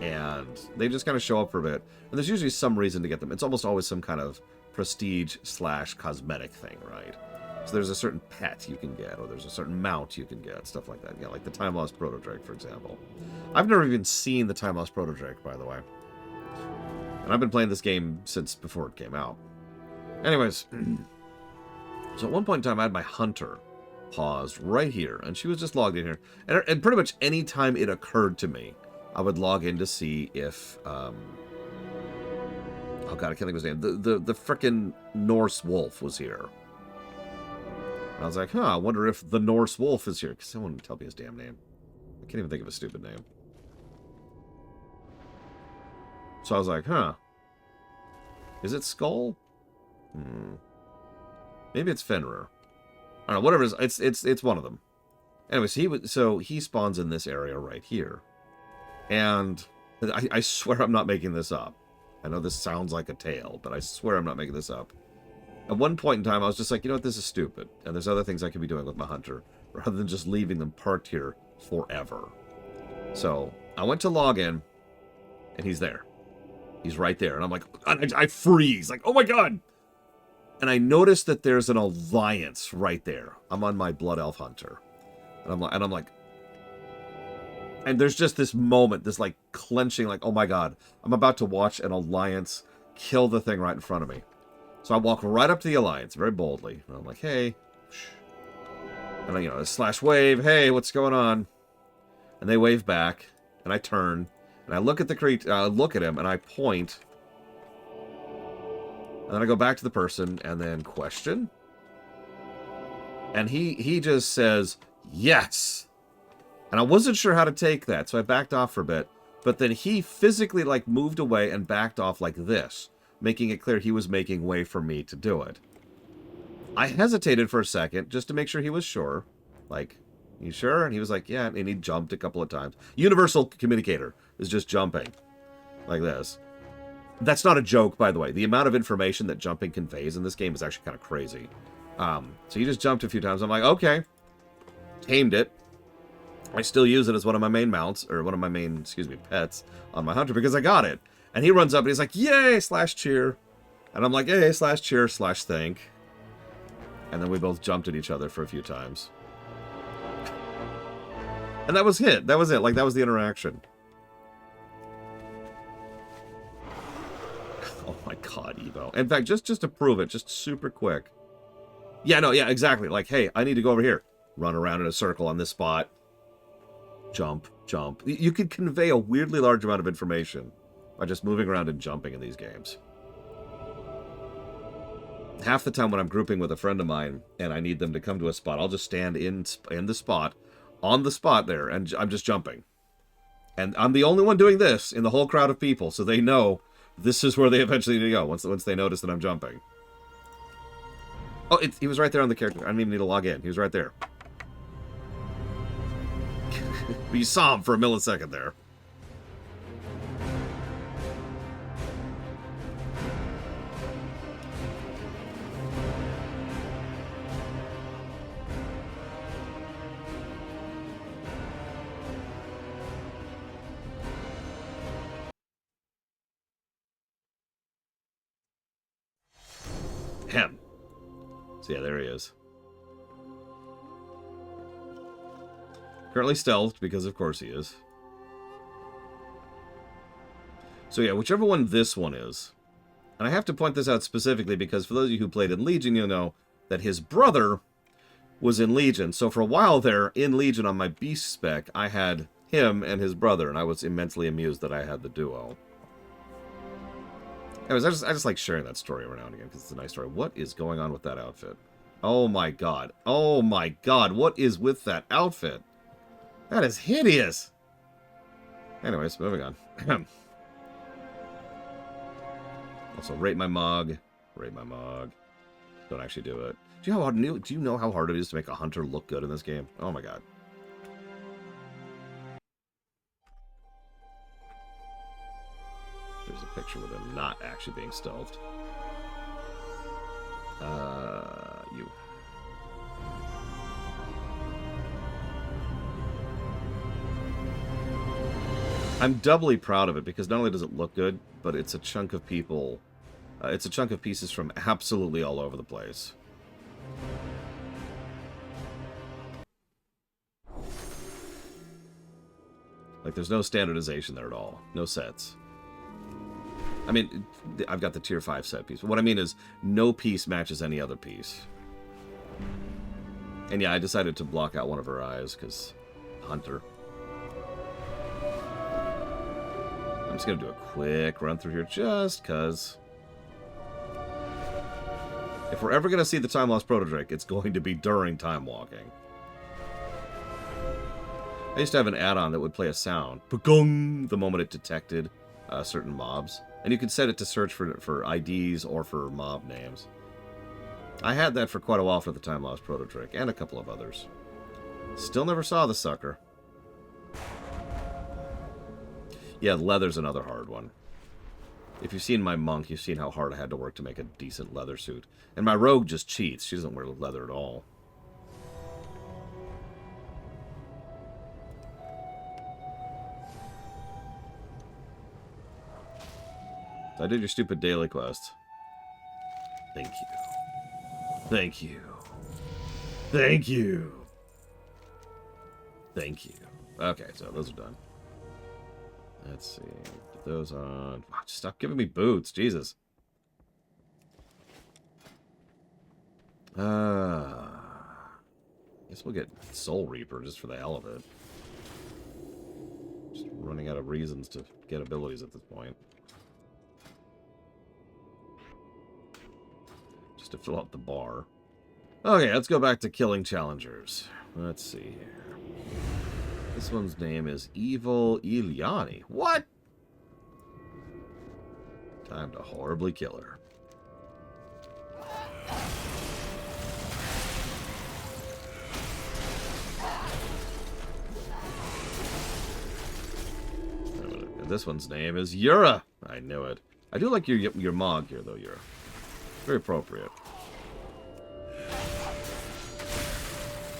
A: And they just kind of show up for a bit. And there's usually some reason to get them. It's almost always some kind of prestige/cosmetic thing, right? So there's a certain pet you can get, or there's a certain mount you can get, stuff like that. Yeah, like the Time Lost Protodrake, for example. I've never even seen the Time Lost Protodrake, by the way. And I've been playing this game since before it came out. Anyways, so at one point in time, I had my hunter paused right here, and she was just logged in here. And pretty much any time it occurred to me, I would log in to see if, oh god, I can't think of his name. The frickin' Norse wolf was here. And I was like, huh, I wonder if the Norse wolf is here. Because someone would tell me his damn name. I can't even think of a stupid name. So I was like, huh. Is it Skull? Maybe it's Fenrir. I don't know, whatever it is, it's one of them. Anyways, he spawns in this area right here. And I swear I'm not making this up. I know this sounds like a tale, but I swear I'm not making this up. At one point in time, I was just like, you know what, this is stupid. And there's other things I could be doing with my hunter, rather than just leaving them parked here forever. So, I went to log in, and he's there. He's right there. And I'm like, I freeze. Like, oh my god! And I noticed that there's an alliance right there. I'm on my Blood Elf Hunter. And I'm like... And there's just this moment, this like clenching, like, oh my god. I'm about to watch an alliance kill the thing right in front of me. So I walk right up to the alliance, very boldly. And I'm like, hey. And I, you know, slash wave, hey, what's going on? And they wave back. And I turn. And I look at the look at him, and I point. And then I go back to the person, and then question. And he just says, yes. And I wasn't sure how to take that, so I backed off for a bit. But then he physically, like, moved away and backed off like this, making it clear he was making way for me to do it. I hesitated for a second, just to make sure he was sure. Like, you sure? And he was like, yeah, and he jumped a couple of times. Universal communicator is just jumping. Like this. That's not a joke, by the way. The amount of information that jumping conveys in this game is actually kind of crazy. So he just jumped a few times. I'm like, okay. Tamed it. I still use it as one of my main mounts, or one of my main, pets on my hunter, because I got it. And he runs up and he's like, yay, slash cheer. And I'm like, yay, slash cheer, slash thank. And then we both jumped at each other for a few times. And that was it. That was it. Like, that was the interaction. Oh my god, Evo. In fact, just to prove it, just super quick. Yeah, no, yeah, exactly. Like, hey, I need to go over here. Run around in a circle on this spot. Jump, jump. You can convey a weirdly large amount of information by just moving around and jumping in these games. Half the time when I'm grouping with a friend of mine and I need them to come to a spot, I'll just stand in the spot, on the spot there, and I'm just jumping. And I'm the only one doing this in the whole crowd of people, so they know this is where they eventually need to go, once they notice that I'm jumping. Oh, he was right there on the character. I didn't even need to log in. He was right there. But you saw him for a millisecond there. Him. So yeah, there he is. Currently stealthed, because of course he is. So yeah, whichever one this one is. And I have to point this out specifically because for those of you who played in Legion, you'll know that his brother was in Legion. So for a while there, in Legion on my beast spec, I had him and his brother, and I was immensely amused that I had the duo. Anyways, I just like sharing that story every now and again because it's a nice story. What is going on with that outfit? Oh my god. Oh my god, what is with that outfit? That is hideous! Anyways, moving on. Also, rate my mug. Rate my mug. Don't actually do it. Do you know how hard it is to make a hunter look good in this game? Oh my god. There's a picture with him not actually being stealthed. You. I'm doubly proud of it because not only does it look good, but it's a chunk of people. It's a chunk of pieces from absolutely all over the place. Like, there's no standardization there at all. No sets. I mean, I've got the tier 5 set piece. What I mean is, no piece matches any other piece. And yeah, I decided to block out one of her eyes, because Hunter. I'm just going to do a quick run through here, just because. If we're ever going to see the time lost proto-drake, it's going to be during time walking. I used to have an add-on that would play a sound, pa-gong, the moment it detected certain mobs. And you could set it to search for IDs or for mob names. I had that for quite a while for the time lost proto-drake, and a couple of others. Still never saw the sucker. Yeah, leather's another hard one. If you've seen my monk, you've seen how hard I had to work to make a decent leather suit. And my rogue just cheats. She doesn't wear leather at all. I did your stupid daily quest. Thank you. Thank you. Thank you. Thank you. Okay, so those are done. Let's see. Put those on. Oh, just stop giving me boots. Jesus. Guess we'll get Soul Reaper just for the hell of it. Just running out of reasons to get abilities at this point. Just to fill out the bar. Okay, let's go back to killing challengers. Let's see here. This one's name is Evil Iliani. What? Time to horribly kill her. And this one's name is Yura. I knew it. I do like your mog here, though, Yura. Very appropriate.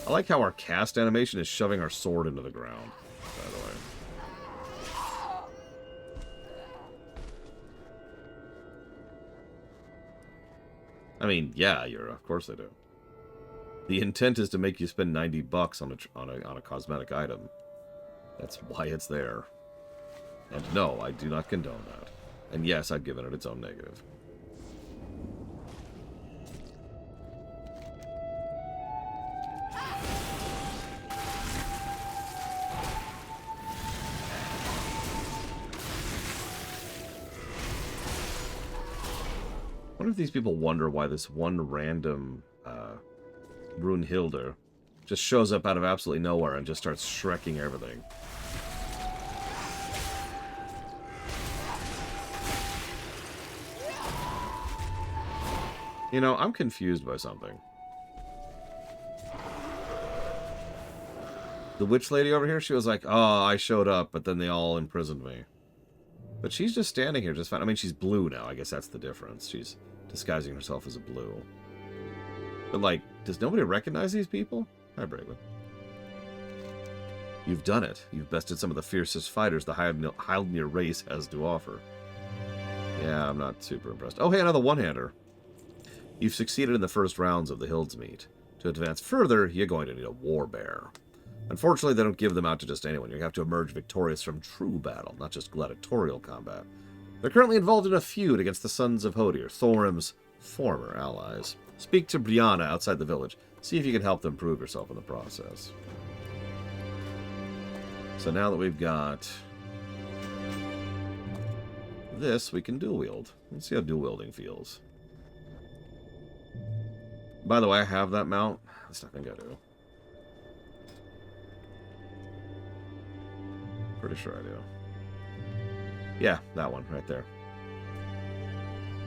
A: I like how our cast animation is shoving our sword into the ground, by the way. I mean, yeah, Yura, of course I do. The intent is to make you spend $90 on a cosmetic item. That's why it's there. And no, I do not condone that. And yes, I've given it its own negative. I wonder if these people wonder why this one random Brunhilde just shows up out of absolutely nowhere and just starts shrekking everything. You know, I'm confused by something. The witch lady over here, she was like, oh, I showed up, but then they all imprisoned me. But she's just standing here, just fine. I mean, she's blue now. I guess that's the difference. She's disguising herself as a blue. But, like, does nobody recognize these people? Hi, Braylon. You've done it. You've bested some of the fiercest fighters the Heilmir race has to offer. Yeah, I'm not super impressed. Oh, hey, another one-hander. You've succeeded in the first rounds of the Hildsmeet. To advance further, you're going to need a war bear. Unfortunately, they don't give them out to just anyone. You have to emerge victorious from true battle, not just gladiatorial combat. They're currently involved in a feud against the Sons of Hodir, Thorim's former allies. Speak to Brianna outside the village. See if you can help them prove yourself in the process. So now that we've got this, we can dual wield. Let's see how dual wielding feels. By the way, I have that mount. At least I think I do. Pretty sure I do. Yeah, that one right there.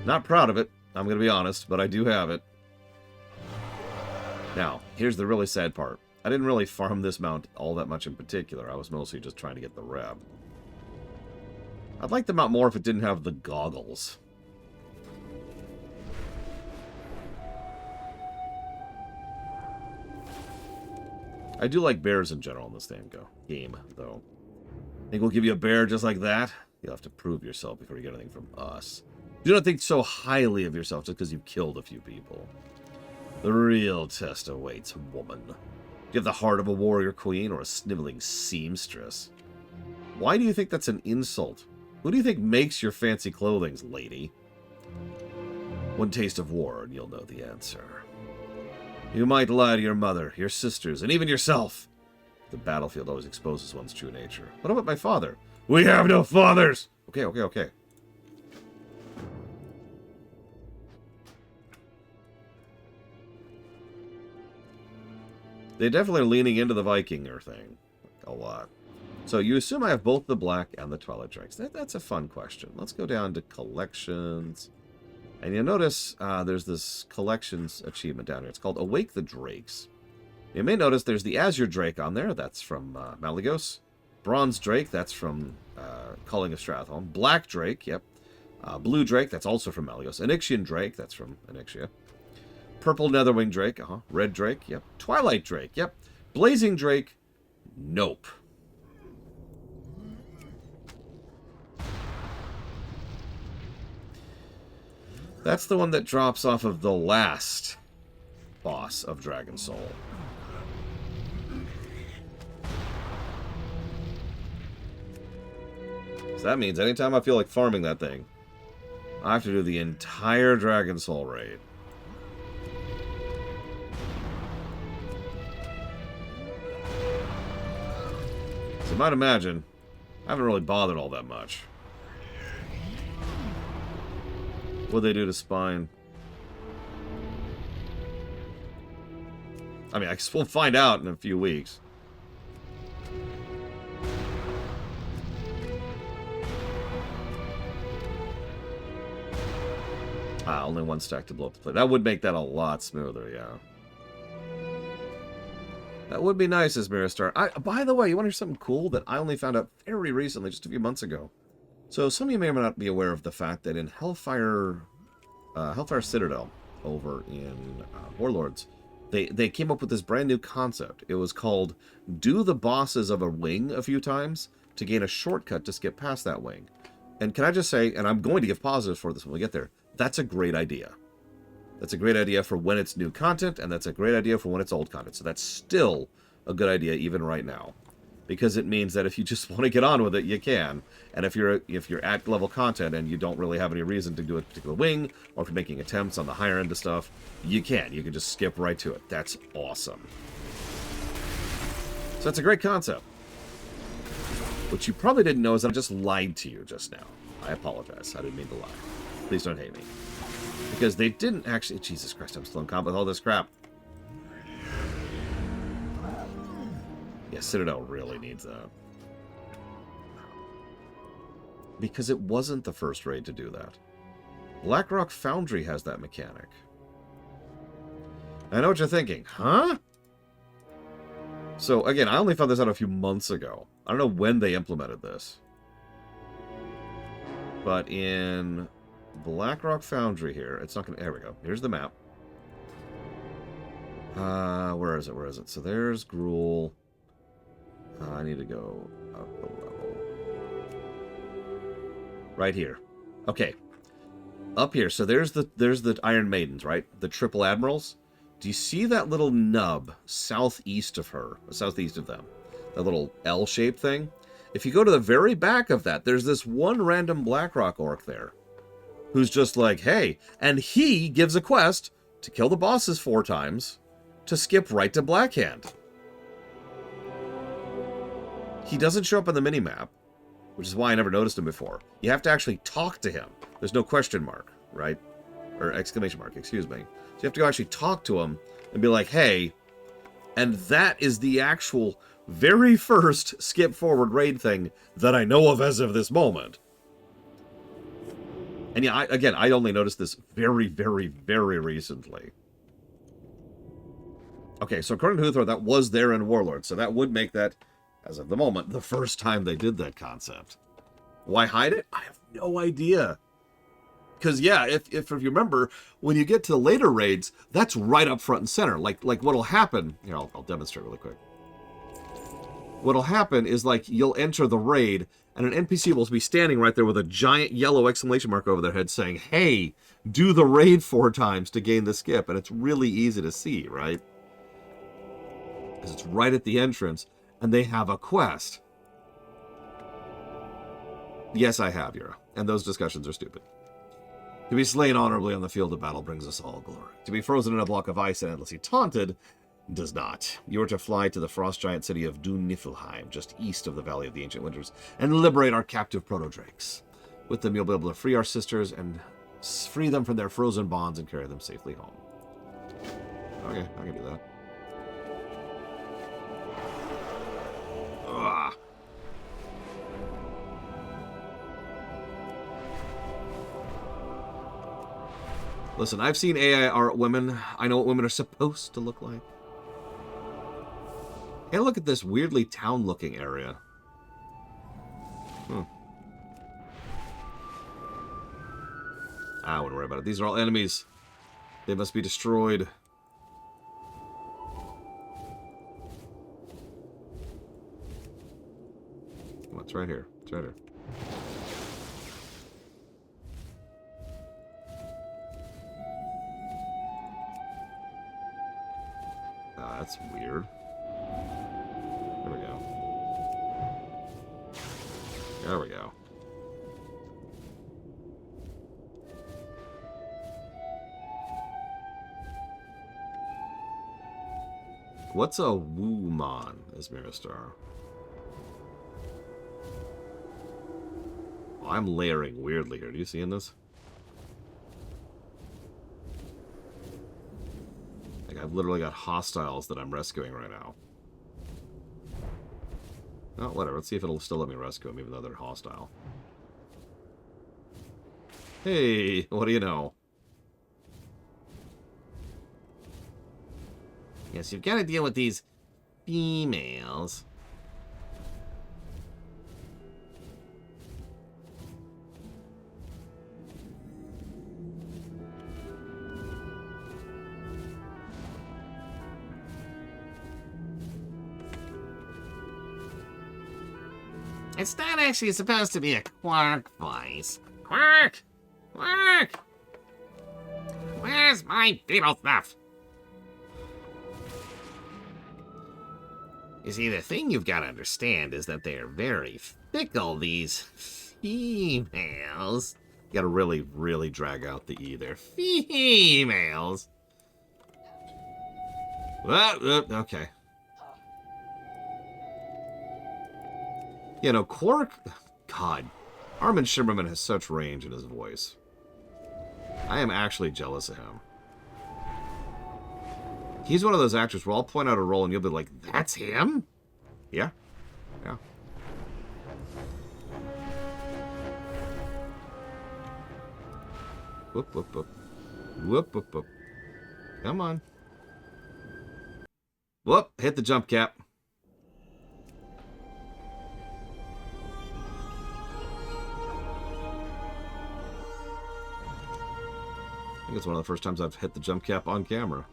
A: Not proud of it, I'm going to be honest, but I do have it. Now, here's the really sad part. I didn't really farm this mount all that much in particular. I was mostly just trying to get the rep. I'd like the mount more if it didn't have the goggles. I do like bears in general in this game, though. Think we'll give you a bear just like that? You'll have to prove yourself before you get anything from us. Do not think so highly of yourself just because you've killed a few people. The real test awaits, woman. Do you have the heart of a warrior queen or a sniveling seamstress? Why do you think that's an insult? Who do you think makes your fancy clothing, lady? One taste of war and you'll know the answer. You might lie to your mother, your sisters, and even yourself. The battlefield always exposes one's true nature. What about my father? We have no fathers! Okay. They definitely are leaning into the Vikinger thing. A lot. So you assume I have both the black and the Twilight Drakes. That's a fun question. Let's go down to collections. And you'll notice there's this collections achievement down here. It's called Awake the Drakes. You may notice there's the Azure Drake on there. That's from Malygos. Bronze Drake, that's from Calling of Stratholme. Black Drake, yep. Blue Drake, that's also from Malygos. Onyxian Drake, that's from Onyxia. Purple Netherwing Drake, Red Drake, yep. Twilight Drake, yep. Blazing Drake, nope. That's the one that drops off of the last boss of Dragon Soul. So that means anytime I feel like farming that thing, I have to do the entire Dragon Soul raid. So you might imagine, I haven't really bothered all that much. What'd they do to Spine? I mean, I guess we'll find out in a few weeks. Only one stack to blow up the plate. That would make that a lot smoother, yeah. That would be nice as Mirror Star. By the way, you want to hear something cool that I only found out very recently, just a few months ago? So some of you may or may not be aware of the fact that in Hellfire Citadel over in Warlords, they came up with this brand new concept. It was called do the bosses of a wing a few times to gain a shortcut to skip past that wing. And can I just say, and I'm going to give positives for this when we get there, that's a great idea. That's a great idea for when it's new content, and that's a great idea for when it's old content. So that's still a good idea even right now. Because it means that if you just want to get on with it, you can. And if you're at level content and you don't really have any reason to do a particular wing, or if you're making attempts on the higher end of stuff, you can. You can just skip right to it. That's awesome. So that's a great concept. What you probably didn't know is that I just lied to you just now. I apologize. I didn't mean to lie. Please don't hate me. Because they didn't actually... Jesus Christ, I'm still in combat with all this crap. Yeah, Citadel really needs that. Because it wasn't the first raid to do that. Blackrock Foundry has that mechanic. I know what you're thinking. Huh? So, again, I only found this out a few months ago. I don't know when they implemented this. But in Blackrock Foundry here, it's not going to... There we go. Here's the map. Where is it? Where is it? So there's Gruul. I need to go up a level. Right here. Okay. Up here. So there's the Iron Maidens, right? The Triple Admirals. Do you see that little nub southeast of her? Southeast of them. That little L-shaped thing? If you go to the very back of that, there's this one random Blackrock orc there. Who's just like, hey. And he gives a quest to kill the bosses 4 times to skip right to Blackhand. He doesn't show up on the minimap, which is why I never noticed him before. You have to actually talk to him. There's no question mark, right? Or exclamation mark, excuse me. So you have to go actually talk to him and be like, hey. And that is the actual very first skip forward raid thing that I know of as of this moment. And yeah, I only noticed this very, very, very recently. Okay, so according to Huthor, that was there in Warlord, so that would make that, as of the moment, the first time they did that concept. Why hide it? I have no idea. Because, yeah, if you remember, when you get to the later raids, that's right up front and center. Like what'll happen... Here, I'll demonstrate really quick. What'll happen is, like, you'll enter the raid, and an NPC will be standing right there with a giant yellow exclamation mark over their head saying, hey, do the raid 4 times to gain the skip. And it's really easy to see, right? Because it's right at the entrance, and they have a quest. Yes, I have, Yura. And those discussions are stupid. To be slain honorably on the field of battle brings us all glory. To be frozen in a block of ice and endlessly taunted does not. You are to fly to the frost giant city of Dun Niflheim, just east of the Valley of the Ancient Winters, and liberate our captive proto-drakes. With them, you'll be able to free our sisters and free them from their frozen bonds and carry them safely home. Okay, I can do that. Listen, I've seen AI art women. I know what women are supposed to look like. Hey, look at this weirdly town-looking area. I wouldn't worry about it. These are all enemies. They must be destroyed. Come on, it's right here. It's right here. Oh, that's weird. There we go. There we go. What's a Woomon, as Miristar? Oh, I'm layering weirdly here. Do you see in this? Like, I've literally got hostiles that I'm rescuing right now. Oh, whatever. Let's see if it'll still let me rescue them, even though they're hostile. Hey, what do you know? Yes, you've got to deal with these females. It's not actually supposed to be a Quark voice. Quark! Quark! Where's my beetle stuff? You see, the thing you've got to understand is that they're very fickle, these females. You gotta really, really drag out the E there. Females. Okay. You know, Quark... God. Armin Shimmerman has such range in his voice. I am actually jealous of him. He's one of those actors where I'll point out a role and you'll be like, that's him? Yeah. Yeah. Whoop, whoop, whoop. Whoop, whoop, whoop. Come on. Whoop, hit the jump cap. I think it's one of the first times I've hit the jump cap on camera.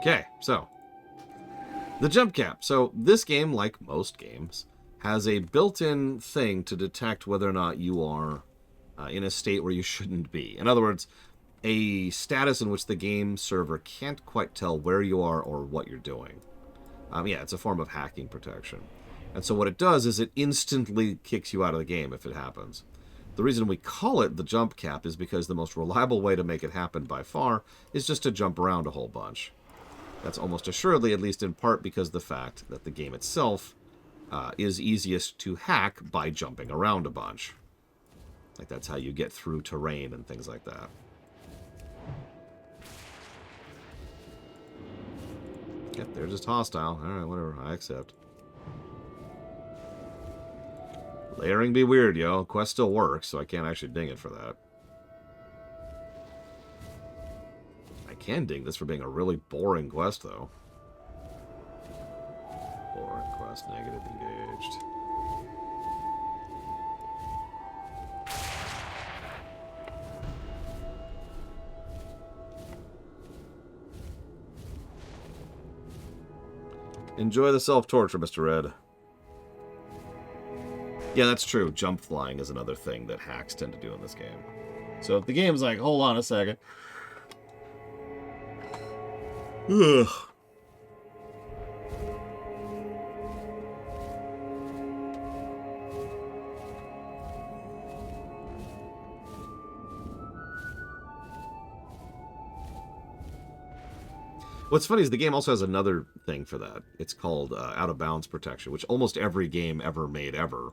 A: Okay, so the jump cap. So this game, like most games, has a built-in thing to detect whether or not you are in a state where you shouldn't be. In other words, a status in which the game server can't quite tell where you are or what you're doing. Yeah, it's a form of hacking protection. And so what it does is it instantly kicks you out of the game if it happens. The reason we call it the jump cap is because the most reliable way to make it happen by far is just to jump around a whole bunch. That's almost assuredly, at least in part, because of the fact that the game itself is easiest to hack by jumping around a bunch. Like, that's how you get through terrain and things like that. Yep, they're just hostile. Alright, whatever. I accept. Layering be weird, yo. Quest still works, so I can't actually ding it for that. I can ding this for being a really boring quest, though. Boring quest, negative engaged. Enjoy the self-torture, Mr. Red. Yeah, that's true. Jump flying is another thing that hacks tend to do in this game. So if the game's like, hold on a second. Ugh. What's funny is the game also has another thing for that. It's called out-of-bounds protection, which almost every game ever made ever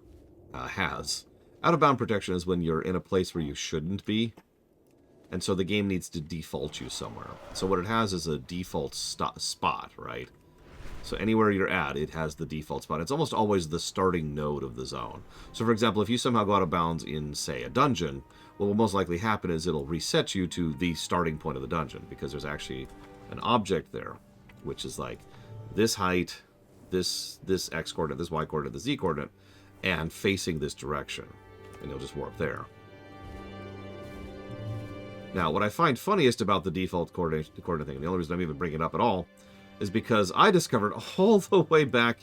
A: has. Out-of-bound protection is when you're in a place where you shouldn't be, and so the game needs to default you somewhere. So what it has is a default spot, right? So anywhere you're at, it has the default spot. It's almost always the starting node of the zone. So for example, if you somehow go out of bounds in, say, a dungeon, what will most likely happen is it'll reset you to the starting point of the dungeon, because there's actually an object there, which is like this height, this X coordinate, this Y coordinate, this Z coordinate, and facing this direction. And you'll just warp there. Now, what I find funniest about the default coordinate thing, and the only reason I'm even bringing it up at all, is because I discovered all the way back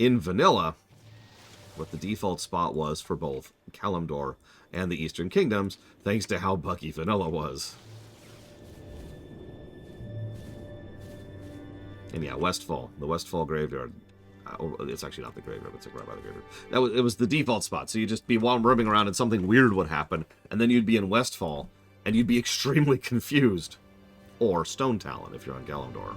A: in vanilla what the default spot was for both Kalimdor and the Eastern Kingdoms, thanks to how buggy vanilla was. And yeah, Westfall. The Westfall graveyard. It's actually not the graveyard, but it's like right by the graveyard. It was the default spot, so you'd just be roaming around and something weird would happen, and then you'd be in Westfall, and you'd be extremely confused. Or Stone Talon, if you're on Kalimdor.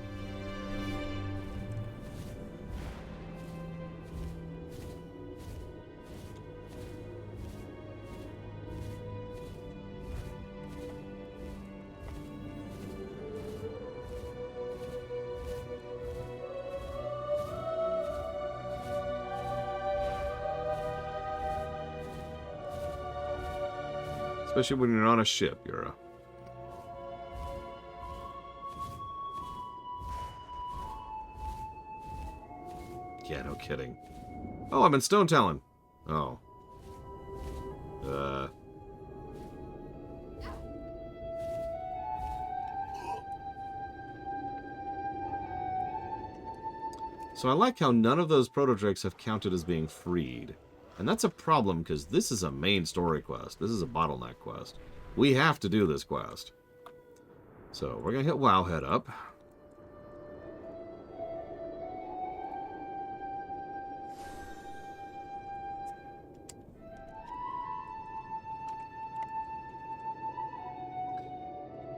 A: Especially when you're on a ship, Yura. Yeah, no kidding. Oh, I'm in Stone Talon. Oh. So I like how none of those proto-drakes have counted as being freed. And that's a problem, because this is a main story quest. This is a bottleneck quest. We have to do this quest. So, we're going to hit Wowhead up.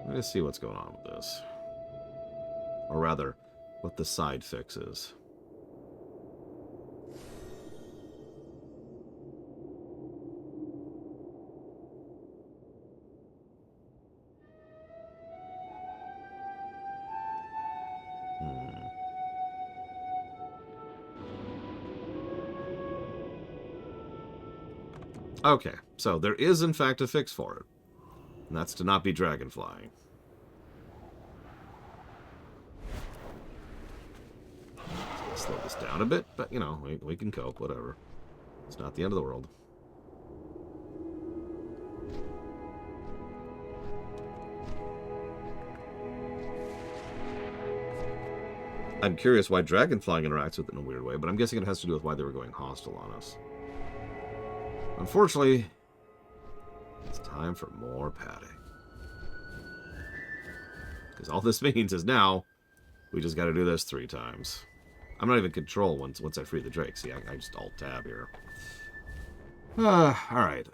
A: Let's see what's going on with this. Or rather, what the side fix is. Okay, so there is in fact a fix for it. And that's to not be dragonflying. Slow this down a bit, but you know, we can cope, whatever. It's not the end of the world. I'm curious why dragonflying interacts with it in a weird way, but I'm guessing it has to do with why they were going hostile on us. Unfortunately, it's time for more padding. Because all this means is now, we just got to do this 3 times. I'm not even control once I free the Drake. See, I just alt-tab here. Alright,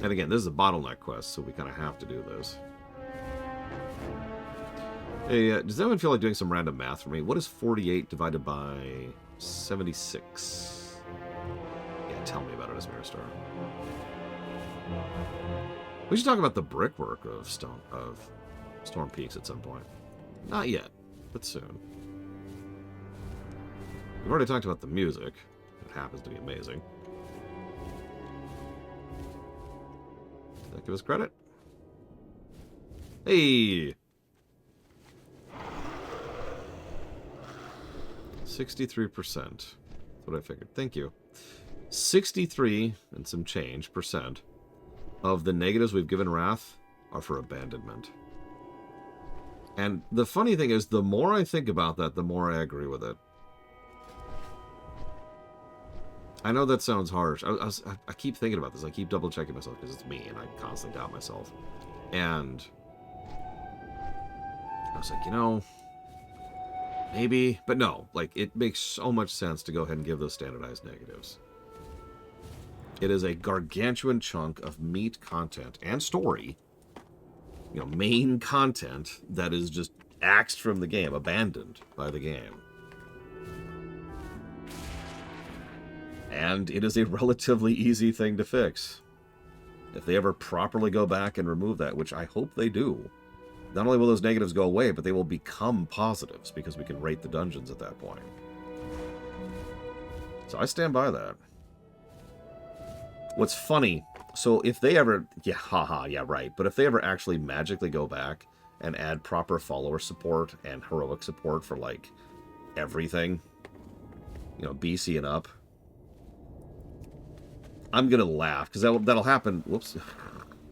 A: And again, this is a bottleneck quest, so we kind of have to do this. Hey, does anyone feel like doing some random math for me? What is 48 divided by 76? Yeah, tell me about it, Asmir Star. We should talk about the brickwork of Storm Peaks at some point. Not yet, but soon. We've already talked about the music. It happens to be amazing. Does that give us credit? Hey! 63%. That's what I figured. Thank you. 63 and some change percent of the negatives we've given Wrath are for abandonment. And the funny thing is, the more I think about that, the more I agree with it. I know that sounds harsh. I keep thinking about this. I keep double-checking myself because it's me, and I constantly doubt myself. And I was like, you know, maybe, but no. Like, it makes so much sense to go ahead and give those standardized negatives. It is a gargantuan chunk of meat content and story, you know, main content that is just axed from the game, abandoned by the game. And it is a relatively easy thing to fix. If they ever properly go back and remove that, which I hope they do, not only will those negatives go away, but they will become positives, because we can rate the dungeons at that point. So I stand by that. What's funny, so if they ever, yeah, haha, yeah, right, but if they ever actually magically go back and add proper follower support and heroic support for, like, everything, you know, BC and up, I'm gonna laugh, because that'll happen, whoops,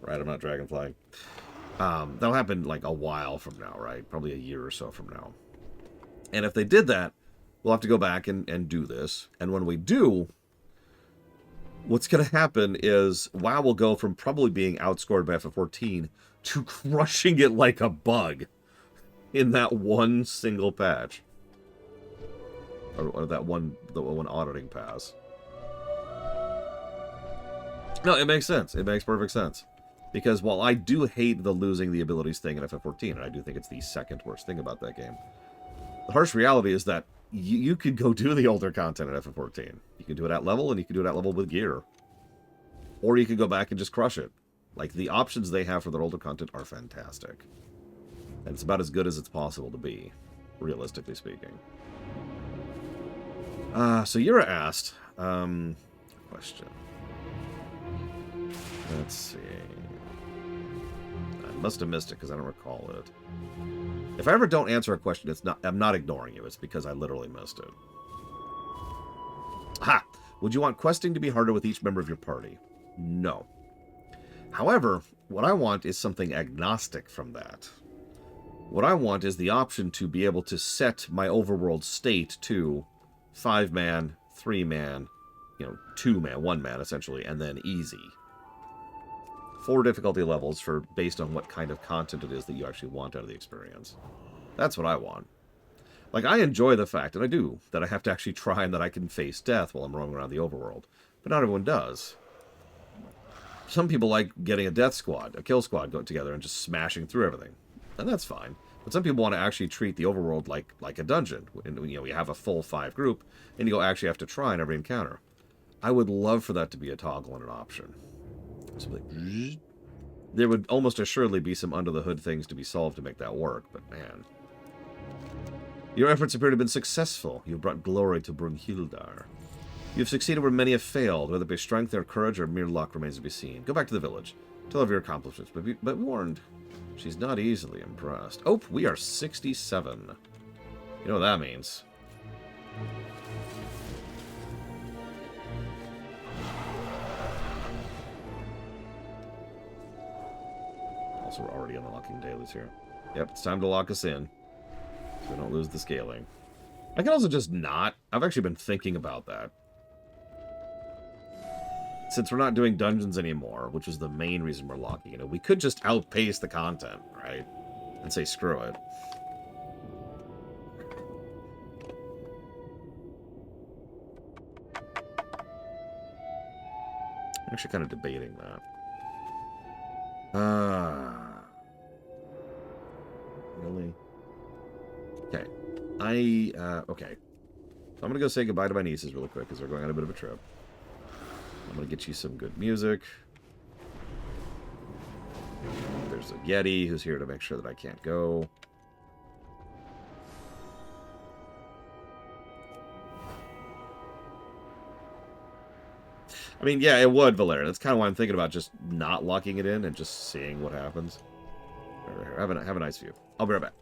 A: right, I'm not dragonflying. That'll happen, like, a while from now, right? Probably a year or so from now. And if they did that, we'll have to go back and do this, and when we do, what's going to happen is WoW will go from probably being outscored by FF14 to crushing it like a bug in that one single patch. Or the one auditing pass. No, it makes sense. It makes perfect sense. Because while I do hate the losing the abilities thing in FF14, and I do think it's the second worst thing about that game, the harsh reality is that you could go do the older content in FF14. You can do it at level, and you can do it at level with gear. Or you could go back and just crush it. Like, the options they have for their older content are fantastic. And it's about as good as it's possible to be, realistically speaking. So Yura asked, question. Let's see. I must have missed it because I don't recall it. If I ever don't answer a question, I'm not ignoring you. It's because I literally missed it. Ha! Would you want questing to be harder with each member of your party? No. However, what I want is something agnostic from that. What I want is the option to be able to set my overworld state to 5-man, 3-man, 2-man, 1-man, essentially, and then easy. 4 difficulty levels based on what kind of content it is that you actually want out of the experience. That's what I want. Like, I enjoy the fact, and I do, that I have to actually try and that I can face death while I'm roaming around the overworld. But not everyone does. Some people like getting a death squad, a kill squad, going together and just smashing through everything. And that's fine. But some people want to actually treat the overworld like a dungeon. And, you have a full 5 group, and you actually have to try in every encounter. I would love for that to be a toggle and an option. So there would almost assuredly be some under-the-hood things to be solved to make that work, but man. Your efforts appear to have been successful. You've brought glory to Brunhildar. You've succeeded where many have failed, whether by strength or courage or mere luck remains to be seen. Go back to the village. Tell her of your accomplishments, but be warned, she's not easily impressed. Oh, we are 67. You know what that means. Also, we're already unlocking dailies here. Yep, it's time to lock us in, so we don't lose the scaling. I can also just not. I've actually been thinking about that. Since we're not doing dungeons anymore, which is the main reason we're locking it, we could just outpace the content, right? And say, screw it. I'm actually kind of debating that. Really? Okay. Okay. So I'm going to go say goodbye to my nieces really quick, because they're going on a bit of a trip. I'm going to get you some good music. There's a Yeti who's here to make sure that I can't go. I mean, yeah, it would, Valera. That's kind of why I'm thinking about just not locking it in and just seeing what happens. Have a nice view. I'll be right back.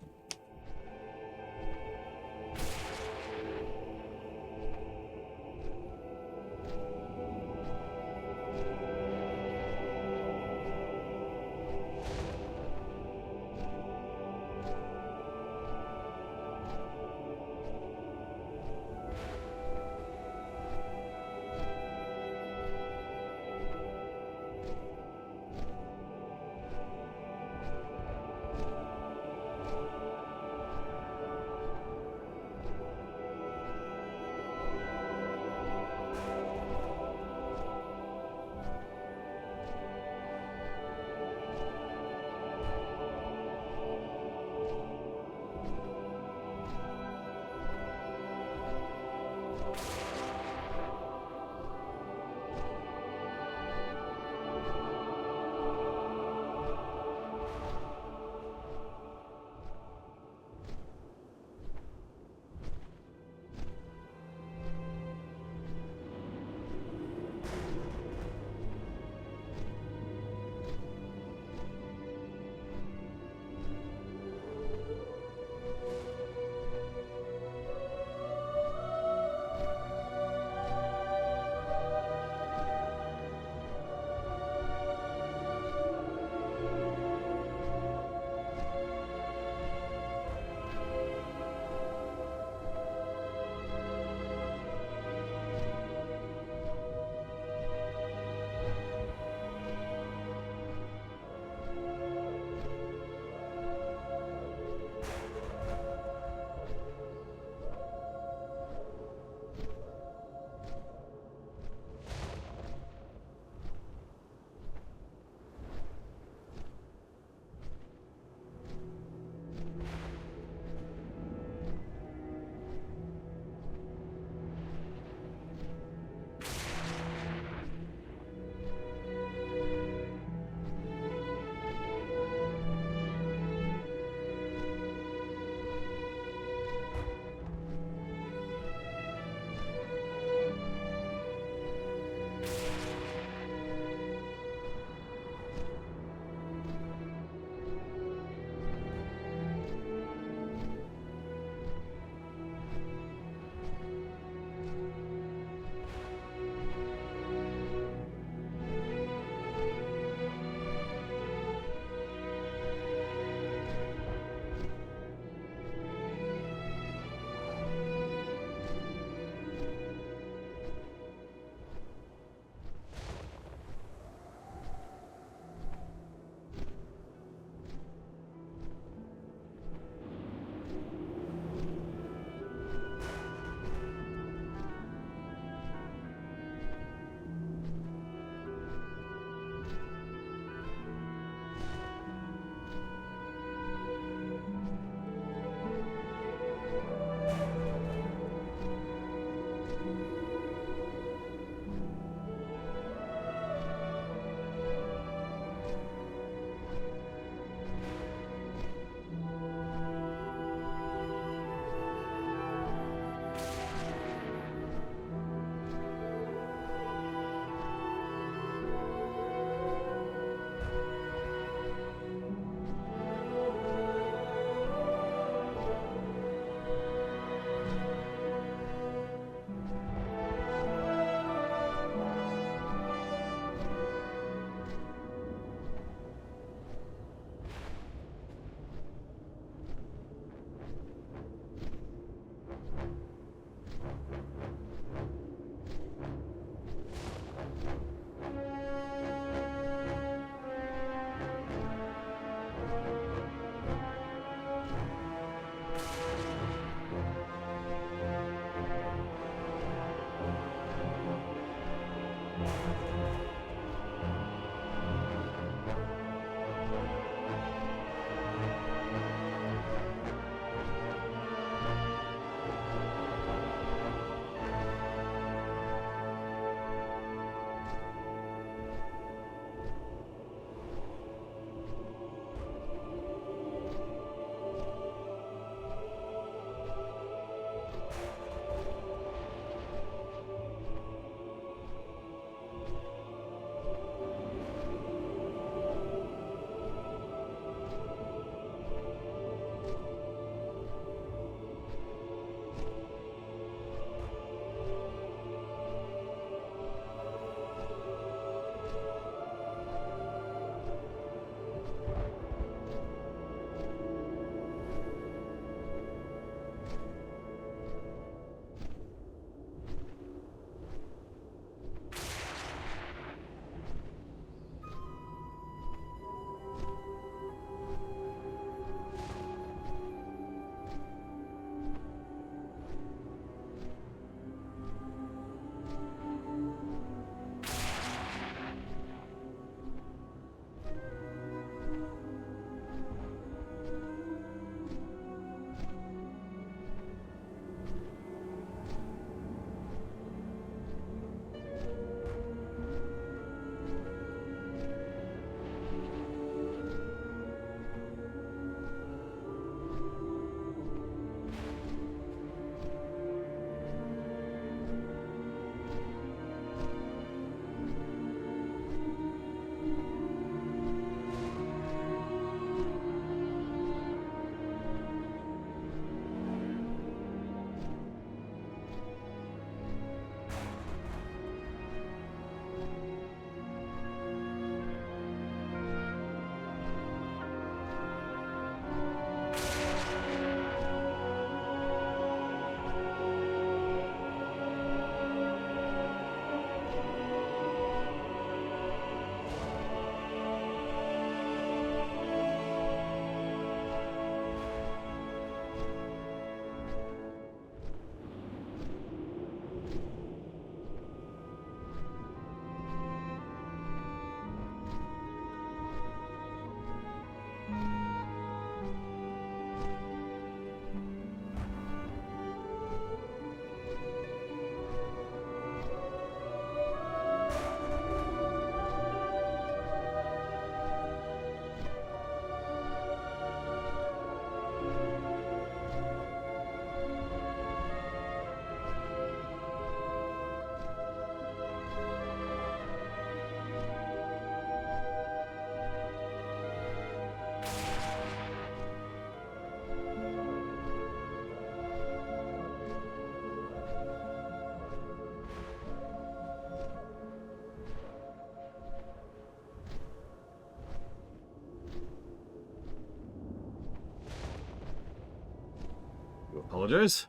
A: Apologize.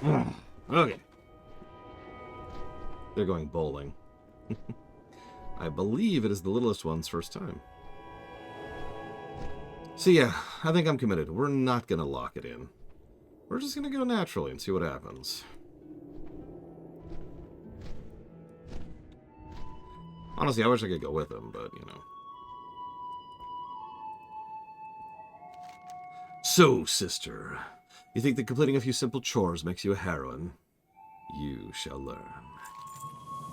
A: Okay. They're going bowling. I believe it is the littlest one's first time. So yeah, I think I'm committed. We're not going to lock it in. We're just going to go naturally and see what happens. Honestly, I wish I could go with him, but, you know. So, sister, you think that completing a few simple chores makes you a heroine? You shall learn.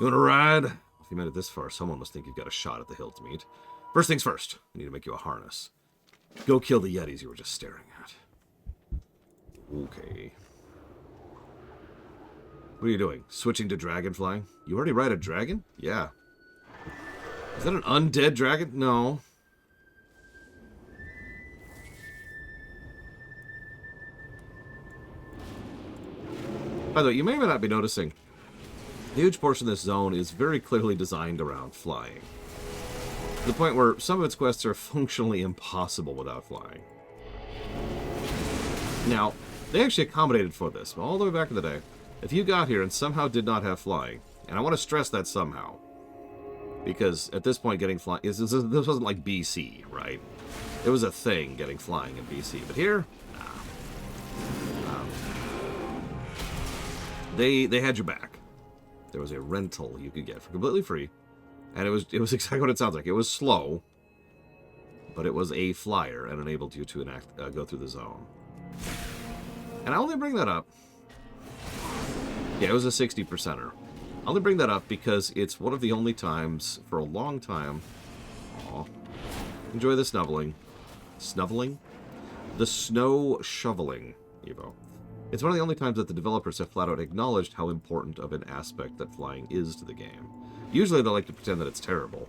A: You want to ride? If you made it this far, someone must think you've got a shot at the hill to meet. First things first, I need to make you a harness. Go kill the Yetis you were just staring at. Okay. What are you doing? Switching to dragon flying? You already ride a dragon? Yeah. Is that an undead dragon? No. By the way, you may or may not be noticing, a huge portion of this zone is very clearly designed around flying. To the point where some of its quests are functionally impossible without flying. Now, they actually accommodated for this, all the way back in the day. If you got here and somehow did not have flying, and I want to stress that somehow, because at this point getting flying, this wasn't like BC, right? It was a thing, getting flying in BC, but here, nah. They had your back. There was a rental you could get for completely free, and it was exactly what it sounds like. It was slow, but it was a flyer and enabled you to go through the zone. And I only bring that up. Yeah, it was a 60%er. I only bring that up because it's one of the only times for a long time. Aw. Enjoy the snuggling. Snuggling? The snow shoveling, Evo. It's one of the only times that the developers have flat out acknowledged how important of an aspect that flying is to the game. Usually they like to pretend that it's terrible.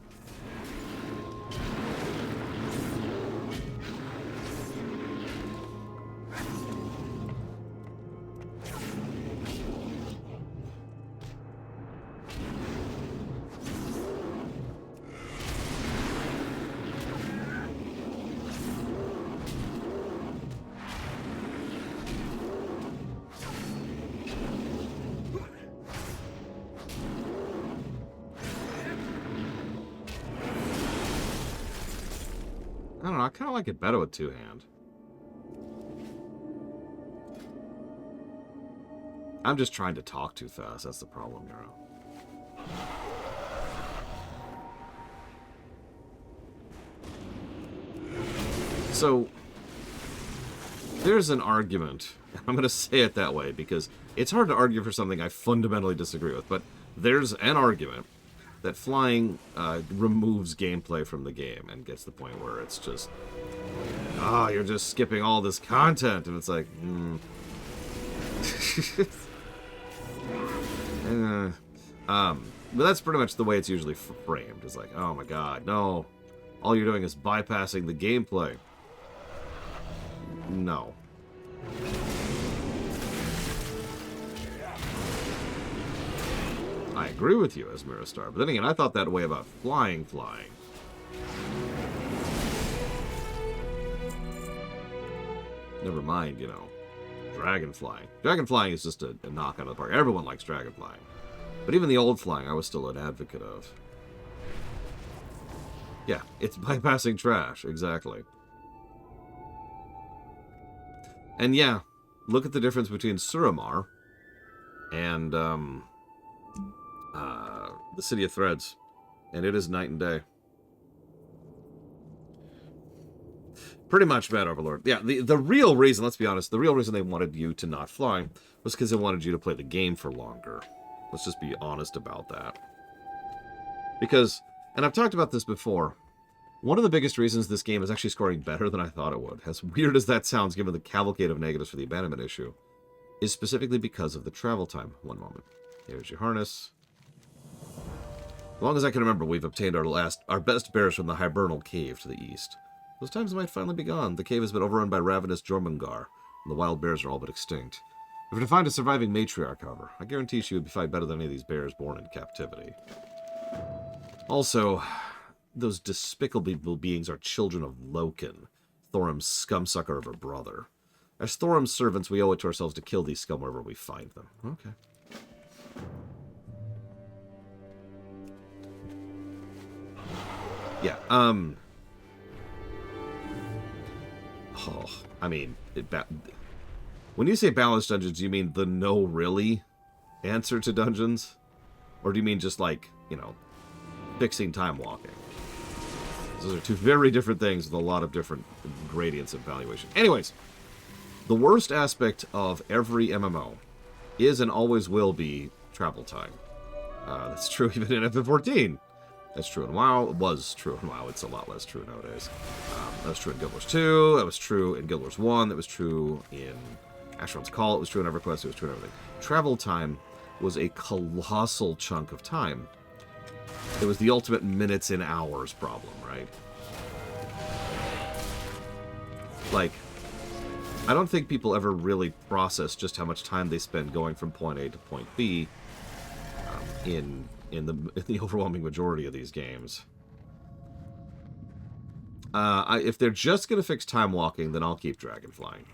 A: I don't know, I kind of like it better with two-hand. I'm just trying to talk too fast, that's the problem, Euro. So, there's an argument. I'm going to say it that way because it's hard to argue for something I fundamentally disagree with, but there's an argument that flying removes gameplay from the game and gets to the point where it's just, you're just skipping all this content, and it's like, but that's pretty much the way it's usually framed. It's like, oh my god, no, all you're doing is bypassing the gameplay. No. I agree with you, Esmera Star, but then again, I thought that way about flying. Never mind, you know, dragon flying. Dragon flying is just a knock out of the park. Everyone likes dragon flying. But even the old flying, I was still an advocate of. Yeah, it's bypassing trash, exactly. And yeah, look at the difference between Suramar and, the City of Threads, and it is night and day. Pretty much bad, Overlord. Yeah, the real reason, let's be honest, the real reason they wanted you to not fly was because they wanted you to play the game for longer. Let's just be honest about that. Because, and I've talked about this before, one of the biggest reasons this game is actually scoring better than I thought it would, as weird as that sounds given the cavalcade of negatives for the abandonment issue, is specifically because of the travel time. One moment. Here's your harness. As long as I can remember, we've obtained our best bears from the Hibernal Cave to the east. Those times might finally be gone. The cave has been overrun by ravenous Jormungandr, and the wild bears are all but extinct. If we to find a surviving matriarch, however, I guarantee she would fight better than any of these bears born in captivity. Also, those despicable beings are children of Loken, Thorum's scumsucker of a brother. As Thorum's servants, we owe it to ourselves to kill these scum wherever we find them. Okay. Yeah, oh, I mean, when you say balanced dungeons, do you mean the no really answer to dungeons? Or do you mean just like, you know, fixing time walking? Those are two very different things with a lot of different gradients of valuation. Anyways, the worst aspect of every MMO is and always will be travel time. That's true even in FF14. That's true in WoW. It was true in WoW. It's a lot less true nowadays. That was true in Guild Wars 2. That was true in Guild Wars 1. That was true in Asheron's Call. It was true in EverQuest. It was true in everything. Travel time was a colossal chunk of time. It was the ultimate minutes and hours problem, right? Like, I don't think people ever really process just how much time they spend going from point A to point B in the overwhelming majority of these games. If they're just going to fix time walking, then I'll keep dragonflying.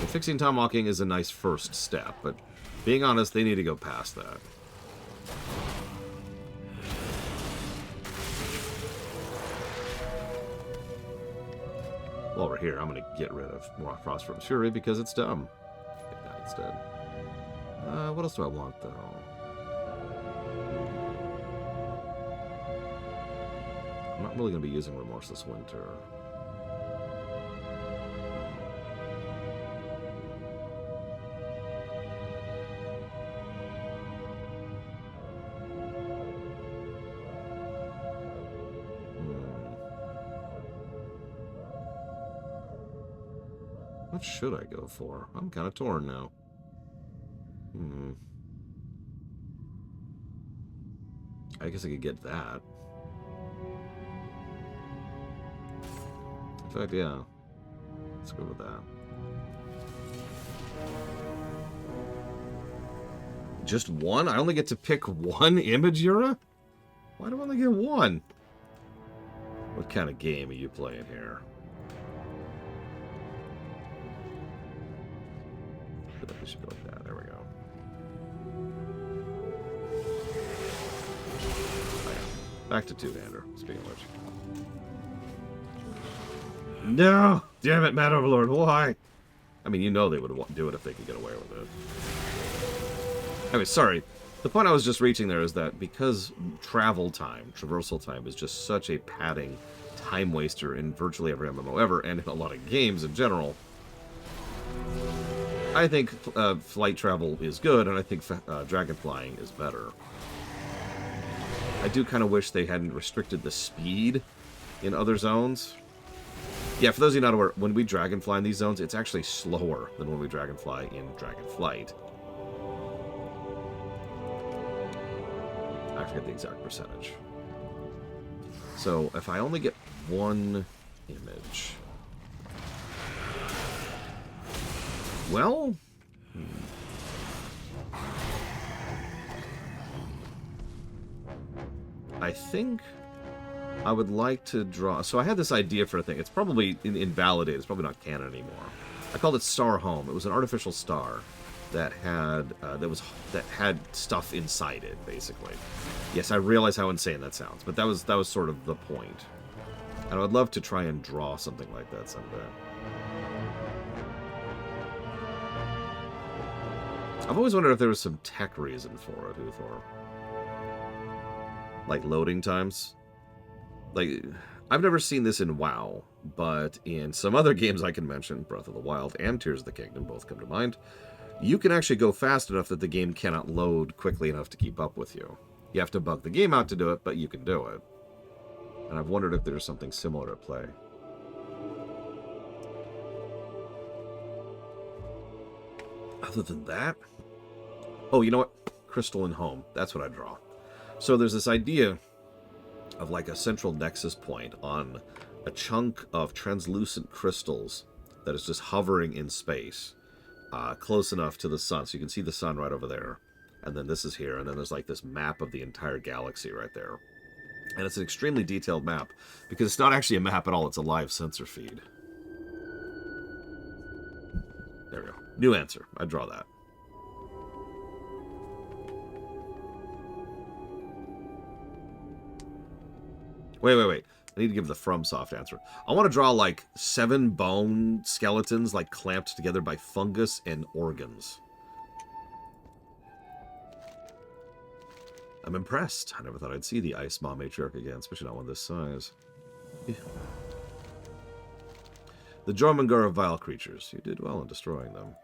A: And fixing time walking is a nice first step, but being honest, they need to go past that. While we're here, I'm going to get rid of Frostworm's Fury because it's dumb. Take that instead. What else do I want, though? I'm not really going to be using Remorseless Winter. What should I go for? I'm kind of torn now. I guess I could get that. In fact, yeah. Let's go with that. Just one? I only get to pick one image, Yura? Why do I only get one? What kind of game are you playing here? I think we should go with that. There we go. Oh, yeah. Back to two-hander, speaking of which. No! Damn it, Mad Overlord, why? I mean, you know they would do it if they could get away with it. Anyway, sorry. The point I was just reaching there is that because travel time, traversal time, is just such a padding time waster in virtually every MMO ever, and in a lot of games in general, I think flight travel is good, and I think dragon flying is better. I do kind of wish they hadn't restricted the speed in other zones. Yeah, for those of you not aware, when we dragonfly in these zones, it's actually slower than when we dragonfly in Dragonflight. I forget the exact percentage. So, if I only get one image... Well... I think I would like to draw... So I had this idea for a thing. It's probably invalidated. It's probably not canon anymore. I called it Star Home. It was an artificial star that had that had stuff inside it, basically. Yes, I realize how insane that sounds, but that was sort of the point. And I would love to try and draw something like that someday. I've always wondered if there was some tech reason for it, Uthor. Like loading times. Like, I've never seen this in WoW, but in some other games I can mention, Breath of the Wild and Tears of the Kingdom both come to mind, you can actually go fast enough that the game cannot load quickly enough to keep up with you. You have to bug the game out to do it, but you can do it. And I've wondered if there's something similar at play. Other than that... Oh, you know what? Crystalline Home. That's what I draw. So there's this idea of like a central nexus point on a chunk of translucent crystals that is just hovering in space, close enough to the sun, so you can see the sun right over there. and then this is here, and then there's like this map of the entire galaxy right there. And it's an extremely detailed map, because it's not actually a map at all, it's a live sensor feed. There we go. New answer. I'd draw that. Wait. I need to give the FromSoft answer. I want to draw like 7 bone skeletons like clamped together by fungus and organs. I'm impressed. I never thought I'd see the Ice Maw Matriarch again, especially not one this size. Yeah. The Jormungandr of vile creatures. You did well in destroying them.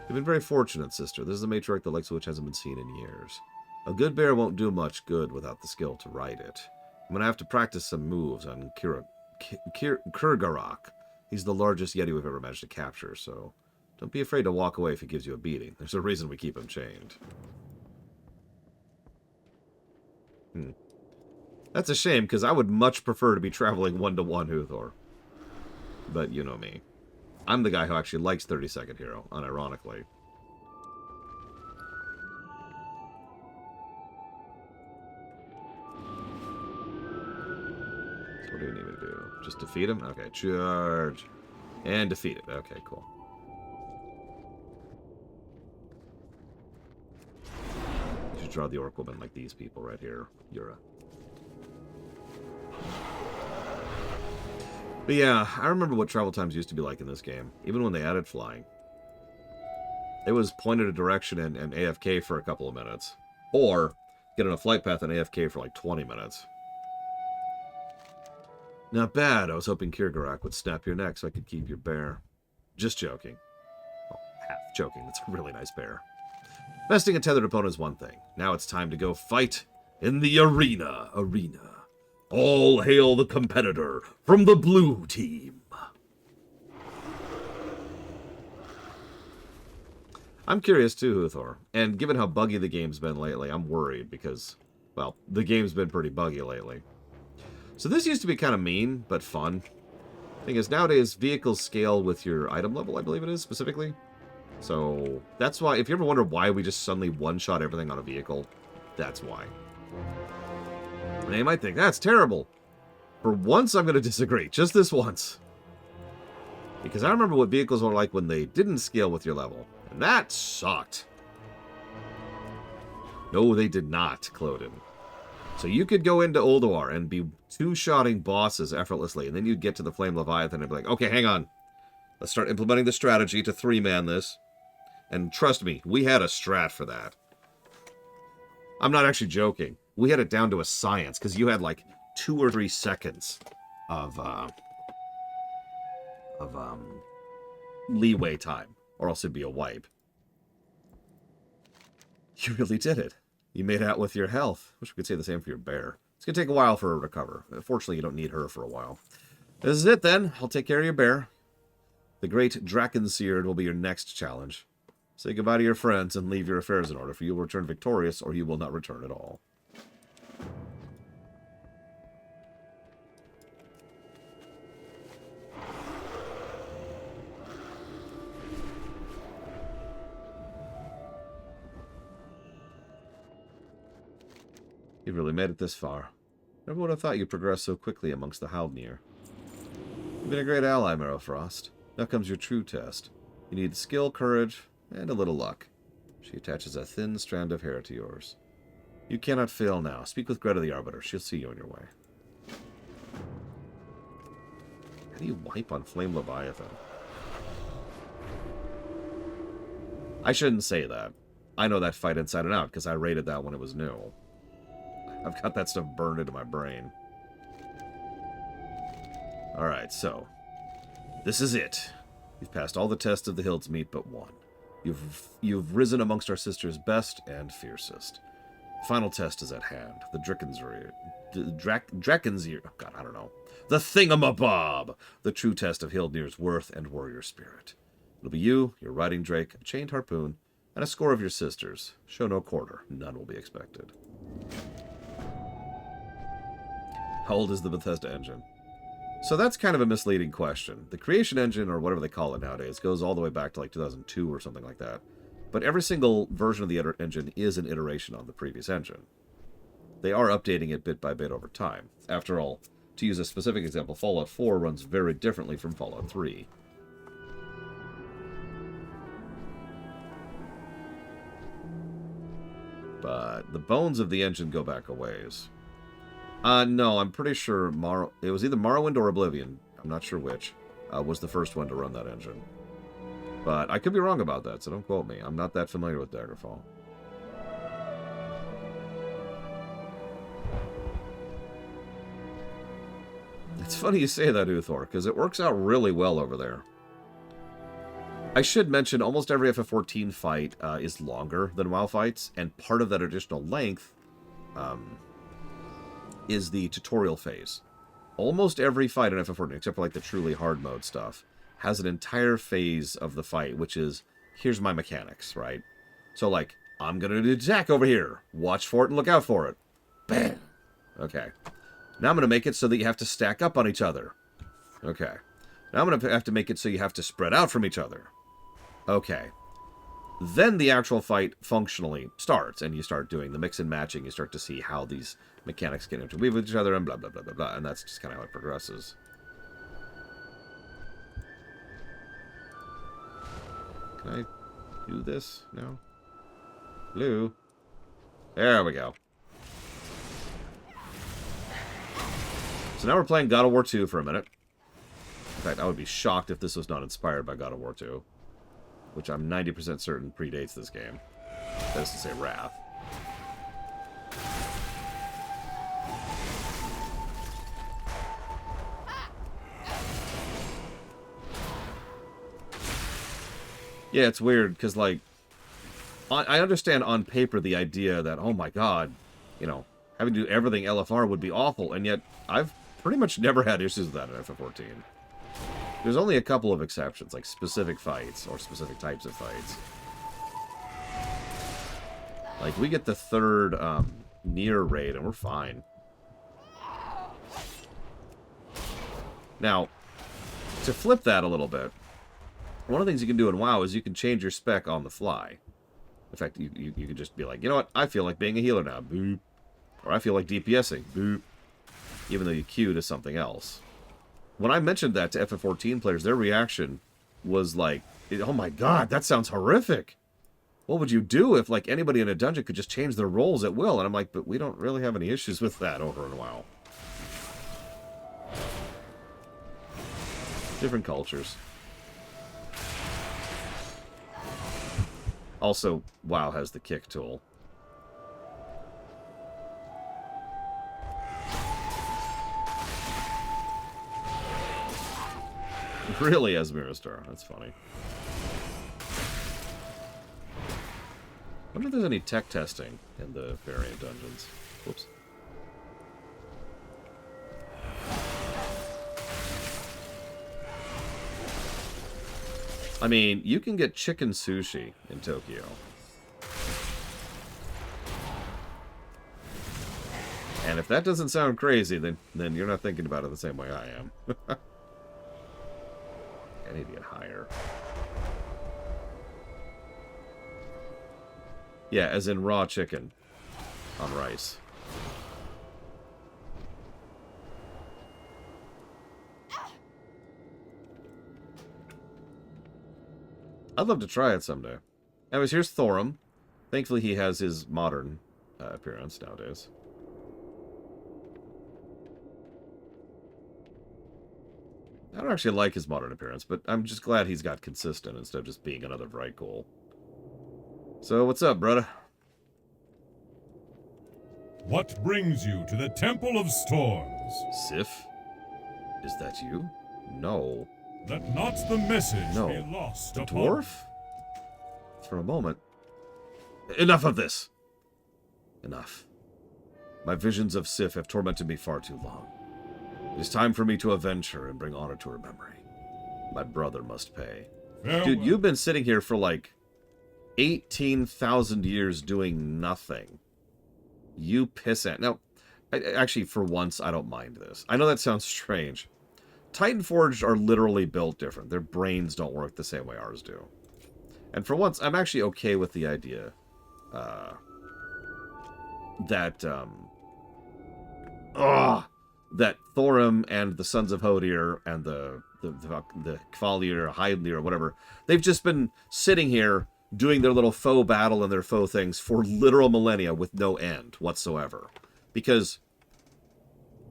A: You've been very fortunate, sister. This is a matriarch the likes of which hasn't been seen in years. A good bear won't do much good without the skill to ride it. I'm going to have to practice some moves on Kurgarak. He's the largest Yeti we've ever managed to capture, so don't be afraid to walk away if he gives you a beating. There's a reason we keep him chained. That's a shame, because I would much prefer to be traveling one-to-one, Uthor. But you know me. I'm the guy who actually likes 30-second hero, unironically. So what do we need to do? Just defeat him? Okay, charge. And defeat it. Okay, cool. You should draw the orc woman like these people right here. Yura. But yeah, I remember what travel times used to be like in this game, even when they added flying. It was point at a direction and AFK for a couple of minutes. Or get on a flight path and AFK for like 20 minutes. Not bad. I was hoping Kurgarak would snap your neck so I could keep your bear. Just joking. Well, half joking. That's a really nice bear. Besting a tethered opponent is one thing. Now it's time to go fight in the arena. All hail the competitor from the blue team. I'm curious too, Uthor. And given how buggy the game's been lately, I'm worried because, well, the game's been pretty buggy lately. So this used to be kind of mean, but fun. Thing is, nowadays, vehicles scale with your item level, I believe it is, specifically. So that's why, if you ever wonder why we just suddenly one-shot everything on a vehicle, that's why. And you might think, that's terrible. For once, I'm going to disagree. Just this once. Because I remember what vehicles were like when they didn't scale with your level. And that sucked. No, they did not, Cloden. So you could go into Ulduar and be two-shotting bosses effortlessly. And then you'd get to the Flame Leviathan and be like, okay, hang on. Let's start implementing the strategy to three-man this. And trust me, we had a strat for that. I'm not actually joking. We had it down to a science, because you had like 2 or 3 seconds of leeway time, or else it'd be a wipe. You really did it. You made out with your health. Wish we could say the same for your bear. It's going to take a while for her to recover. Fortunately, you don't need her for a while. This is it, then. I'll take care of your bear. The great Drakenseared will be your next challenge. Say goodbye to your friends and leave your affairs in order, for you will return victorious, or you will not return at all. You've really made it this far. Never would have thought you'd progress so quickly amongst the Haldnir. You've been a great ally, Marrowfrost. Now comes your true test. You need skill, courage, and a little luck. She attaches a thin strand of hair to yours. You cannot fail now. Speak with Greta the Arbiter. She'll see you on your way. How do you wipe on Flame Leviathan? I shouldn't say that. I know that fight inside and out, because I rated that when it was new. I've got that stuff burned into my brain. Alright, so. This is it. You've passed all the tests of the Hills Meet but one. You've risen amongst our sisters' best and fiercest. The final test is at hand. The Drakenseer. Oh god, I don't know. The Thingamabob! The true test of Hildnir's worth and warrior spirit. It'll be you, your riding drake, a chained harpoon, and a score of your sisters. Show no quarter. None will be expected. How old is the Bethesda engine? So that's kind of a misleading question. The creation engine, or whatever they call it nowadays, goes all the way back to like 2002 or something like that. But every single version of the engine is an iteration on the previous engine. They are updating it bit by bit over time. After all, to use a specific example, Fallout 4 runs very differently from Fallout 3. But the bones of the engine go back a ways. No, I'm pretty sure it was either Morrowind or Oblivion, I'm not sure which, was the first one to run that engine. But I could be wrong about that, so don't quote me. I'm not that familiar with Daggerfall. It's funny you say that, Uthor, because it works out really well over there. I should mention, almost every FF14 fight is longer than WoW fights, and part of that additional length is the tutorial phase. Almost every fight in FF14, except for like the truly hard mode stuff, has an entire phase of the fight, which is, here's my mechanics, right? So like, I'm going to do attack over here. Watch for it and look out for it. Bam! Okay. Now I'm going to make it so that you have to stack up on each other. Okay. Now I'm going to have to make it so you have to spread out from each other. Okay. Then the actual fight functionally starts, and you start doing the mix and matching. You start to see how these mechanics get interweave with each other, and blah, blah, blah, blah, blah. And that's just kind of how it progresses. Can I do this now? Hello? There we go. So now we're playing God of War 2 for a minute. In fact, I would be shocked if this was not inspired by God of War 2. Which I'm 90% certain predates this game. That is to say, Wrath. Yeah, it's weird, because, like, I understand on paper the idea that, oh my god, you know, having to do everything LFR would be awful, and yet I've pretty much never had issues with that in FF14. There's only a couple of exceptions, like specific fights, or specific types of fights. Like, we get the third, Nier raid, and we're fine. Now, to flip that a little bit, one of the things you can do in WoW is you can change your spec on the fly. In fact, you can just be like, you know what, I feel like being a healer now, boop. Or I feel like DPSing, boop. Even though you queue to something else. When I mentioned that to FF14 players, their reaction was like, oh my god, that sounds horrific. What would you do if, like, anybody in a dungeon could just change their roles at will? And I'm like, but we don't really have any issues with that over in WoW. Different cultures. Also, WoW has the kick tool. Really, as Miristar. That's funny. I wonder if there's any tech testing in the variant dungeons. Whoops. I mean, you can get chicken sushi in Tokyo. And if that doesn't sound crazy, then you're not thinking about it the same way I am. I need to get higher. Yeah, as in raw chicken on rice. I'd love to try it someday. Anyways, here's Thorum. Thankfully, he has his modern appearance nowadays. I don't actually like his modern appearance, but I'm just glad he's got consistent instead of just being another Vrykul. So, what's up, brother?
E: What brings you to the Temple of Storms?
A: Sif? Is that you? No.
E: Let not the message
A: No.
E: be lost
A: The
E: upon
A: dwarf? For a moment. Enough of this! Enough. My visions of Sif have tormented me far too long. It is time for me to avenge her and bring honor to her memory. My brother must pay.
E: Farewell.
A: Dude, you've been sitting here for like 18,000 years doing nothing. You pissant. Now, actually, for once, I don't mind this. I know that sounds strange. Titanforged are literally built different. Their brains don't work the same way ours do. And for once, I'm actually okay with the idea that that Thorim and the Sons of Hodir and the Kvalir or Heidlir or whatever, they've just been sitting here doing their little faux battle and their faux things for literal millennia with no end whatsoever. Because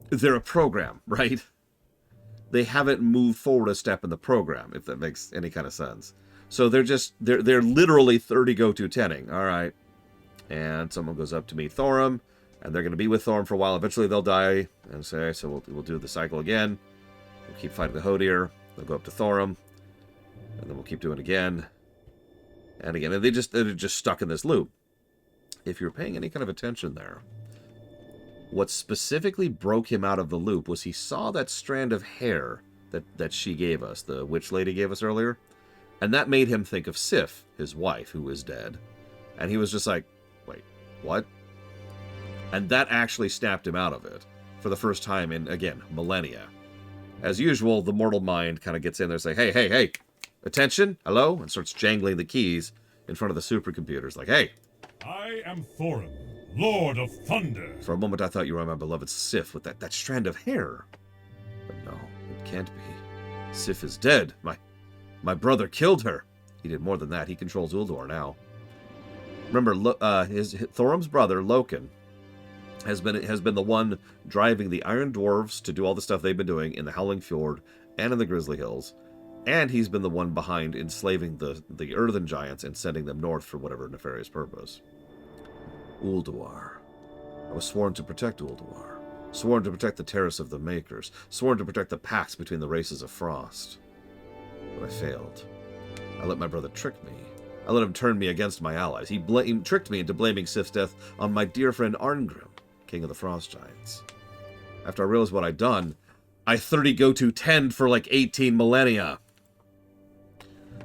A: they're a program, right? They haven't moved forward a step in the program, if that makes any kind of sense. So they're literally 30 go-to 10ing. All right. And someone goes up to meet Thorim, and they're going to be with Thorim for a while. Eventually they'll die, and say, so we'll do the cycle again. We'll keep fighting the Hodir. They'll go up to Thorim, and then we'll keep doing it again. And again, and they're just stuck in this loop. If you're paying any kind of attention there, what specifically broke him out of the loop was he saw that strand of hair that she gave us, the witch lady gave us earlier, and that made him think of Sif, his wife, who is dead. And he was just like, wait, what? And that actually snapped him out of it for the first time in, again, millennia. As usual, the mortal mind kind of gets in there and say, hey, attention, hello, and starts jangling the keys in front of the supercomputers like, hey.
E: I am Thorim, Lord of Thunder.
A: For a moment I thought you were my beloved Sif with that strand of hair. But no, it can't be. Sif is dead. My brother killed her. He did more than that. He controls Ulduar now. Remember, Thorim's brother, Loken, has been the one driving the Iron Dwarves to do all the stuff they've been doing in the Howling Fjord and in the Grizzly Hills. And he's been the one behind enslaving the Earthen Giants and sending them north for whatever nefarious purpose. Ulduar. I was sworn to protect Ulduar. Sworn to protect the Terrace of the Makers. Sworn to protect the pacts between the races of Frost. But I failed. I let my brother trick me. I let him turn me against my allies. He tricked me into blaming Sif's death on my dear friend Arngrim, King of the Frost Giants. After I realized what I'd done, I 30 go-to 10 for like 18 millennia.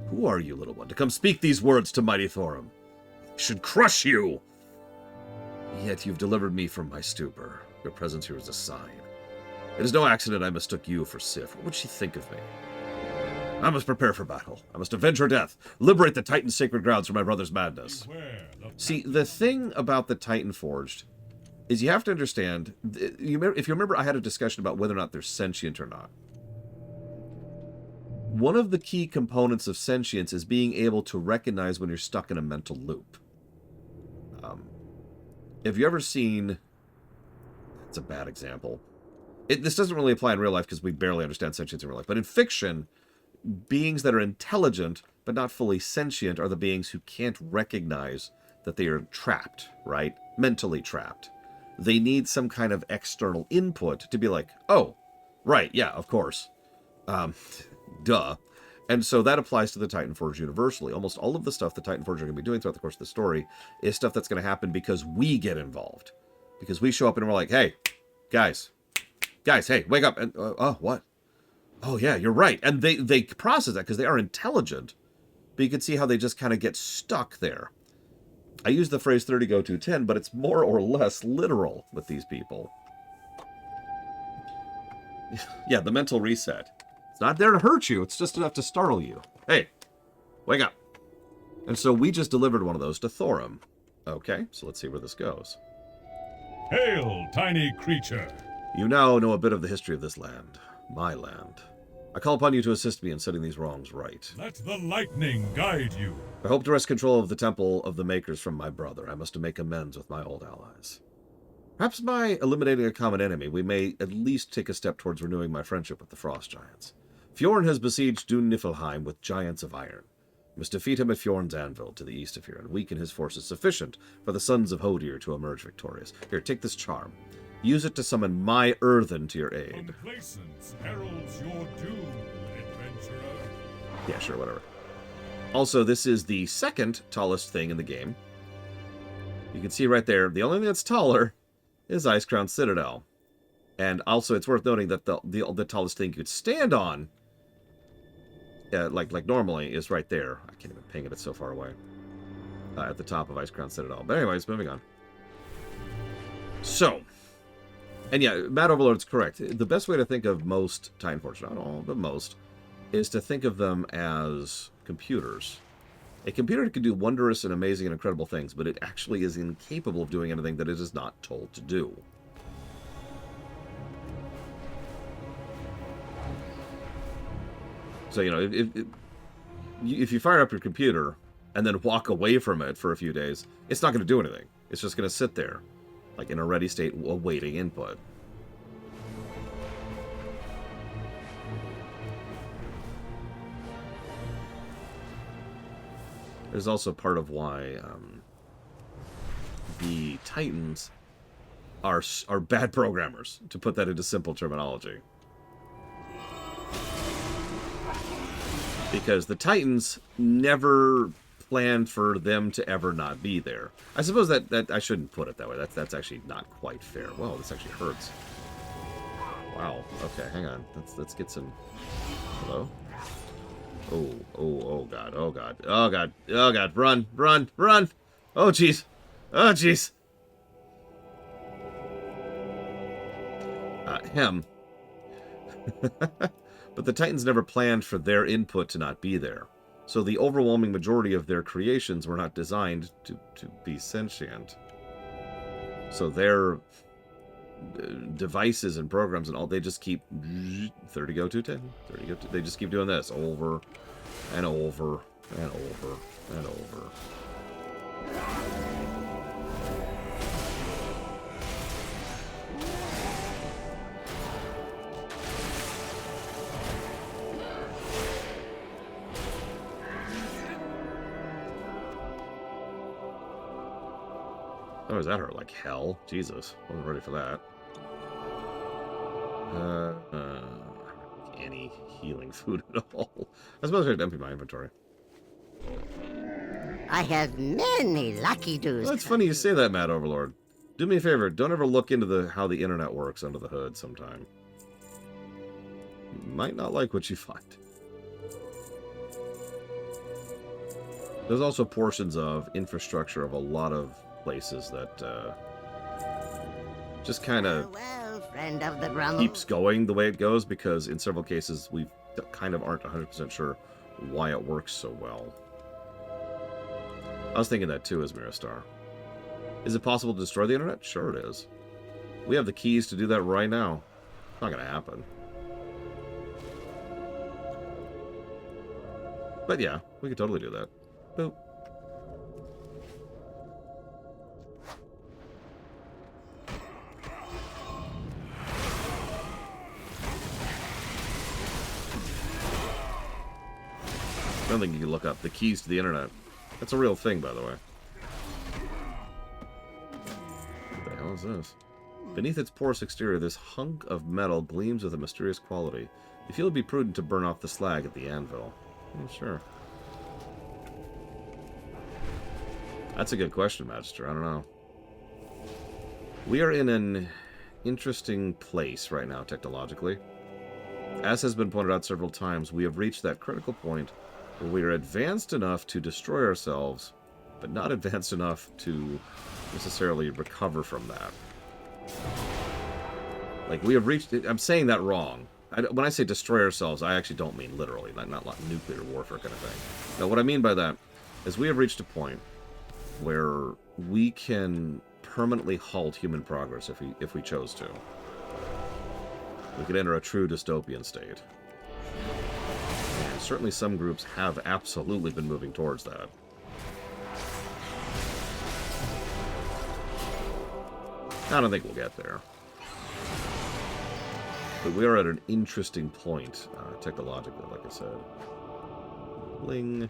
A: Who are you, little one, to come speak these words to mighty Thorim? I should crush you! Yet you've delivered me from my stupor. Your presence here is a sign. It is no accident I mistook you for Sif. What would she think of me? I must prepare for battle. I must avenge her death. Liberate the Titan's sacred grounds from my brother's madness. See, the thing about the Titan Forged is you have to understand, if you remember, I had a discussion about whether or not they're sentient or not. One of the key components of sentience is being able to recognize when you're stuck in a mental loop. Have you ever seen... It's a bad example. This doesn't really apply in real life because we barely understand sentience in real life. But in fiction, beings that are intelligent but not fully sentient are the beings who can't recognize that they are trapped, right? Mentally trapped. They need some kind of external input to be like, oh, right, yeah, of course. Duh. And so that applies to the Titan Forge universally. Almost all of the stuff the Titan Forge are going to be doing throughout the course of the story is stuff that's going to happen because we get involved. Because we show up and we're like, hey, guys, hey, wake up. And, oh, what? Oh, yeah, you're right. And they process that because they are intelligent. But you can see how they just kind of get stuck there. I use the phrase 30 go to 10, but it's more or less literal with these people. Yeah, the mental reset. It's not there to hurt you. It's just enough to startle you. Hey, wake up. And so we just delivered one of those to Thorim. Okay, so let's see where this goes.
E: Hail, tiny creature.
A: You now know a bit of the history of this land. My land. I call upon you to assist me in setting these wrongs right.
E: Let the lightning guide you.
A: I hope to wrest control of the Temple of the Makers from my brother. I must make amends with my old allies. Perhaps by eliminating a common enemy, we may at least take a step towards renewing my friendship with the Frost Giants. Fjorn has besieged Dun Niflheim with giants of iron. We must defeat him at Fjorn's anvil to the east of here and weaken his forces sufficient for the Sons of Hodir to emerge victorious. Here, take this charm. Use it to summon my Earthen to your aid.
E: Complacence heralds your doom, adventurer.
A: Yeah, sure, whatever. Also, this is the second tallest thing in the game. You can see right there, the only thing that's taller is Icecrown Citadel. And also, it's worth noting that the tallest thing you could stand on, like normally, is right there. I can't even ping it, it's so far away. At the top of Icecrown Citadel. But anyways, moving on. So, and yeah, Mad Overlord's correct. The best way to think of most Titan Forge, not all, but most, is to think of them as computers. A computer can do wondrous and amazing and incredible things, but it actually is incapable of doing anything that it is not told to do. So, you know, if you fire up your computer and then walk away from it for a few days, it's not going to do anything. It's just going to sit there, like in a ready state, awaiting input. There's also part of why the Titans are bad programmers, to put that into simple terminology. Because the Titans never planned for them to ever not be there. I suppose that I shouldn't put it that way. That's actually not quite fair. Whoa, this actually hurts. Wow. Okay, hang on. Let's get some. Hello? Oh god, oh god, oh god, oh god, run, run, run! Oh jeez, oh jeez. Him. But the Titans never planned for their input to not be there. So the overwhelming majority of their creations were not designed to be sentient. So their devices and programs and all, they just keep 30 go to 10, 30 go to, they just keep doing this over and over and over and over. Oh, does that hurt like hell? Jesus, wasn't ready for that. Any healing food at all? I suppose I should empty my inventory.
B: I have many lucky do's.
A: Well, it's funny you say that, Mad Overlord. Do me a favor, don't ever look into how the internet works under the hood sometime. You might not like what you find. There's also portions of infrastructure of a lot of places that just kind of
B: friend of the Brummel.
A: keeps going the way it goes, because in several cases we kind of aren't 100% sure why it works so well. I was thinking that too as Miristar. Is it possible to destroy the internet? Sure it is. We have the keys to do that right now. It's not going to happen. But yeah, we could totally do that. Boop. I don't think you can look up the keys to the internet. That's a real thing, by the way. What the hell is this? Beneath its porous exterior, this hunk of metal gleams with a mysterious quality. You feel it'd be prudent to burn off the slag at the anvil. Sure. That's a good question, Magister. I don't know. We are in an interesting place right now, technologically. As has been pointed out several times, we have reached that critical point where we are advanced enough to destroy ourselves, but not advanced enough to necessarily recover from that. Like, we have reached... I'm saying that wrong. When I say destroy ourselves, I actually don't mean literally, not like nuclear warfare kind of thing. No, what I mean by that is we have reached a point where we can permanently halt human progress if we chose to. We could enter a true dystopian state. And certainly some groups have absolutely been moving towards that. I don't think we'll get there. But we are at an interesting point, technologically, like I said. Bling.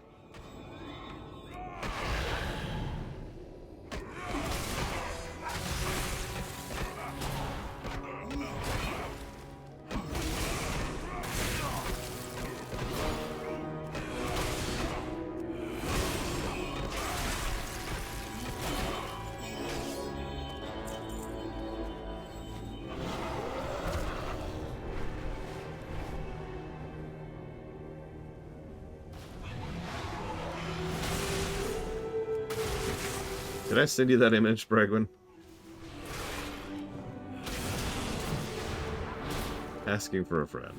A: Did I send you that image, Bregwin? Asking for a friend.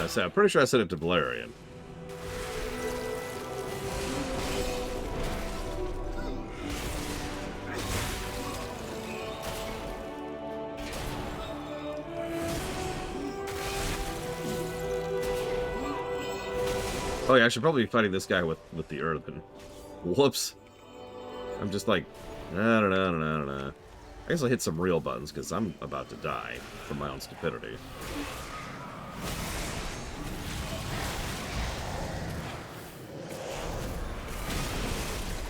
A: say, I'm pretty sure I sent it to Valerian. Oh yeah, I should probably be fighting this guy with the earthen. Whoops. I'm just like, I don't know. I guess I'll hit some real buttons, because I'm about to die from my own stupidity.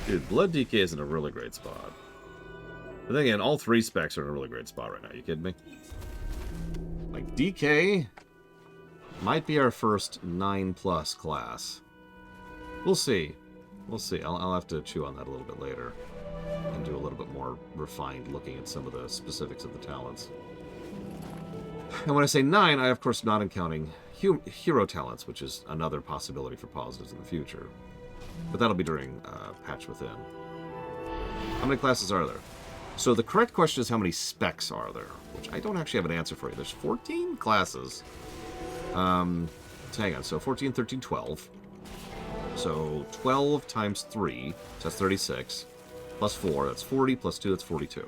A: Dude, Blood DK is in a really great spot. But then again, all 3 specs are in a really great spot right now. You kidding me? Like, DK might be our first 9+ class. We'll see. We'll see. I'll have to chew on that a little bit later. And do a little bit more refined looking at some of the specifics of the talents. And when I say 9, I of course not counting hero talents, which is another possibility for positives in the future. But that'll be during Patch Within. How many classes are there? So the correct question is how many specs are there? Which I don't actually have an answer for you. There's 14 classes. So hang on. So 14, 13, 12. So 12 times 3, so that's 36. Plus 4, that's 40. Plus 2, that's 42.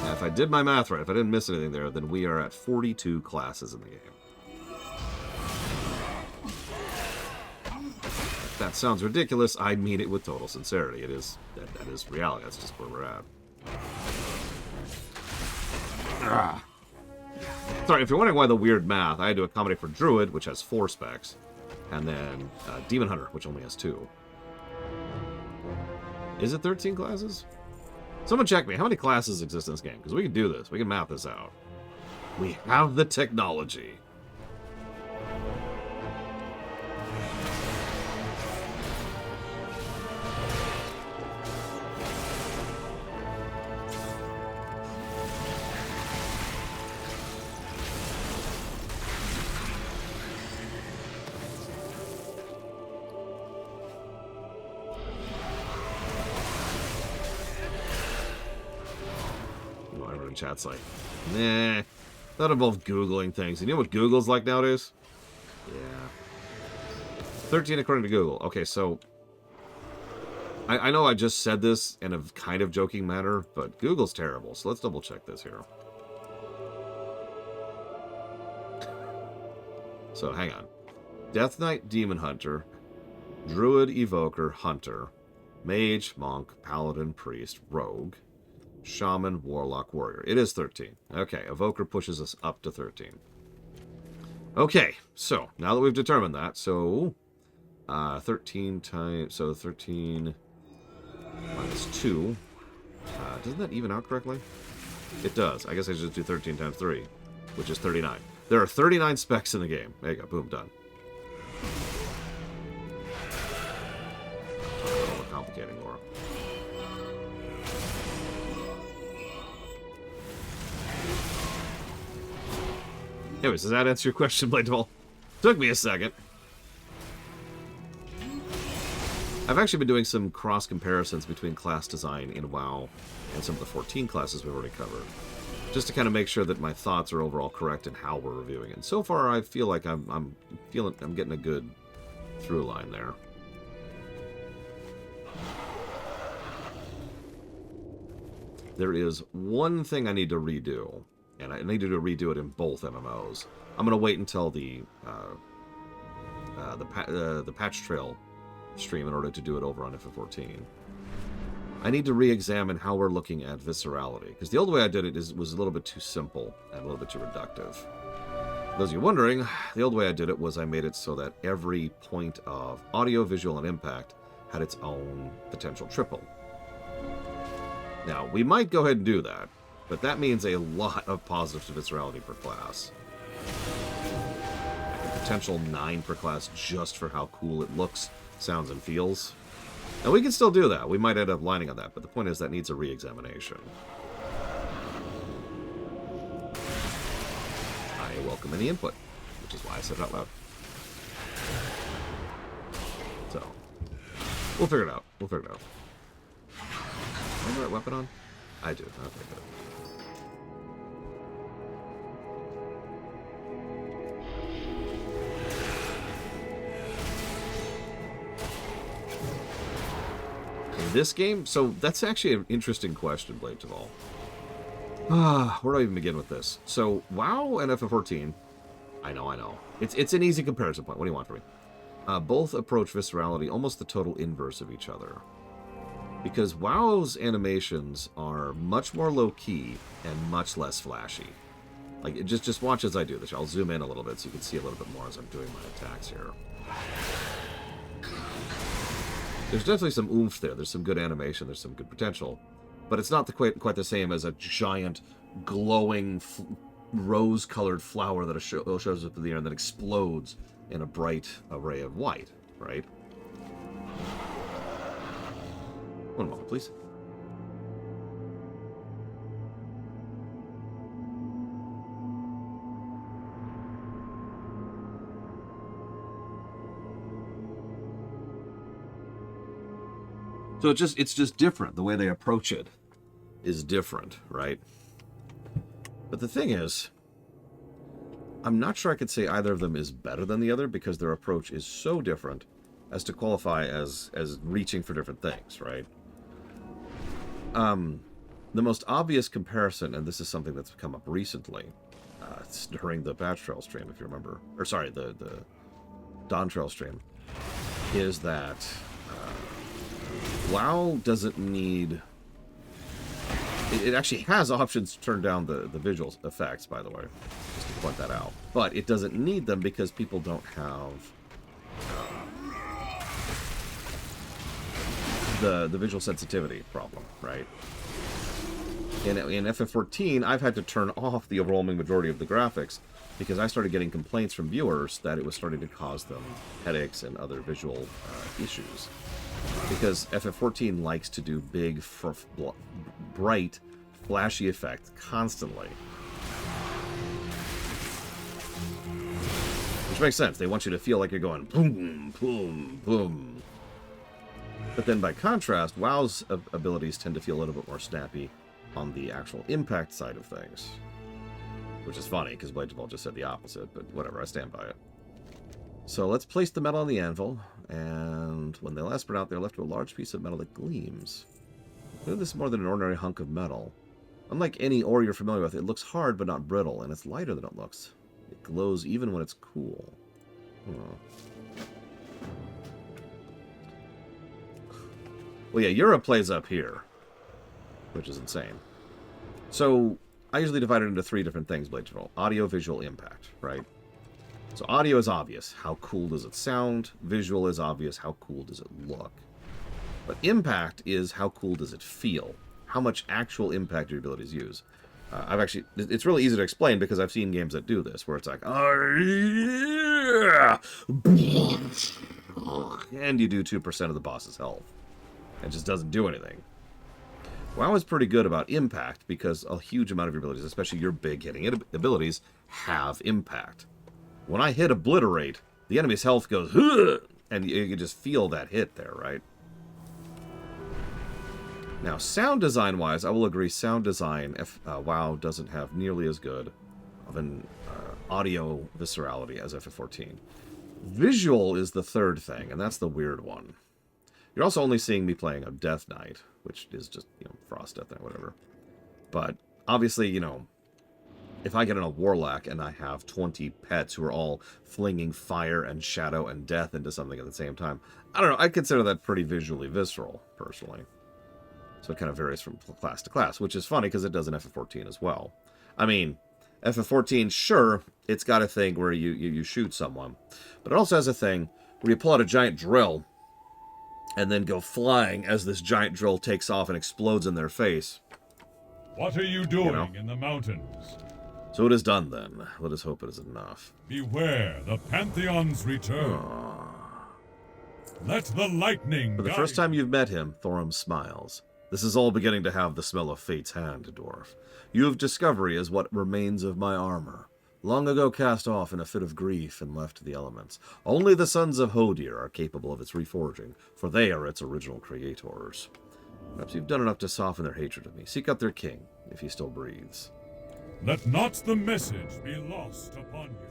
A: Now, if I did my math right, if I didn't miss anything there, then we are at 42 classes in the game. If that sounds ridiculous, I mean it with total sincerity. It is, that is reality. That's just where we're at. Sorry, if you're wondering why the weird math, I had to accommodate for Druid, which has 4 specs, and then Demon Hunter, which only has 2. Is it 13 classes? Someone check me. How many classes exist in this game? Because we can do this. We can map this out. We have the technology. Chat's like, nah, that involves Googling things. And you know what Google's like nowadays? Yeah. 13 according to Google. Okay, so I know I just said this in a kind of joking manner, but Google's terrible. So let's double check this here. So hang on. Death Knight, Demon Hunter, Druid, Evoker, Hunter, Mage, Monk, Paladin, Priest, Rogue, Shaman, Warlock, Warrior. It is 13. Okay, Evoker pushes us up to 13. Okay, so now that we've determined that, so 13 times, so 13 minus 2. Doesn't that even out correctly? It does. I guess I should just do 13 times 3, which is 39. There are 39 specs in the game. There you go. Boom, done. We're complicating more. Anyways, does that answer your question, Bladeball? Took me a second. I've actually been doing some cross comparisons between class design in WoW and some of the 14 classes we've already covered, just to kind of make sure that my thoughts are overall correct in how we're reviewing it. And so far, I feel like I'm getting a good through line there. There is one thing I need to redo. And I need to redo it in both MMOs. I'm going to wait until the patch trail stream in order to do it over on FF14. I need to re-examine how we're looking at viscerality, because the old way I did it was a little bit too simple and a little bit too reductive. For those of you wondering, the old way I did it was I made it so that every point of audio, visual, and impact had its own potential triple. Now, we might go ahead and do that, but that means a lot of positives to viscerality per class. Like a potential 9 per class just for how cool it looks, sounds, and feels. Now we can still do that. We might end up lining on that, but the point is that needs a re-examination. I welcome any input, which is why I said it out loud. So, we'll figure it out. We'll figure it out. Do I have the right weapon on? I do. Okay, good. this game, so that's actually an interesting question, Blade of All. Where do I even begin with this? So, WoW and FF14, I know. It's an easy comparison point. What do you want from me? Both approach viscerality almost the total inverse of each other. Because WoW's animations are much more low-key and much less flashy. Like, just watch as I do this. I'll zoom in a little bit so you can see a little bit more as I'm doing my attacks here. There's definitely some oomph there. There's some good animation. There's some good potential. But it's not quite the same as a giant, glowing, rose-colored flower that shows up in the air and then explodes in a bright array of white, right? One moment, please. So it's just different. The way they approach it is different, right? But the thing is, I'm not sure I could say either of them is better than the other because their approach is so different as to qualify as reaching for different things, right? The most obvious comparison, and this is something that's come up recently, during the Batch Trail stream, if you remember, or sorry, the Dawn Trail stream, is that WoW doesn't need... It actually has options to turn down the visual effects, by the way, just to point that out. But it doesn't need them because people don't have the visual sensitivity problem, right? In FF14, I've had to turn off the overwhelming majority of the graphics because I started getting complaints from viewers that it was starting to cause them headaches and other visual issues. Because FF14 likes to do big, bright, flashy effects constantly. Which makes sense. They want you to feel like you're going boom, boom, boom. But then by contrast, WoW's abilities tend to feel a little bit more snappy on the actual impact side of things. Which is funny, because Blade of All just said the opposite, but whatever, I stand by it. So let's place the metal on the anvil, and when they last burn out, they're left with a large piece of metal that gleams. This is more than an ordinary hunk of metal. Unlike any ore you're familiar with, it looks hard but not brittle, and it's lighter than it looks. It glows even when it's cool. Well, yeah, Europe plays up here, which is insane. So, I usually divide it into three different things, Blade of All. Audio, visual, impact, right? So audio is obvious. How cool does it sound? Visual is obvious. How cool does it look? But impact is how cool does it feel? How much actual impact your abilities use? It's really easy to explain because I've seen games that do this, where it's like, oh yeah, and you do 2% of the boss's health. It just doesn't do anything. WoW is pretty good about impact because a huge amount of your abilities, especially your big hitting abilities, have impact. When I hit Obliterate, the enemy's health goes, "Huh!" And you can just feel that hit there, right? Now, sound design-wise, I will agree, sound design, WoW doesn't have nearly as good of an audio viscerality as FF14. Visual is the third thing, and that's the weird one. You're also only seeing me playing a Death Knight, which is just, Frost Death Knight, whatever. But, obviously, if I get in a Warlock and I have 20 pets who are all flinging fire and shadow and death into something at the same time, I don't know, I consider that pretty visually visceral, personally. So it kind of varies from class to class, which is funny because it does in FF14 as well. I mean, FF14, sure, it's got a thing where you shoot someone, but it also has a thing where you pull out a giant drill and then go flying as this giant drill takes off and explodes in their face.
E: What are you doing in the mountains?
A: So it is done then. Let us hope it is enough.
E: Beware the Pantheon's return. Let the lightning
A: For the first time you've met him, Thorum smiles. This is all beginning to have the smell of fate's hand, dwarf. You have discovery as what remains of my armor. Long ago cast off in a fit of grief and left to the elements. Only the sons of Hodir are capable of its reforging, for they are its original creators. Perhaps you've done enough to soften their hatred of me. Seek out their king, if he still breathes.
E: Let not the message be lost upon you.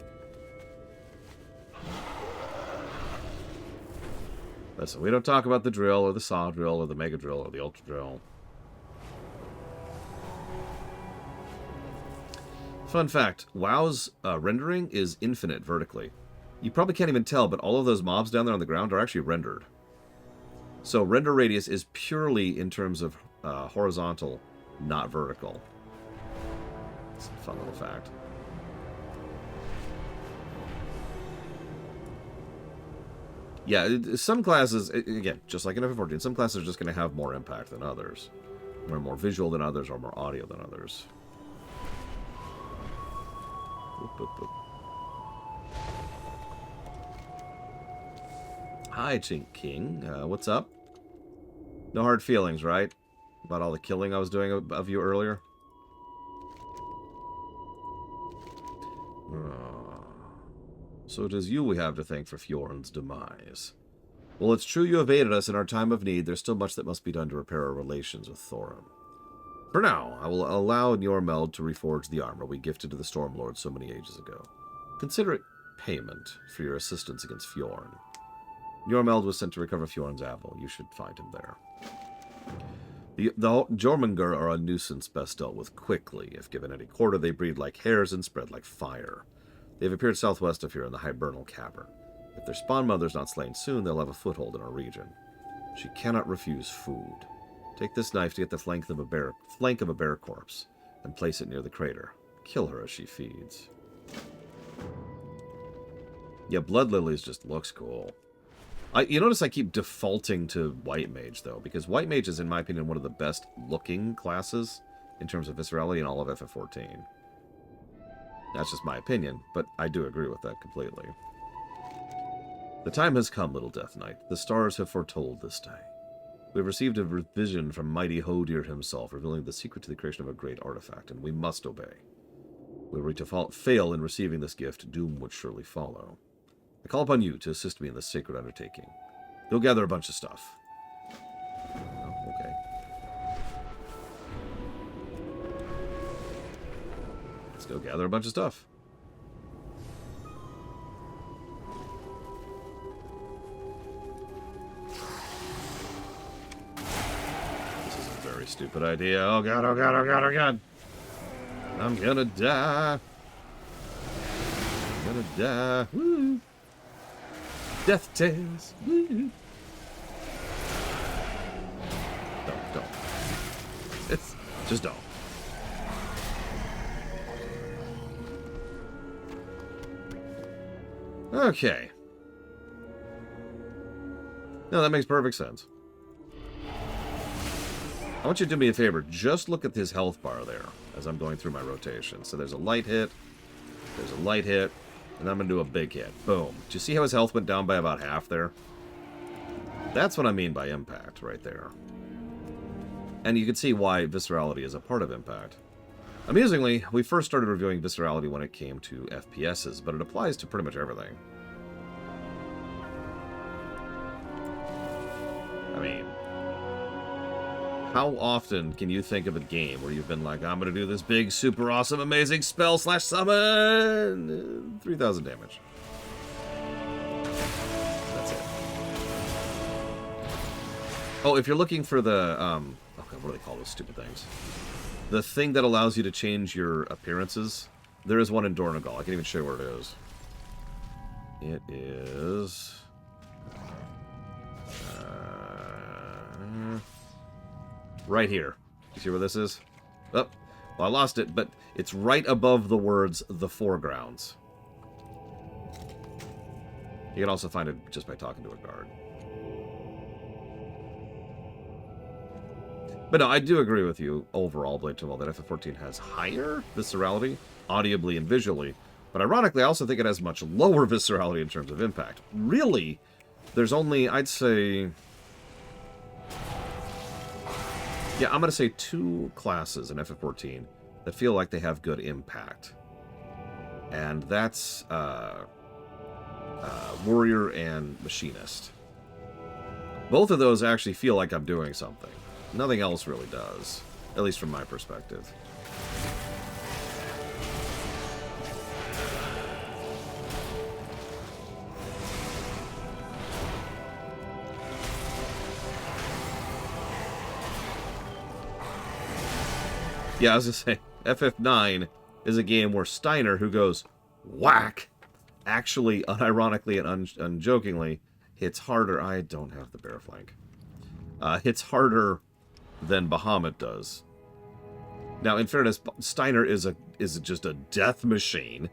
A: Listen, we don't talk about the drill, or the saw drill, or the mega drill, or the ultra drill. Fun fact, WoW's rendering is infinite vertically. You probably can't even tell, but all of those mobs down there on the ground are actually rendered. So render radius is purely in terms of horizontal, not vertical. It's a fun little fact. Yeah, some classes, again, just like in FF14, some classes are just going to have more impact than others. Or more visual than others, or more audio than others. Boop, boop, boop. Hi, Chink King. What's up? No hard feelings, right? About all the killing I was doing of you earlier? So it is you we have to thank for Fjorn's demise. Well, it's true you have aided us in our time of need. There's still much that must be done to repair our relations with Thorin. For now, I will allow Njormeld to reforge the armor we gifted to the Stormlord so many ages ago. Consider it payment for your assistance against Fjorn. Njormeld was sent to recover Fjorn's apple. You should find him there. The Jormungr are a nuisance best dealt with quickly. If given any quarter, they breed like hares and spread like fire. They have appeared southwest of here in the Hibernal Cavern. If their spawn mother is not slain soon, they'll have a foothold in our region. She cannot refuse food. Take this knife to get the flank of a bear corpse, and place it near the crater. Kill her as she feeds. Yeah, Blood Lilies just looks cool. You notice I keep defaulting to White Mage, though, because White Mage is, in my opinion, one of the best-looking classes in terms of viscerality in all of FF14. That's just my opinion, but I do agree with that completely. The time has come, little Death Knight. The stars have foretold this day. We have received a vision from mighty Hodir himself, revealing the secret to the creation of a great artifact, and we must obey. Were we to fail in receiving this gift, doom would surely follow. I call upon you to assist me in this sacred undertaking. Go gather a bunch of stuff. Oh, okay. Let's go gather a bunch of stuff. This is a very stupid idea. Oh god, oh god, oh god, oh god. I'm gonna die. I'm gonna die. Woo. Death tales. Woo. Don't. It's just don't. Okay. No, that makes perfect sense. I want you to do me a favor. Just look at his health bar there as I'm going through my rotation. So there's a light hit. There's a light hit. And I'm going to do a big hit. Boom. Do you see how his health went down by about half there? That's what I mean by impact right there. And you can see why viscerality is a part of impact. Amusingly, we first started reviewing viscerality when it came to FPSs, but it applies to pretty much everything. I mean, how often can you think of a game where you've been like, I'm going to do this big, super awesome, amazing spell / summon? 3,000 damage. That's it. Oh, if you're looking for the, oh God, what do they call those stupid things? The thing that allows you to change your appearances, there is one in Dornogal. I can't even show you where it is. It is... right here. You see where this is? Oh, well, I lost it, but it's right above the words, the foregrounds. You can also find it just by talking to a guard. But no, I do agree with you overall, Blade Tumult, that FF14 has higher viscerality, audibly and visually. But ironically, I also think it has much lower viscerality in terms of impact. Really, there's only, I'd say... yeah, I'm going to say 2 classes in FF14 that feel like they have good impact. And that's Warrior and Machinist. Both of those actually feel like I'm doing something. Nothing else really does, at least from my perspective. Yeah, I was just saying, FF9 is a game where Steiner, who goes whack, actually, unironically and unjokingly, hits harder. I don't have the bear flank. Hits harder than Bahamut does. Now, in fairness, Steiner is just a death machine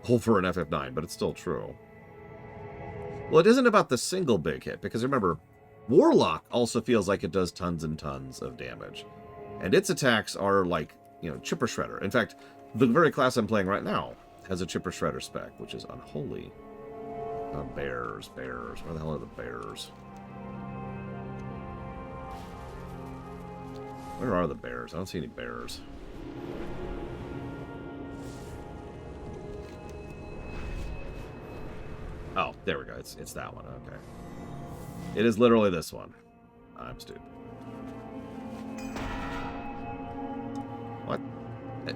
A: over an FF9, but it's still true. Well, it isn't about the single big hit, because remember, Warlock also feels like it does tons and tons of damage. And its attacks are like, you know, Chipper Shredder. In fact, the very class I'm playing right now has a Chipper Shredder spec, which is unholy. Bears. Where the hell are the bears? Where are the bears? I don't see any bears. Oh, there we go. It's that one. Okay. It is literally this one. I'm stupid. What? Okay.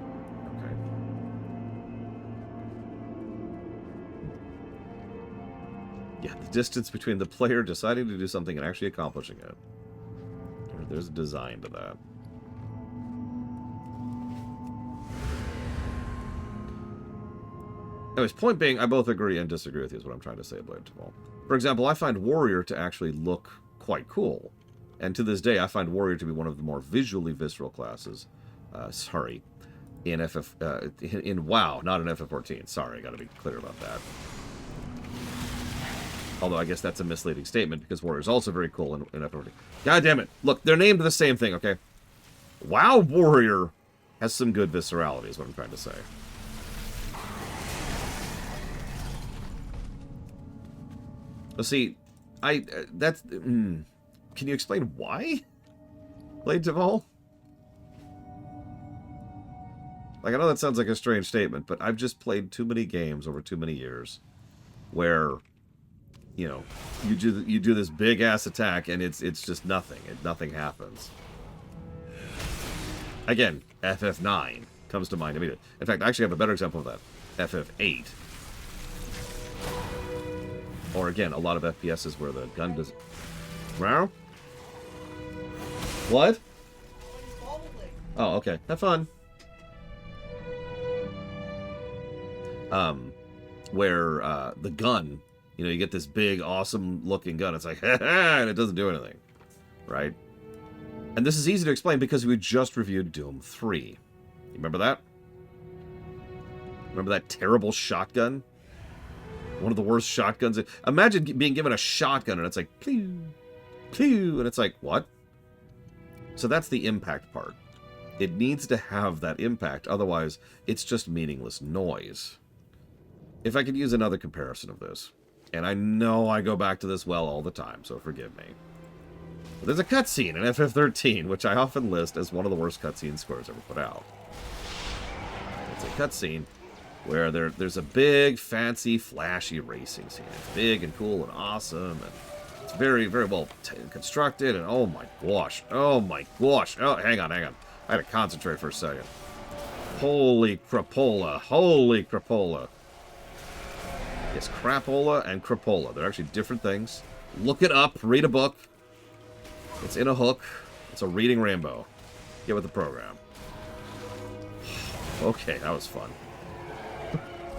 A: Yeah, the distance between the player deciding to do something and actually accomplishing it. There's a design to that. Anyways, point being, I both agree and disagree with you is what I'm trying to say, Blade to Ball. For example, I find Warrior to actually look quite cool. And to this day, I find Warrior to be one of the more visually visceral classes. In in WoW, not in FF14. Sorry, I gotta be clear about that. Although I guess that's a misleading statement, because Warrior's also very cool in FF14. God damn it. Look, they're named the same thing, okay? WoW Warrior has some good viscerality, is what I'm trying to say. Well, see, can you explain why? Blade Duval? Like, I know that sounds like a strange statement, but I've just played too many games over too many years where, you know, you do this big ass attack and it's just nothing. Nothing happens. Again, FF9 comes to mind immediately. In fact, I actually have a better example of that. FF8. Or again, a lot of FPSs where the gun does. Wow. What? Oh, okay. Have fun. Where the gun, you know, you get this big, awesome looking gun. It's like, ha ha, and it doesn't do anything, right? And this is easy to explain because we just reviewed Doom 3. You remember that? Remember that terrible shotgun? One of the worst shotguns. Imagine being given a shotgun and it's like, pew, pew, and it's like, what? So that's the impact part. It needs to have that impact, otherwise it's just meaningless noise. If I could use another comparison of this, and I know I go back to this well all the time, so forgive me. But there's a cutscene in FF13, which I often list as one of the worst cutscene scores ever put out. It's a cutscene where there's a big, fancy, flashy racing scene. It's big and cool and awesome, and it's very, very well constructed, and oh my gosh, oh, hang on. I had to concentrate for a second. Holy crapola. It's crapola and crapola. They're actually different things. Look it up, read a book. It's in a hook. It's a reading rainbow. Get with the program. Okay, that was fun.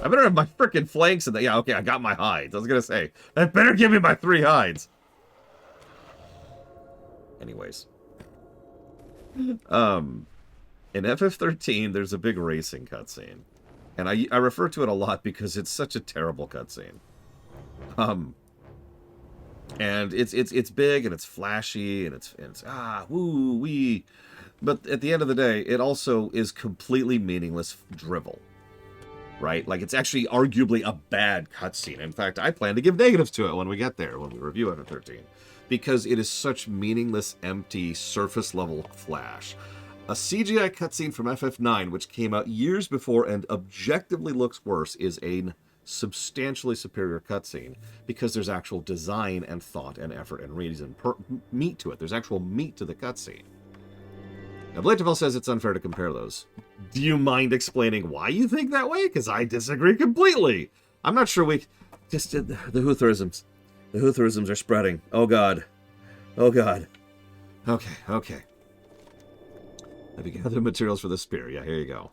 A: I better have my frickin' flanks in the... Yeah, okay, I got my hides. I was gonna say, I better give me my 3 hides. Anyways. In FF13, there's a big racing cutscene. And I refer to it a lot because it's such a terrible cutscene. And it's big and it's flashy and it's woo wee. But at the end of the day, it also is completely meaningless drivel. Right? Like, it's actually arguably a bad cutscene. In fact, I plan to give negatives to it when we get there, when we review FF13. Because it is such meaningless, empty, surface-level flash. A CGI cutscene from FF9, which came out years before and objectively looks worse, is a substantially superior cutscene. Because there's actual design and thought and effort and reason, meat to it. There's actual meat to the cutscene. Now, Bladevel says it's unfair to compare those. Do you mind explaining why you think that way? Because I disagree completely. I'm not sure we... Just the Hootherisms. The Hootherisms are spreading. Oh, God. Oh, God. Okay. Have you gathered materials for the spear? Yeah, here you go.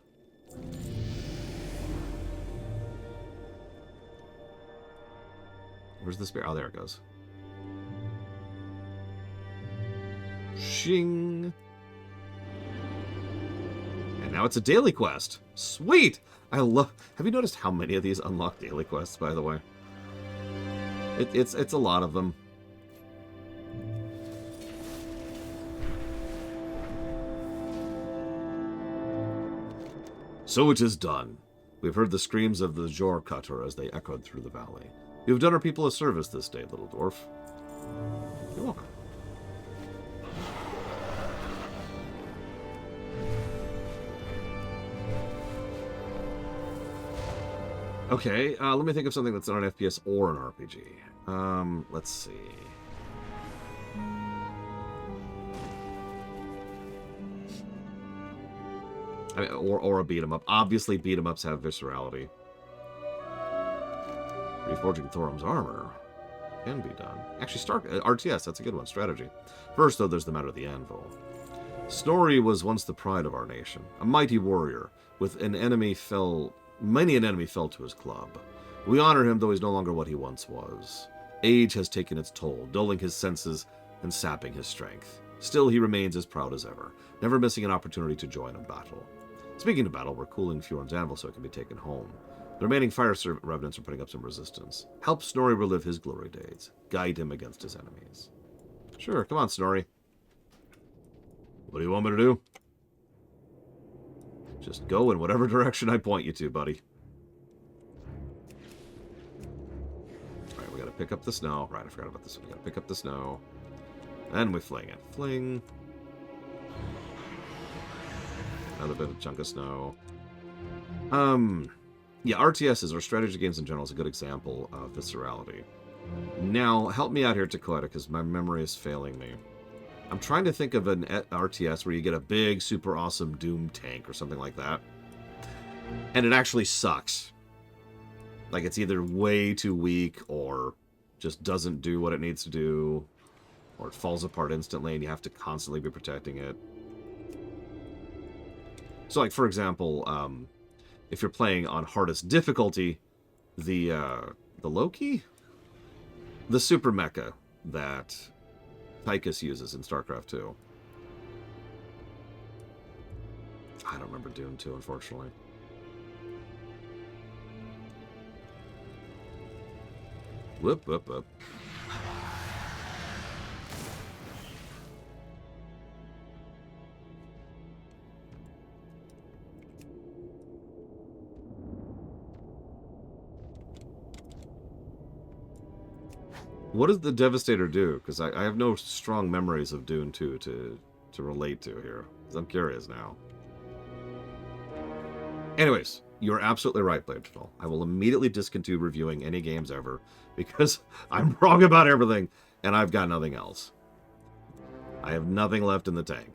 A: Where's the spear? Oh, there it goes. Shing. And now it's a daily quest. Sweet! I love... Have you noticed how many of these unlock daily quests, by the way? It's a lot of them. So it is done. We've heard the screams of the Jor Cutter as they echoed through the valley. You've done our people a service this day, little dwarf. You're welcome. Okay, let me think of something that's not an FPS or an RPG. Let's see. I mean, or a beat 'em up. Obviously, beat 'em ups have viscerality. Reforging Thorum's armor can be done. Actually, RTS, that's a good one. Strategy. First, though, there's the matter of the anvil. Snorri was once the pride of our nation, a mighty warrior. With an enemy many an enemy fell to his club. We honor him, though he's no longer what he once was. Age has taken its toll, dulling his senses and sapping his strength. Still, he remains as proud as ever, never missing an opportunity to join in battle. Speaking of battle, we're cooling Fjorn's anvil so it can be taken home. The remaining fire servant revenants are putting up some resistance. Help Snorri relive his glory days. Guide him against his enemies. Sure, come on, Snorri. What do you want me to do? Just go in whatever direction I point you to, buddy. Alright, we gotta pick up the snow. Right, I forgot about this one. We gotta pick up the snow. And we fling it. Fling. Another bit of chunk of snow. Yeah, RTSs, or strategy games in general, is a good example of viscerality. Now, help me out here, Takoida, because my memory is failing me. I'm trying to think of an RTS where you get a big, super awesome Doom tank or something like that. And it actually sucks. Like, it's either way too weak or just doesn't do what it needs to do. Or it falls apart instantly and you have to constantly be protecting it. So, like, for example, if you're playing on hardest difficulty, the Loki? The super mecha that Tychus uses in StarCraft 2. I don't remember Dune 2, unfortunately. Whoop, whoop, whoop. What does the Devastator do? Because I have no strong memories of Dune 2 to relate to here. I'm curious now. Anyways, you're absolutely right, Bladeful. I will immediately discontinue reviewing any games ever because I'm wrong about everything and I've got nothing else. I have nothing left in the tank.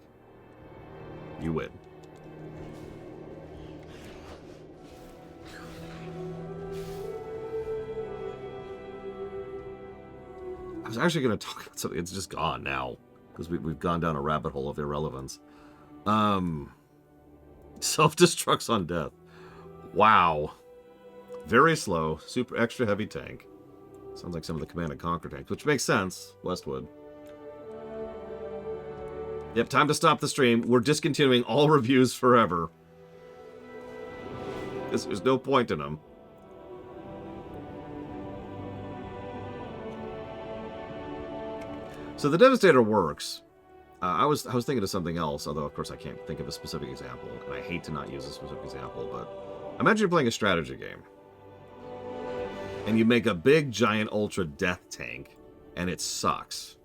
A: You win. I was actually going to talk about something. It's just gone now because we've gone down a rabbit hole of irrelevance. Self-destructs on death. Wow. Very slow, super extra heavy tank. Sounds like some of the Command & Conquer tanks, which makes sense. Westwood. Yep, time to stop the stream. We're discontinuing all reviews forever. Because there's no point in them. So the Devastator works. I was thinking of something else, although of course I can't think of a specific example, and I hate to not use a specific example, but imagine you're playing a strategy game. And you make a big, giant, ultra death tank, and it sucks.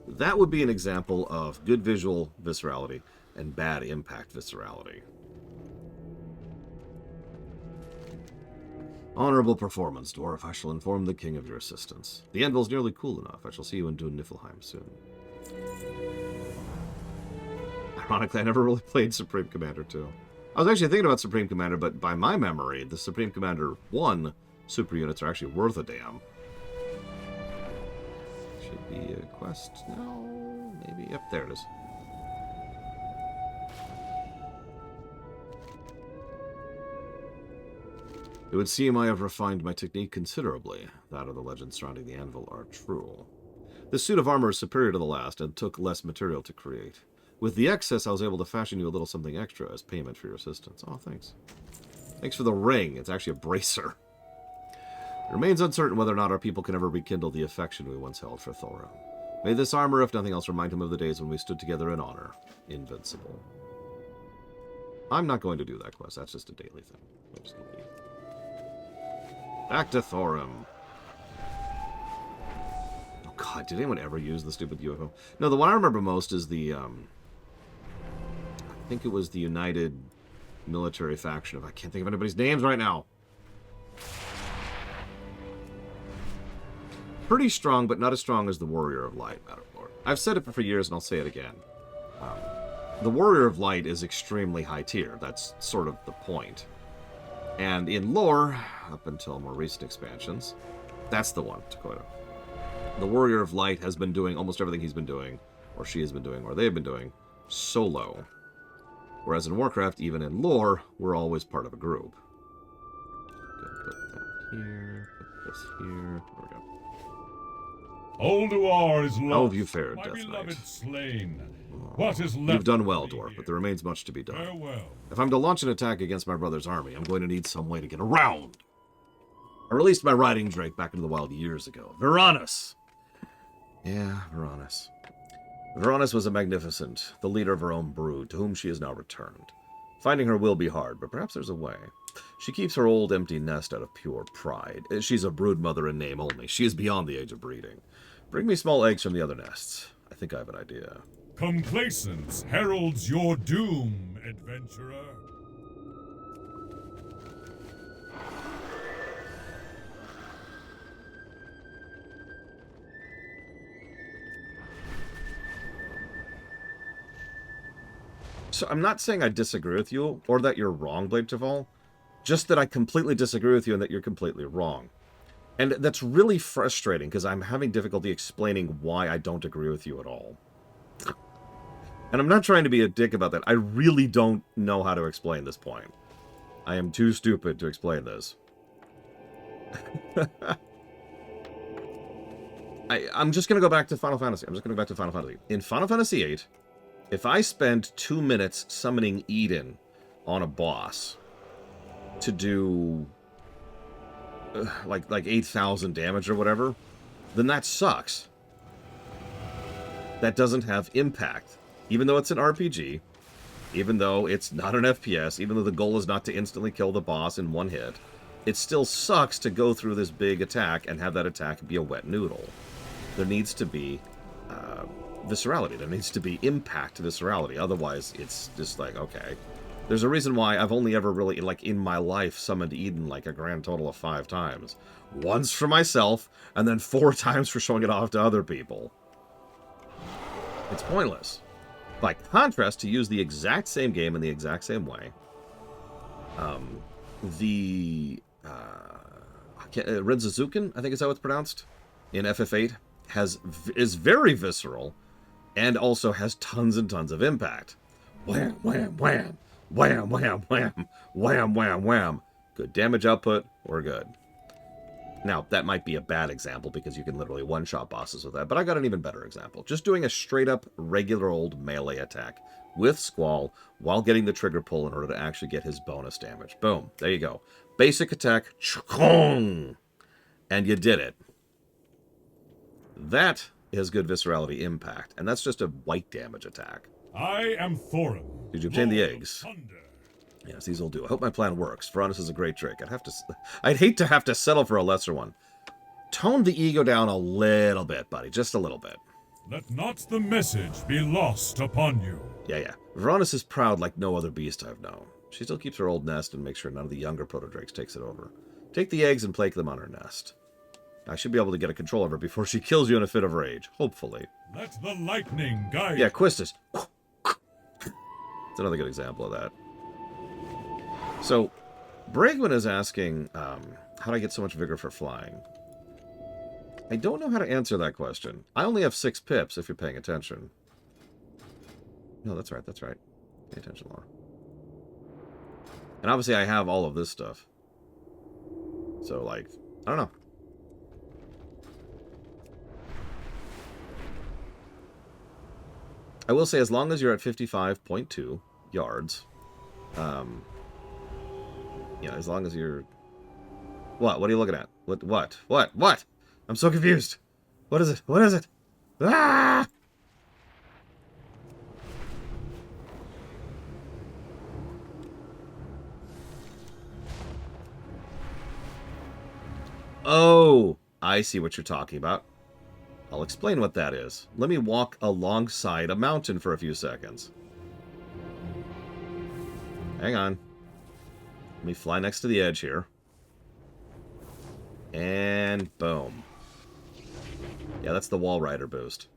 A: That would be an example of good visual viscerality and bad impact viscerality. Honorable performance, Dwarf. I shall inform the king of your assistance. The anvil's nearly cool enough. I shall see you in Dune Niflheim soon. Ironically, I never really played Supreme Commander 2. I was actually thinking about Supreme Commander, but by my memory, the Supreme Commander 1 super units are actually worth a damn. Should be a quest now? Maybe? Yep, there it is. It would seem I have refined my technique considerably. That or the legends surrounding the anvil are true. This suit of armor is superior to the last, and took less material to create. With the excess, I was able to fashion you a little something extra as payment for your assistance. Oh, thanks. Thanks for the ring. It's actually a bracer. It remains uncertain whether or not our people can ever rekindle the affection we once held for Thorin. May this armor, if nothing else, remind him of the days when we stood together in honor. Invincible. I'm not going to do that quest. That's just a daily thing. I'm just gonna leave. Back to Thorin. Oh god, did anyone ever use the stupid UFO? No, the one I remember most is the, I think it was the United Military Faction of... I can't think of anybody's names right now. Pretty strong, but not as strong as the Warrior of Light, Matterlord. I've said it for years, and I'll say it again. The Warrior of Light is extremely high tier. That's sort of the point. And in lore, up until more recent expansions, that's the one, Dakota. The Warrior of Light has been doing almost everything he's been doing, or she has been doing, or they've been doing, solo. Whereas in Warcraft, even in lore, we're always part of a group. Put that here, put this here, there we go.
E: Ulduar is lost.
A: How have you fared,
E: my
A: Death
E: beloved
A: Knight?
E: Slain. What is left?
A: You've done well,
E: of me
A: Dwarf,
E: here?
A: but there remains much to be done.
E: Farewell.
A: If I'm to launch an attack against my brother's army, I'm going to need some way to get around. I released my riding drake back into the wild years ago. Varanus! Yeah, Varanus. Varanus was a magnificent, the leader of her own brood, to whom she has now returned. Finding her will be hard, but perhaps there's a way. She keeps her old empty nest out of pure pride. She's a brood mother in name only. She is beyond the age of breeding. Bring me small eggs from the other nests. I think I have an idea.
E: Complacence heralds your doom, adventurer.
A: So I'm not saying I disagree with you, or that you're wrong, Blade Taval. Just that I completely disagree with you and that you're completely wrong. And that's really frustrating, because I'm having difficulty explaining why I don't agree with you at all. And I'm not trying to be a dick about that. I really don't know how to explain this point. I am too stupid to explain this. I'm just going to go back to Final Fantasy. In Final Fantasy VIII, if I spend 2 minutes summoning Eden on a boss to do like 8,000 damage or whatever, then that sucks. That doesn't have impact. Even though it's an RPG, even though it's not an FPS, even though the goal is not to instantly kill the boss in one hit, it still sucks to go through this big attack and have that attack be a wet noodle. There needs to be viscerality. There needs to be impact to viscerality. Otherwise, it's just like, okay. There's a reason why I've only ever really, like, in my life, summoned Eden, like, a grand total of 5 times. Once for myself, and then 4 times for showing it off to other people. It's pointless. By contrast, to use the exact same game in the exact same way, Renzazuken, I think is how it's pronounced, in FF8, is very visceral, and also has tons and tons of impact. Wham, wham, wham. Wham, wham, wham. Wham, wham, wham. Good damage output, we're good. Now, that might be a bad example because you can literally one-shot bosses with that, but I got an even better example. Just doing a straight-up, regular old melee attack with Squall while getting the trigger pull in order to actually get his bonus damage. Boom. There you go. Basic attack. Chkong! And you did it. That is good viscerality impact, and that's just a white damage attack.
E: I am Thorin.
A: Did you obtain the
E: Lord of
A: eggs?
E: Thunder.
A: Yes, these will do. I hope my plan works. Varanus is a great trick. I'd hate to have to settle for a lesser one. Tone the ego down a little bit, buddy. Just a little bit.
E: Let not the message be lost upon you.
A: Yeah. Varanus is proud like no other beast I've known. She still keeps her old nest and makes sure none of the younger proto-drakes takes it over. Take the eggs and place them on her nest. I should be able to get a control of her before she kills you in a fit of rage. Hopefully.
E: Let the lightning guide.
A: Yeah, Quistis. It's another good example of that. So, Bragman is asking, how do I get so much vigor for flying? I don't know how to answer that question. I only have 6 pips, if you're paying attention. No, that's right. Pay attention, Laura. And obviously I have all of this stuff. So, like, I don't know. I will say, as long as you're at 55.2 yards, yeah, as long as you're... What? What are you looking at? What? I'm so confused. What is it? What is it? Ah! Oh, I see what you're talking about. I'll explain what that is. Let me walk alongside a mountain for a few seconds. Hang on. Let me fly next to the edge here. And boom. Yeah, that's the wall rider boost.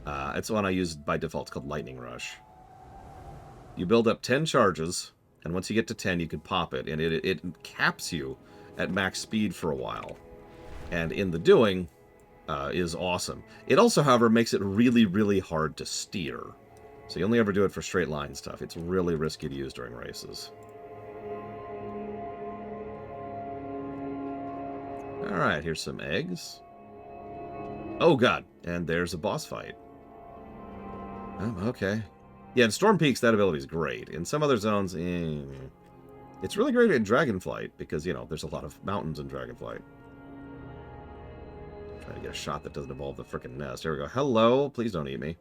A: It's the one I use by default. It's called Lightning Rush. You build up 10 charges, and once you get to 10, you can pop it, and it caps you at max speed for a while. And in the doing, is awesome. It also, however, makes it really, really hard to steer. So you only ever do it for straight line stuff. It's really risky to use during races. Alright, here's some eggs. Oh god, and there's a boss fight. Oh, okay. Yeah, in Storm Peaks, that ability is great. In some other zones, it's really great in Dragonflight, because, you know, there's a lot of mountains in Dragonflight. Trying to get a shot that doesn't involve the frickin' nest. Here we go. Hello, please don't eat me.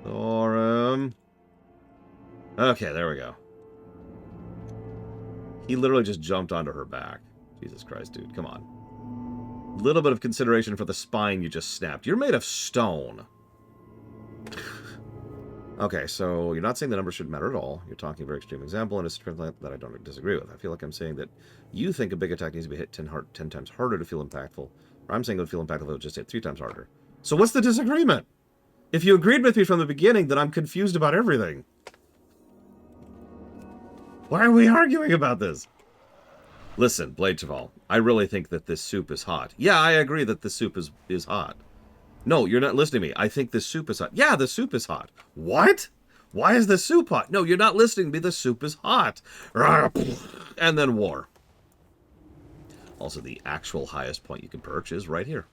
A: Thorim. Okay, there we go. He literally just jumped onto her back. Jesus Christ, dude. Come on. Little bit of consideration for the spine you just snapped. You're made of stone. Okay, so you're not saying the numbers shouldn't matter at all. You're talking a very extreme example, and it's a that I don't disagree with. I feel like I'm saying that you think a big attack needs to be hit 10 times harder to feel impactful, or I'm saying it would feel impactful if it would just hit 3 times harder. So what's the disagreement? If you agreed with me from the beginning, then I'm confused about everything. Why are we arguing about this? Listen, Blade Chaval, I really think that this soup is hot. Yeah, I agree that this soup is hot. No, you're not listening to me. I think this soup is hot. Yeah, the soup is hot. What? Why is the soup hot? No, you're not listening to me. The soup is hot. And then war. Also, the actual highest point you can perch is right here.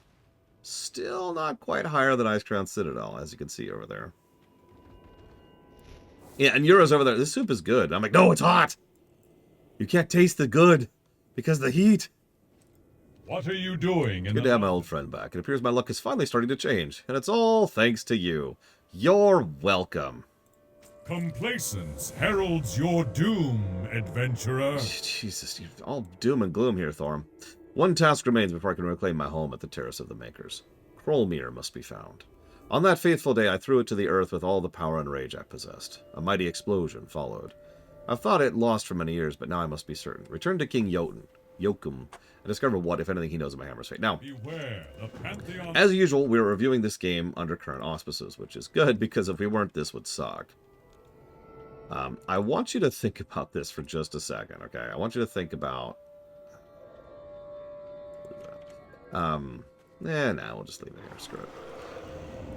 A: Still not quite higher than Ice Crown Citadel, as you can see over there. Yeah, and Euro's over there. This soup is good. I'm like, no, it's hot. You can't taste the good because of the heat.
E: What are you doing?
A: Good to have my old friend back. It appears my luck is finally starting to change, and it's all thanks to you. You're welcome.
E: Complacence heralds your doom, adventurer.
A: Jesus, you're all doom and gloom here, Thorim. One task remains before I can reclaim my home at the Terrace of the Makers. Krolmir must be found. On that fateful day, I threw it to the earth with all the power and rage I possessed. A mighty explosion followed. I've thought it lost for many years, but now I must be certain. Return to King Jotun, and discover what, if anything, he knows of my hammer's fate. Now,
E: Beware, the Pantheon...
A: as usual, we're reviewing this game under current auspices, which is good, because if we weren't, this would suck. I want you to think about this for just a second, okay? I want you to think about... we'll just leave it here. Screw it.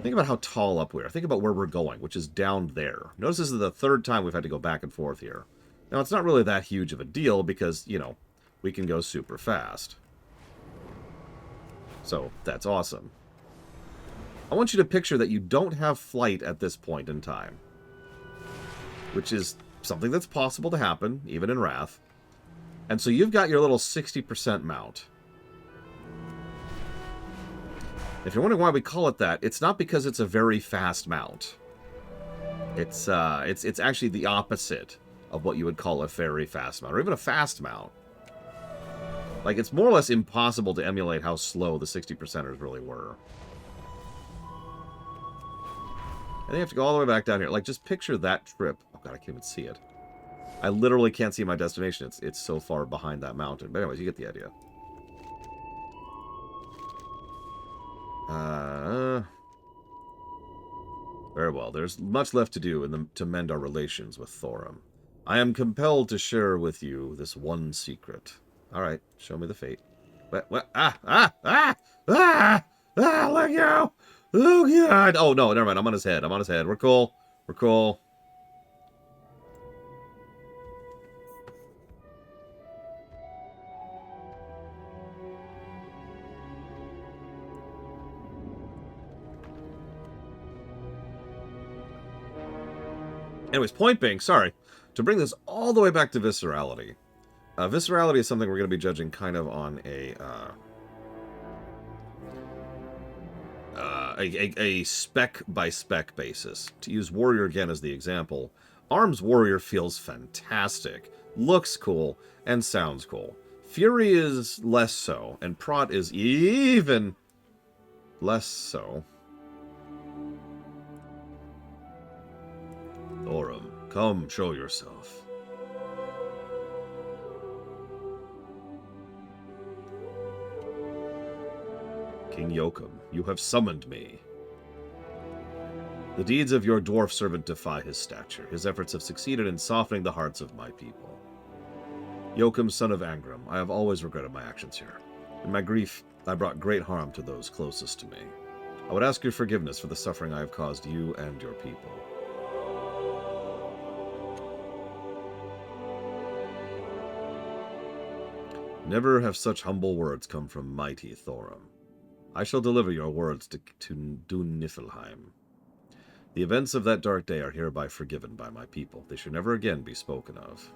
A: Think about how tall up we are. Think about where we're going, which is down there. Notice this is the third time we've had to go back and forth here. Now, it's not really that huge of a deal because, you know, we can go super fast. So, that's awesome. I want you to picture that you don't have flight at this point in time. Which is something that's possible to happen, even in Wrath. And so you've got your little 60% mount. If you're wondering why we call it that, it's not because it's a very fast mount. It's actually the opposite of what you would call a very fast mount, or even a fast mount. Like, it's more or less impossible to emulate how slow the 60%ers really were. And you have to go all the way back down here. Like, just picture that trip. Oh god, I can't even see it. I literally can't see my destination. It's so far behind that mountain. But anyways, you get the idea. Very well. There's much left to do to mend our relations with Thorim. I am compelled to share with you this one secret. Alright, show me the fate. What? Let go! Oh, God! Oh, no, never mind. I'm on his head. I'm on his head. We're cool. We're cool. Anyways, point being, sorry, to bring this all the way back to viscerality. Viscerality is something we're going to be judging kind of on a spec-by-spec basis. To use Warrior again as the example, Arms Warrior feels fantastic, looks cool, and sounds cool. Fury is less so, and Prot is even less so. Thorum, come show yourself. King Yoakum, you have summoned me. The deeds of your dwarf servant defy his stature. His efforts have succeeded in softening the hearts of my people. Yoakum, son of Angram, I have always regretted my actions here. In my grief, I brought great harm to those closest to me. I would ask your forgiveness for the suffering I have caused you and your people. Never have such humble words come from mighty Thorum. I shall deliver your words to Dun Niflheim. The events of that dark day are hereby forgiven by my people. They should never again be spoken of.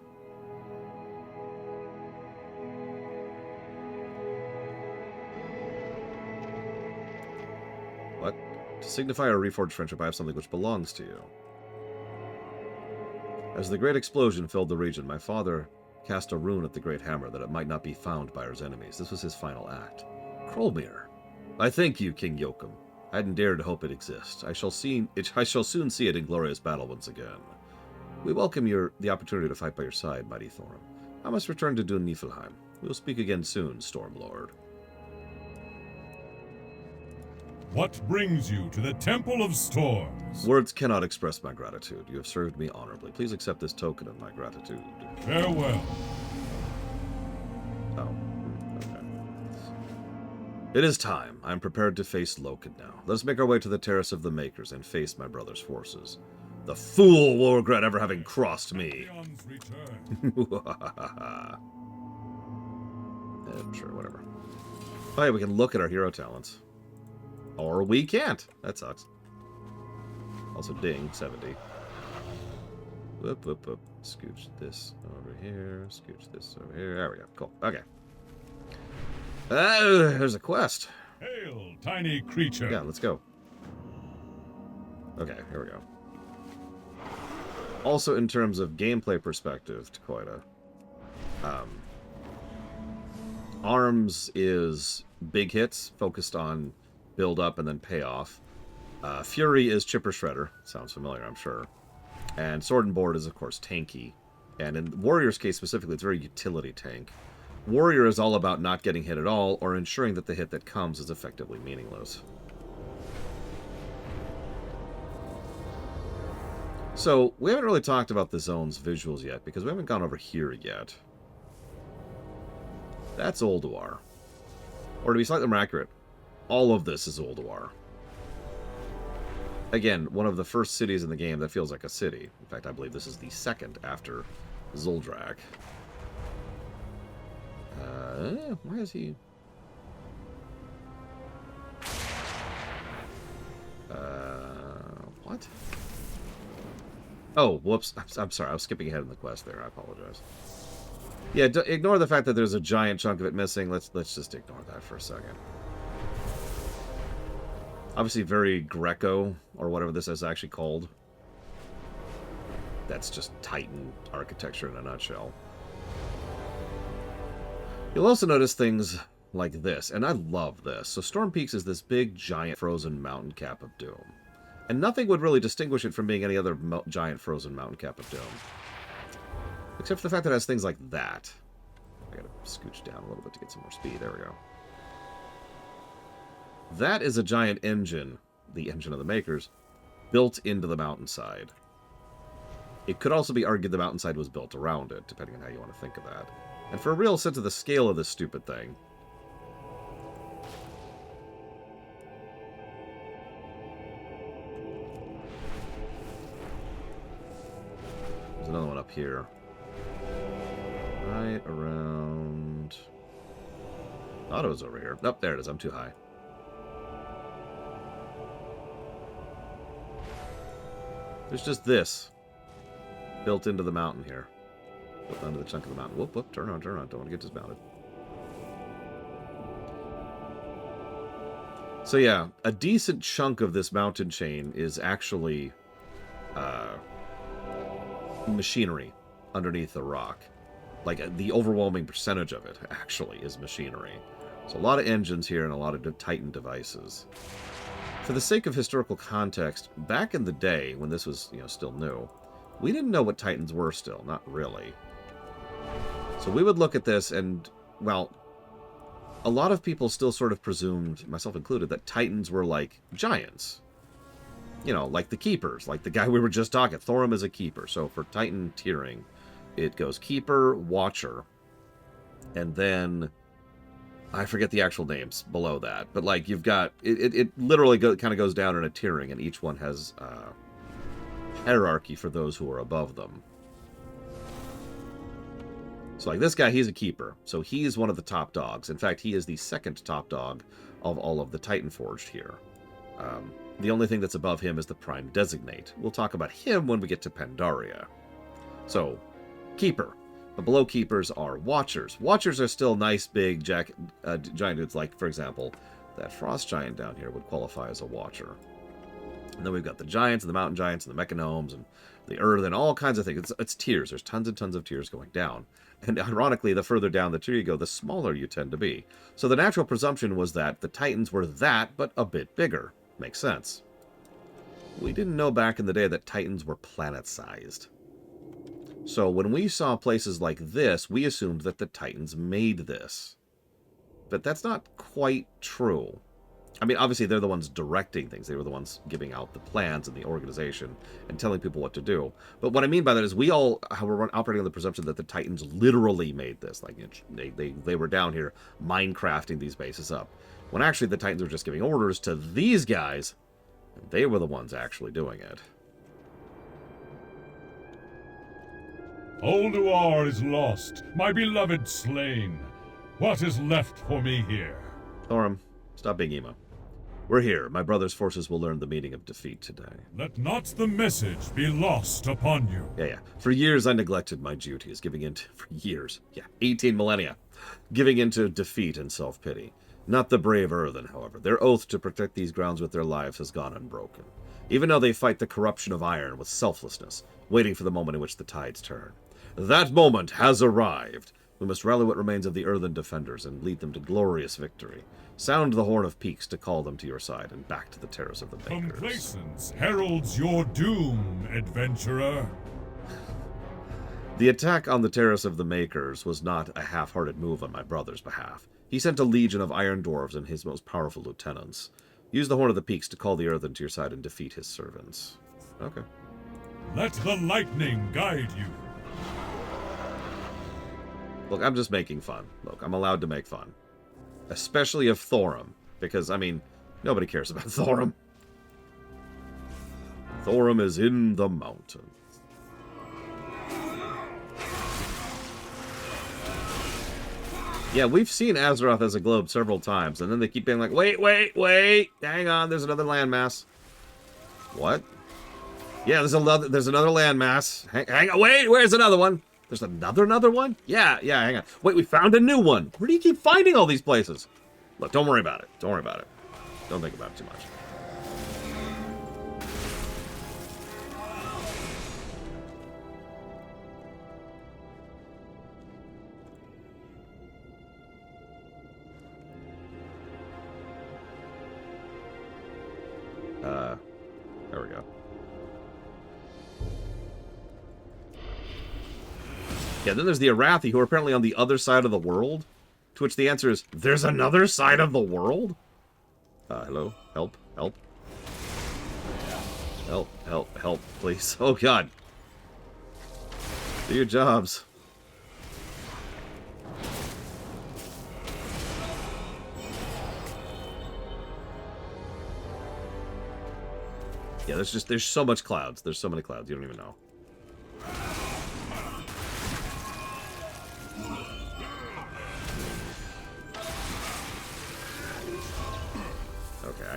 A: What? To signify our reforged friendship, I have something which belongs to you. As the great explosion filled the region, my father cast a rune at the great hammer that it might not be found by his enemies. This was his final act. Krolmir. I thank you, King Yoakum. I hadn't dared to hope it exists. I shall soon see it in glorious battle once again. We welcome the opportunity to fight by your side, mighty Thorum. I must return to Dun Niflheim. We will speak again soon, Stormlord.
E: What brings you to the Temple of Storms?
A: Words cannot express my gratitude. You have served me honorably. Please accept this token of my gratitude.
E: Farewell.
A: Oh, okay. It is time. I am prepared to face Loken now. Let us make our way to the Terrace of the Makers and face my brother's forces. The fool will regret ever having crossed me. Sure, whatever. Oh, yeah, we can look at our hero talents. Or we can't. That sucks. Also, ding, 70. Whoop, whoop, whoop. Scooch this over here. Scooch this over here. There we go. Cool. Okay. There's a quest.
E: Hail, tiny creature.
A: Yeah, let's go. Okay, here we go. Also, in terms of gameplay perspective, Takoida, Arms is big hits, focused on build up and then payoff. Fury is Chipper Shredder. Sounds familiar, I'm sure. And Sword and Board is, of course, tanky. And in Warrior's case specifically, it's very utility tank. Warrior is all about not getting hit at all, or ensuring that the hit that comes is effectively meaningless. So, we haven't really talked about the zone's visuals yet, because we haven't gone over here yet. That's Ulduar. Or to be slightly more accurate, all of this is Ulduar. Again, one of the first cities in the game that feels like a city. In fact, I believe this is the second after Zuldrak. Why is he... what? Oh, whoops. I'm sorry. I was skipping ahead in the quest there. I apologize. Yeah, ignore the fact that there's a giant chunk of it missing. Let's just ignore that for a second. Obviously very Greco, or whatever this is actually called. That's just Titan architecture in a nutshell. You'll also notice things like this, and I love this. So Storm Peaks is this big, giant, frozen mountain cap of doom. And nothing would really distinguish it from being any other giant, frozen mountain cap of doom. Except for the fact that it has things like that. I gotta scooch down a little bit to get some more speed. There we go. That is a giant engine, the engine of the Makers, built into the mountainside. It could also be argued the mountainside was built around it, depending on how you want to think of that. And for a real sense of the scale of this stupid thing, up here. Right around... thought it was over here. Nope, there it is. I'm too high. There's just this built into the mountain here. Built onto the chunk of the mountain. Whoop, whoop, turn on, turn on. Don't want to get dismounted. So yeah, a decent chunk of this mountain chain is actually machinery underneath the rock. Like, the overwhelming percentage of it, actually, is machinery. So a lot of engines here and a lot of Titan devices. For the sake of historical context, back in the day, when this was, still new, we didn't know what Titans were still. Not really. So we would look at this and, well, a lot of people still sort of presumed, myself included, that Titans were like giants. Like the Keepers, like the guy we were just talking. Thorum is a Keeper. So for Titan tiering, it goes Keeper, Watcher, and then I forget the actual names below that. But like you've got, it literally kind of goes down in a tiering, and each one has hierarchy for those who are above them. So like this guy, he's a Keeper. So he's one of the top dogs. In fact, he is the second top dog of all of the Titan Forged here. The only thing that's above him is the Prime Designate. We'll talk about him when we get to Pandaria. So, Keeper. But below Keepers are Watchers. Watchers are still nice, big, giant dudes. Like, for example, that Frost Giant down here would qualify as a Watcher. And then we've got the Giants, and the Mountain Giants, and the Mechanomes, and the Earth, and all kinds of things. It's tiers. There's tons and tons of tiers going down. And ironically, the further down the tier you go, the smaller you tend to be. So the natural presumption was that the Titans were that, but a bit bigger. Makes sense. We didn't know back in the day that Titans were planet-sized. So when we saw places like this, we assumed that the Titans made this. But that's not quite true. I mean, obviously, they're the ones directing things. They were the ones giving out the plans and the organization and telling people what to do. But what I mean by that is we all were operating on the presumption that the Titans literally made this. Like, they were down here Minecrafting these bases up. When actually the Titans were just giving orders to these guys, and they were the ones actually doing it.
E: Ulduar is lost, my beloved slain. What is left for me here?
A: Thorum, stop being emo. We're here. My brother's forces will learn the meaning of defeat today.
E: Let not the message be lost upon you.
A: Yeah. For years I neglected my duties, giving in to, for years, 18 millennia, giving into defeat and self-pity. Not the brave Earthen, however. Their oath to protect these grounds with their lives has gone unbroken. Even though they fight the corruption of iron with selflessness, waiting for the moment in which the tides turn. That moment has arrived. We must rally what remains of the Earthen defenders and lead them to glorious victory. Sound the horn of peaks to call them to your side and back to the terrace of the Makers.
E: Complacence heralds your doom, adventurer.
A: The attack on the terrace of the Makers was not a half-hearted move on my brother's behalf. He sent a legion of iron dwarves and his most powerful lieutenants. Use the Horn of the Peaks to call the Earthen to your side and defeat his servants. Okay.
E: Let the lightning guide you.
A: Look, I'm just making fun. Look, I'm allowed to make fun. Especially of Thorum. Because, I mean, nobody cares about Thorum. Thorum is in the mountains. Yeah, we've seen Azeroth as a globe several times, and then they keep being like, wait, hang on, there's another landmass. What? Yeah, there's another landmass. Hang on, wait, where's another one? There's another one? Yeah, hang on. Wait, we found a new one. Where do you keep finding all these places? Look, don't worry about it. Don't worry about it. Don't think about it too much. There we go. Yeah, then there's the Arathi, who are apparently on the other side of the world. To which the answer is, there's another side of the world? Hello? Help, please. Oh, God. Do your jobs. Yeah, there's so much clouds. There's so many clouds, you don't even know.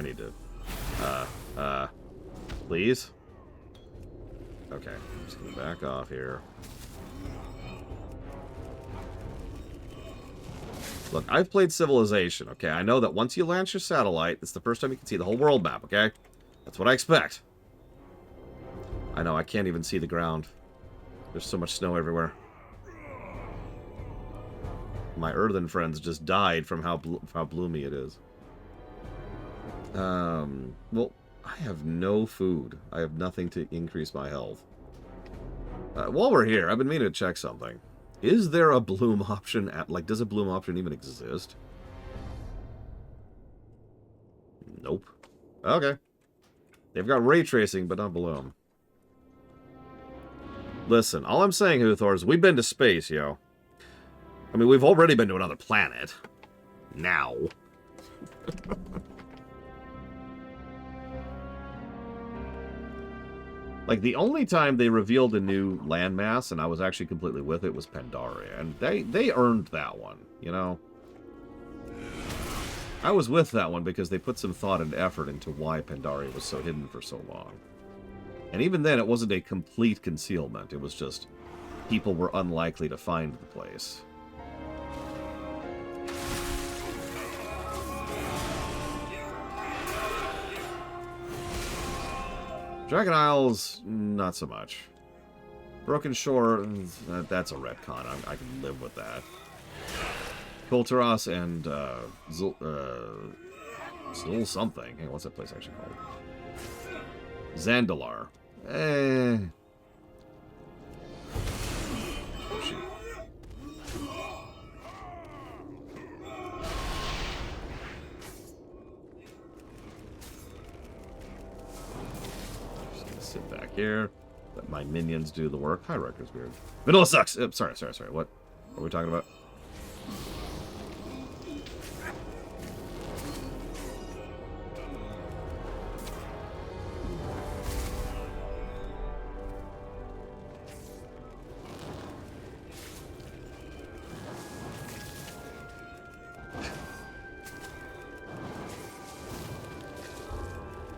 A: need to... Please? Okay, I'm just gonna back off here. Look, I've played Civilization, okay? I know that once you launch your satellite, it's the first time you can see the whole world map, okay? That's what I expect. I know, I can't even see the ground. There's so much snow everywhere. My earthen friends just died from how bloomy it is. Well, I have no food. I have nothing to increase my health. While we're here, I've been meaning to check something. Is there a bloom option at, like, does a bloom option even exist? Nope. Okay. They've got ray tracing, but not bloom. Listen, all I'm saying, Huthor, is we've been to space, yo. I mean, we've already been to another planet. Now. Like, the only time they revealed a new landmass, and I was actually completely with it, was Pandaria. And they earned that one, you know? I was with that one because they put some thought and effort into why Pandaria was so hidden for so long. And even then, it wasn't a complete concealment. It was just people were unlikely to find the place. Dragon Isles, not so much. Broken Shore, that's a retcon. I can live with that. Kulturas and Zul something. Hey, what's that place actually called? Zandalar. Oh, shoot. Just gonna sit back here. Let my minions do the work. Hi, Rutgers Beard. Vanilla sucks! Sorry. What are we talking about?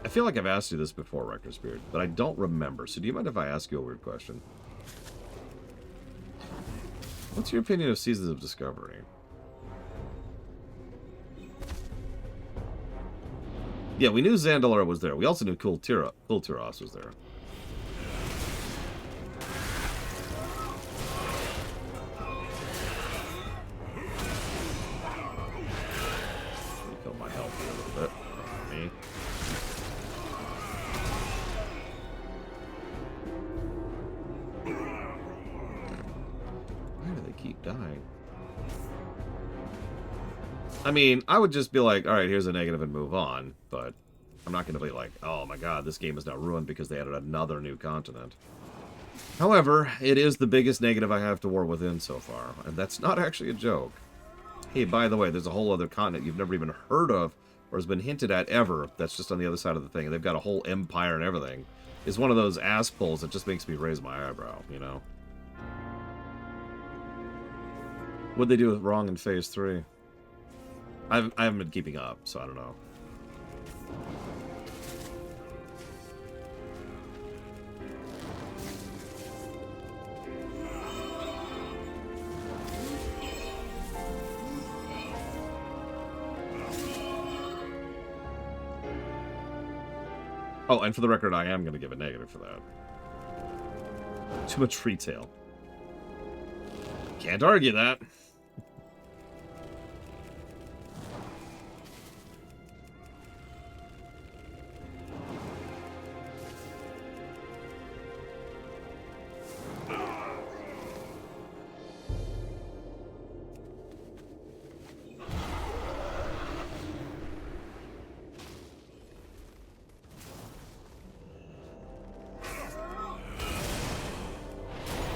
A: I feel like I've asked you this before, Rector Spirit, but I don't remember. So do you mind if I ask you a weird question? What's your opinion of Seasons of Discovery? Yeah, we knew Zandalar was there. We also knew Kulturas was there. Kill my health here a little bit. Me. Keep dying. I mean, I would just be like, alright, here's a negative and move on, but I'm not going to be like, oh my god, this game is now ruined because they added another new continent. However, it is the biggest negative I have to War Within so far, and that's not actually a joke. Hey, by the way, there's a whole other continent you've never even heard of, or has been hinted at ever, that's just on the other side of the thing, and they've got a whole empire and everything. It's one of those ass pulls that just makes me raise my eyebrow, you know? What'd they do wrong in Phase 3? I haven't been keeping up, so I don't know. Oh, and for the record, I am going to give a negative for that. Too much retail. Can't argue that.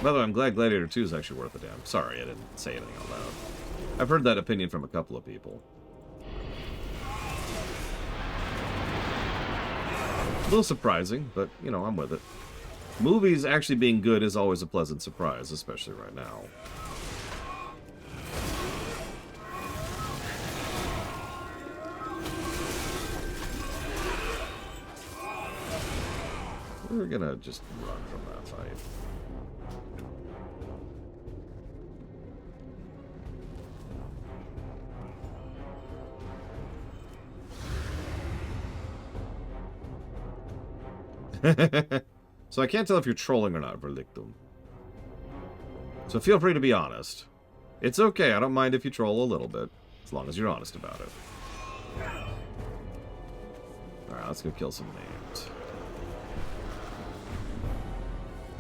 A: By the way, I'm glad Gladiator 2 is actually worth a damn. Sorry, I didn't say anything out loud. I've heard that opinion from a couple of people. A little surprising, but, you know, I'm with it. Movies actually being good is always a pleasant surprise, especially right now. We're gonna just run from that fight. So I can't tell if you're trolling or not, Verdictum. So feel free to be honest. It's okay, I don't mind if you troll a little bit, as long as you're honest about it. Alright, let's go kill some names.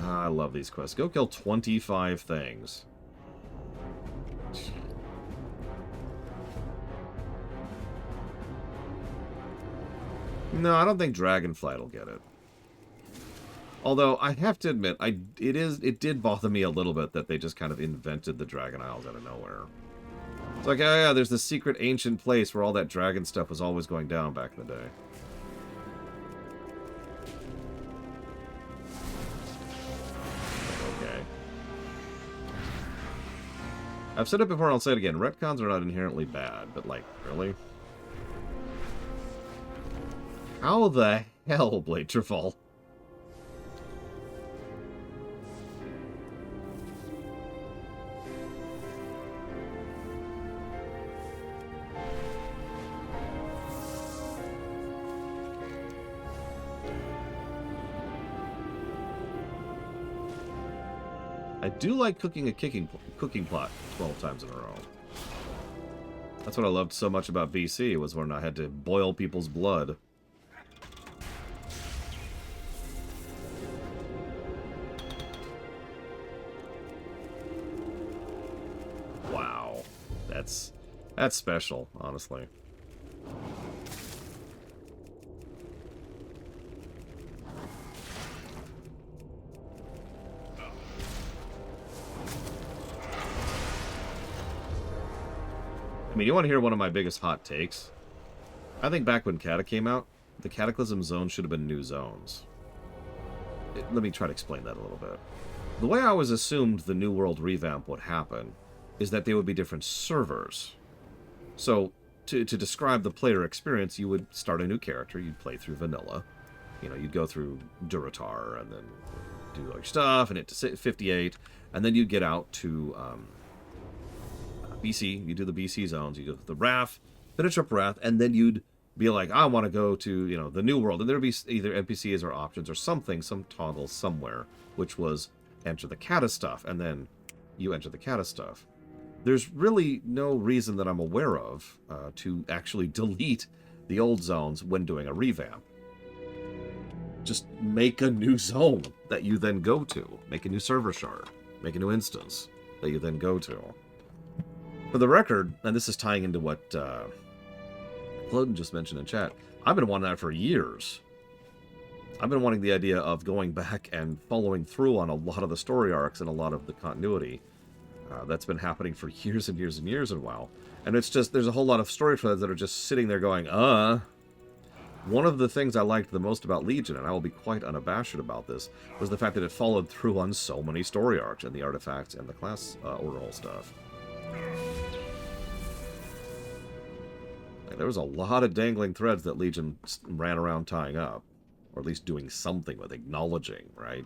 A: I love these quests. Go kill 25 things. No, I don't think Dragonflight will get it. Although, I have to admit, it did bother me a little bit that they just kind of invented the Dragon Isles out of nowhere. It's like, oh yeah, there's this secret ancient place where all that dragon stuff was always going down back in the day. Okay. I've said it before and I'll say it again. Retcons are not inherently bad, but like, really? How the hell, Blade Trifle? I do like cooking a cooking plot 12 times in a row. That's what I loved so much about VC, was when I had to boil people's blood. Wow. That's special, honestly. I mean, you want to hear one of my biggest hot takes? I think back when Cata came out, the Cataclysm zones should have been new zones. Let me try to explain that a little bit. The way I always assumed the New World revamp would happen is that they would be different servers. So, to describe the player experience, you would start a new character, you'd play through vanilla. You know, you'd go through Duratar, and then do all your stuff, and hit to 58, and then you'd get out to BC, you do the BC zones, you go to the Wrath, finish up Wrath, and then you'd be like, I want to go to, you know, the New World, and there'd be either NPCs or options or something, some toggle somewhere, which was enter the Cata stuff, and then you enter the Cata stuff. There's really no reason that I'm aware of to actually delete the old zones when doing a revamp. Just make a new zone that you then go to. Make a new server shard. Make a new instance that you then go to. For the record, and this is tying into what Cloden just mentioned in chat, I've been wanting that for years. I've been wanting the idea of going back and following through on a lot of the story arcs and a lot of the continuity. That's been happening for years and years and years and wow. And it's just, there's a whole lot of story threads that are just sitting there going, One of the things I liked the most about Legion, and I will be quite unabashed about this, was the fact that it followed through on so many story arcs and the artifacts and the class orbital stuff. Like, there was a lot of dangling threads that Legion ran around tying up, or at least doing something with, acknowledging, right?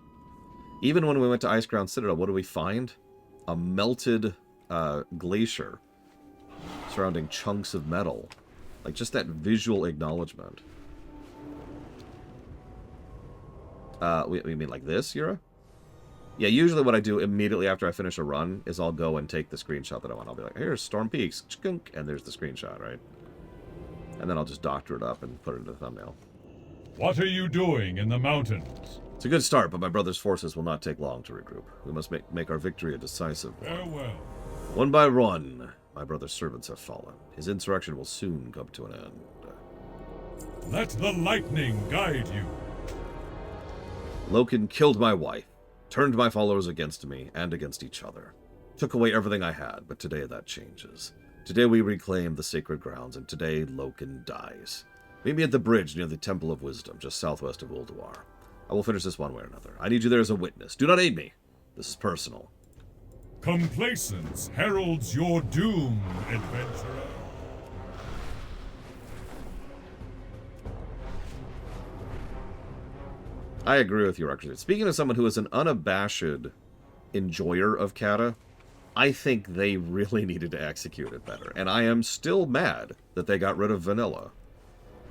A: Even when we went to Iceground Citadel, what do we find? A melted glacier surrounding chunks of metal. Like, just that visual acknowledgement. We mean like this, Yura? Yeah, usually what I do immediately after I finish a run is I'll go and take the screenshot that I want. I'll be like, here's Storm Peaks, and there's the screenshot, right? And then I'll just doctor it up and put it into the thumbnail.
E: What are you doing in the mountains?
A: It's a good start, but my brother's forces will not take long to regroup. We must make our victory a decisive one.
E: Farewell.
A: One by one, my brother's servants have fallen. His insurrection will soon come to an end.
E: Let the lightning guide you.
A: Loken killed my wife, turned my followers against me and against each other. Took away everything I had, but today that changes. Today we reclaim the sacred grounds, and today Loken dies. Meet me at the bridge near the Temple of Wisdom, just southwest of Ulduar. I will finish this one way or another. I need you there as a witness. Do not aid me. This is personal.
E: Complacence heralds your doom, adventurer.
A: I agree with you, actually. Speaking of someone who is an unabashed enjoyer of kata, I think they really needed to execute it better. And I am still mad that they got rid of vanilla.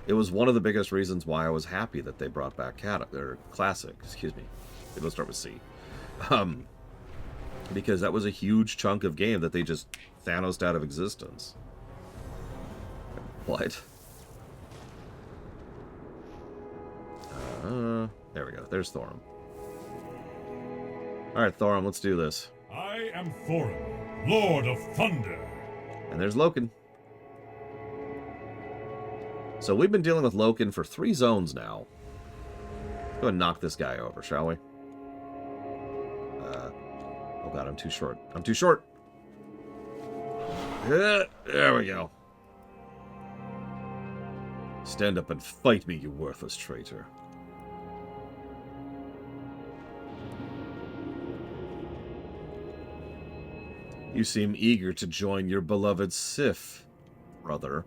A: It was one of the biggest reasons why I was happy that they brought back kata, or classic, excuse me. Let's start with C. Because that was a huge chunk of game that they just Thanos'd out of existence. What? There we go. There's Thorum. Alright, Thorum, let's do this.
E: I am Thorin, Lord of Thunder.
A: And there's Loken. So we've been dealing with Loken for 3 zones now. Let's go ahead and knock this guy over, shall we? Oh god, I'm too short. I'm too short! There we go. Stand up and fight me, you worthless traitor. You seem eager to join your beloved Sif, brother.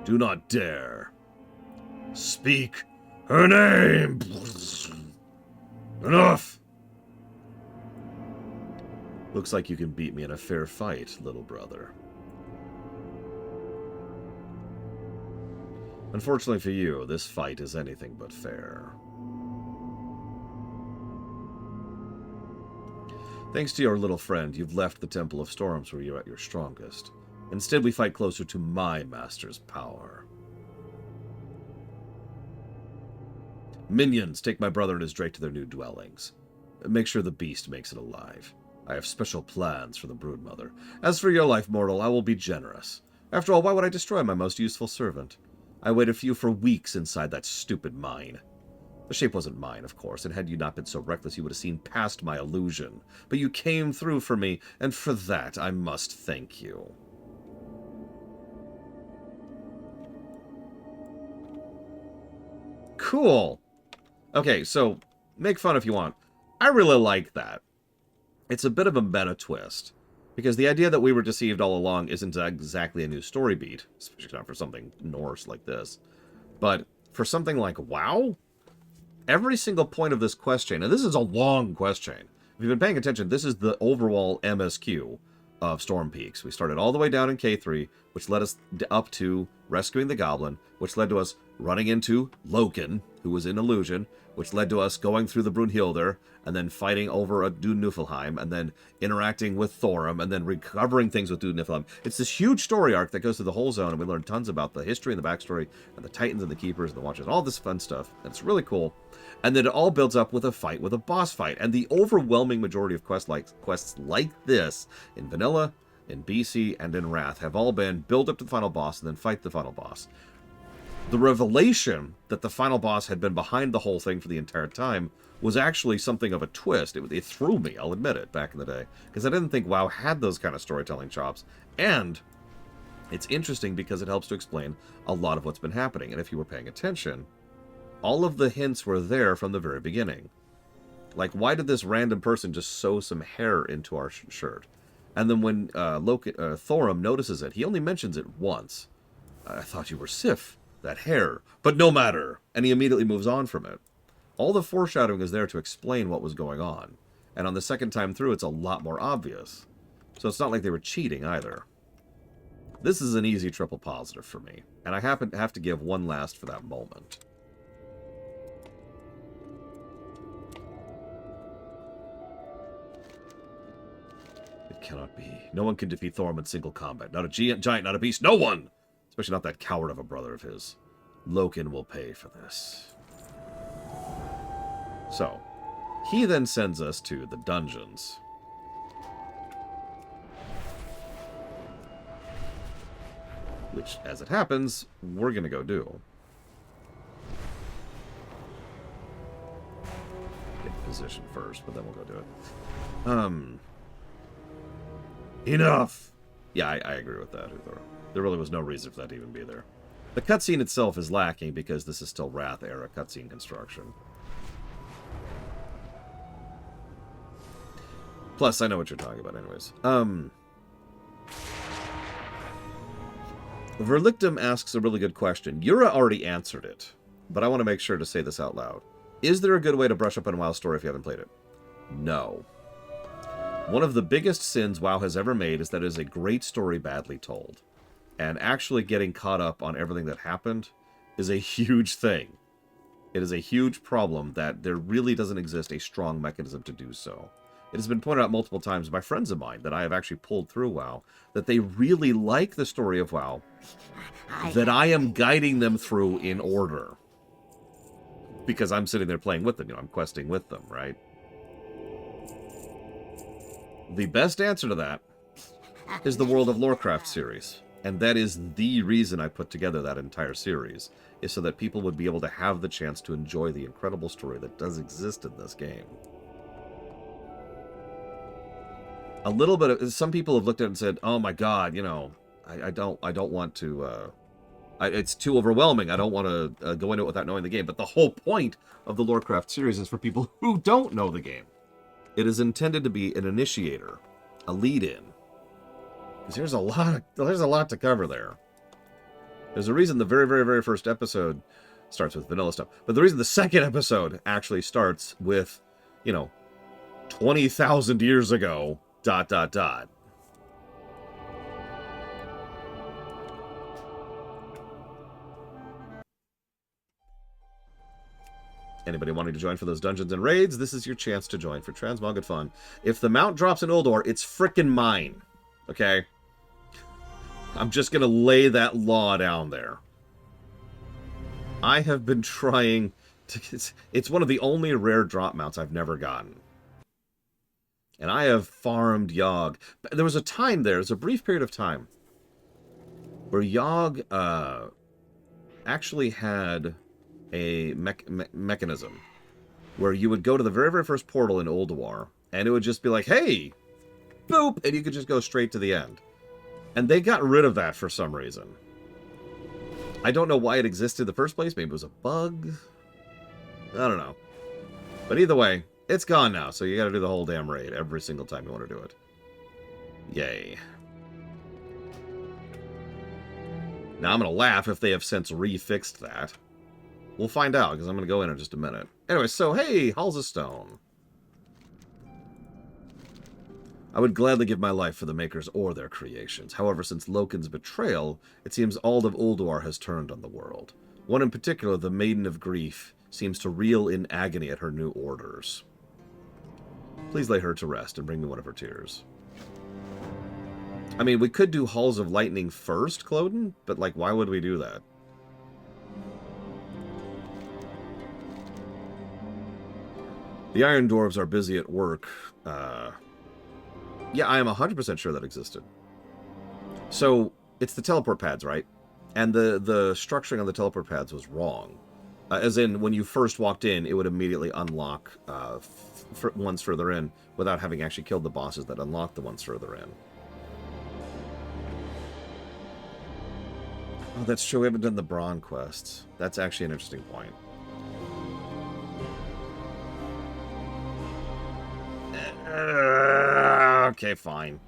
A: Do not dare. Speak her name! Enough! Looks like you can beat me in a fair fight, little brother. Unfortunately for you, this fight is anything but fair. Thanks to your little friend, you've left the Temple of Storms where you're at your strongest. Instead, we fight closer to my master's power. Minions, take my brother and his drake to their new dwellings. Make sure the beast makes it alive. I have special plans for the Broodmother. As for your life, mortal, I will be generous. After all, why would I destroy my most useful servant? I waited for you for weeks inside that stupid mine. The shape wasn't mine, of course, and had you not been so reckless, you would have seen past my illusion. But you came through for me, and for that I must thank you. Cool. Okay, so, make fun if you want. I really like that. It's a bit of a meta twist. Because the idea that we were deceived all along isn't exactly a new story beat. Especially not for something Norse like this. But for something like WoW, every single point of this quest chain, and this is a long quest chain. If you've been paying attention, this is the overall MSQ of Storm Peaks. We started all the way down in K3, which led us up to rescuing the Goblin, which led to us running into Loken, who was in Illusion, which led to us going through the Brunhilde, and then fighting over a Dun Niflheim, and then interacting with Thorum, and then recovering things with Dun Niflheim. It's this huge story arc that goes through the whole zone, and we learn tons about the history and the backstory, and the Titans and the Keepers and the Watchers, all this fun stuff. And it's really cool. And then it all builds up with a fight, with a boss fight. And the overwhelming majority of quests like this, in Vanilla, in BC, and in Wrath, have all been build up to the final boss and then fight the final boss. The revelation that the final boss had been behind the whole thing for the entire time was actually something of a twist. It threw me, I'll admit it, back in the day. Because I didn't think WoW had those kind of storytelling chops. And it's interesting because it helps to explain a lot of what's been happening. And if you were paying attention, all of the hints were there from the very beginning. Like, why did this random person just sew some hair into our shirt? And then when Thorum notices it, he only mentions it once. I thought you were Sif. That hair. But no matter. And he immediately moves on from it. All the foreshadowing is there to explain what was going on. And on the second time through, it's a lot more obvious. So it's not like they were cheating either. This is an easy triple positive for me. And I happen to have to give one last for that moment. It cannot be. No one can defeat Thorum in single combat. Not a giant, not a beast. No one! Especially not that coward of a brother of his. Loken will pay for this. So, he then sends us to the dungeons. Which, as it happens, we're gonna go do. Get in position first, but then we'll go do it. Enough! Yeah, I agree with that, Uthor. There really was no reason for that to even be there. The cutscene itself is lacking because this is still Wrath-era cutscene construction. Plus, I know what you're talking about anyways. Verlictum asks a really good question. Yura already answered it. but I want to make sure to say this out loud. Is there a good way to brush up on WoW's story if you haven't played it? No. One of the biggest sins WoW has ever made is that it is a great story badly told. And actually getting caught up on everything that happened is a huge thing. It is a huge problem that there really doesn't exist a strong mechanism to do so. It has been pointed out multiple times by friends of mine that I have actually pulled through WoW, that they really like the story of WoW, that I am guiding them through in order. Because I'm sitting there playing with them, I'm questing with them, right? The best answer to that is the World of Warcraft series. And that is the reason I put together that entire series, is so that people would be able to have the chance to enjoy the incredible story that does exist in this game. A little bit of, some people have looked at it and said, oh my god, I don't want to, it's too overwhelming. I don't want to go into it without knowing the game. But the whole point of the Warcraft series is for people who don't know the game. It is intended to be an initiator, a lead-in. Because there's a lot to cover there. There's a reason the very, very, very first episode starts with vanilla stuff. But the reason the second episode actually starts with, 20,000 years ago, ... Anybody wanting to join for those dungeons and raids, this is your chance to join for transmogrified fun. If the mount drops in Uldor, it's frickin' mine. Okay? I'm just gonna lay that law down there. I have been trying to... It's one of the only rare drop mounts I've never gotten. And I have farmed Yogg. There was a time there, a brief period of time, where Yogg actually had a mechanism where you would go to the very, very first portal in Ulduar, and it would just be like, hey, boop, and you could just go straight to the end. And they got rid of that for some reason. I don't know why it existed in the first place. Maybe it was a bug. I don't know. But either way, it's gone now, so you gotta do the whole damn raid every single time you want to do it. Yay. Now I'm gonna laugh if they have since refixed that. We'll find out, because I'm gonna go in just a minute. Anyway, so hey, Halls of Stone. I would gladly give my life for the makers or their creations. However, since Loken's betrayal, it seems all of Ulduar has turned on the world. One in particular, the Maiden of Grief, seems to reel in agony at her new orders. Please lay her to rest and bring me one of her tears. I mean, we could do Halls of Lightning first, Cloden, but, like, why would we do that? The Iron Dwarves are busy at work. Yeah, I am 100% sure that existed. So, it's the teleport pads, right? And the structuring on the teleport pads was wrong. As in, when you first walked in, it would immediately unlock ones further in without having actually killed the bosses that unlocked the ones further in. Oh, that's true. We haven't done the Brawn quests. That's actually an interesting point. Okay, fine.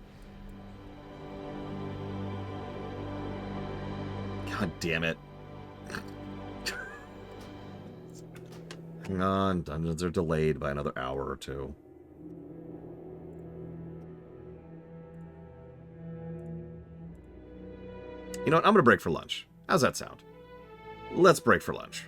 A: God damn it. Hang on, dungeons are delayed by another hour or two. You know what? I'm going to break for lunch. How's that sound? Let's break for lunch.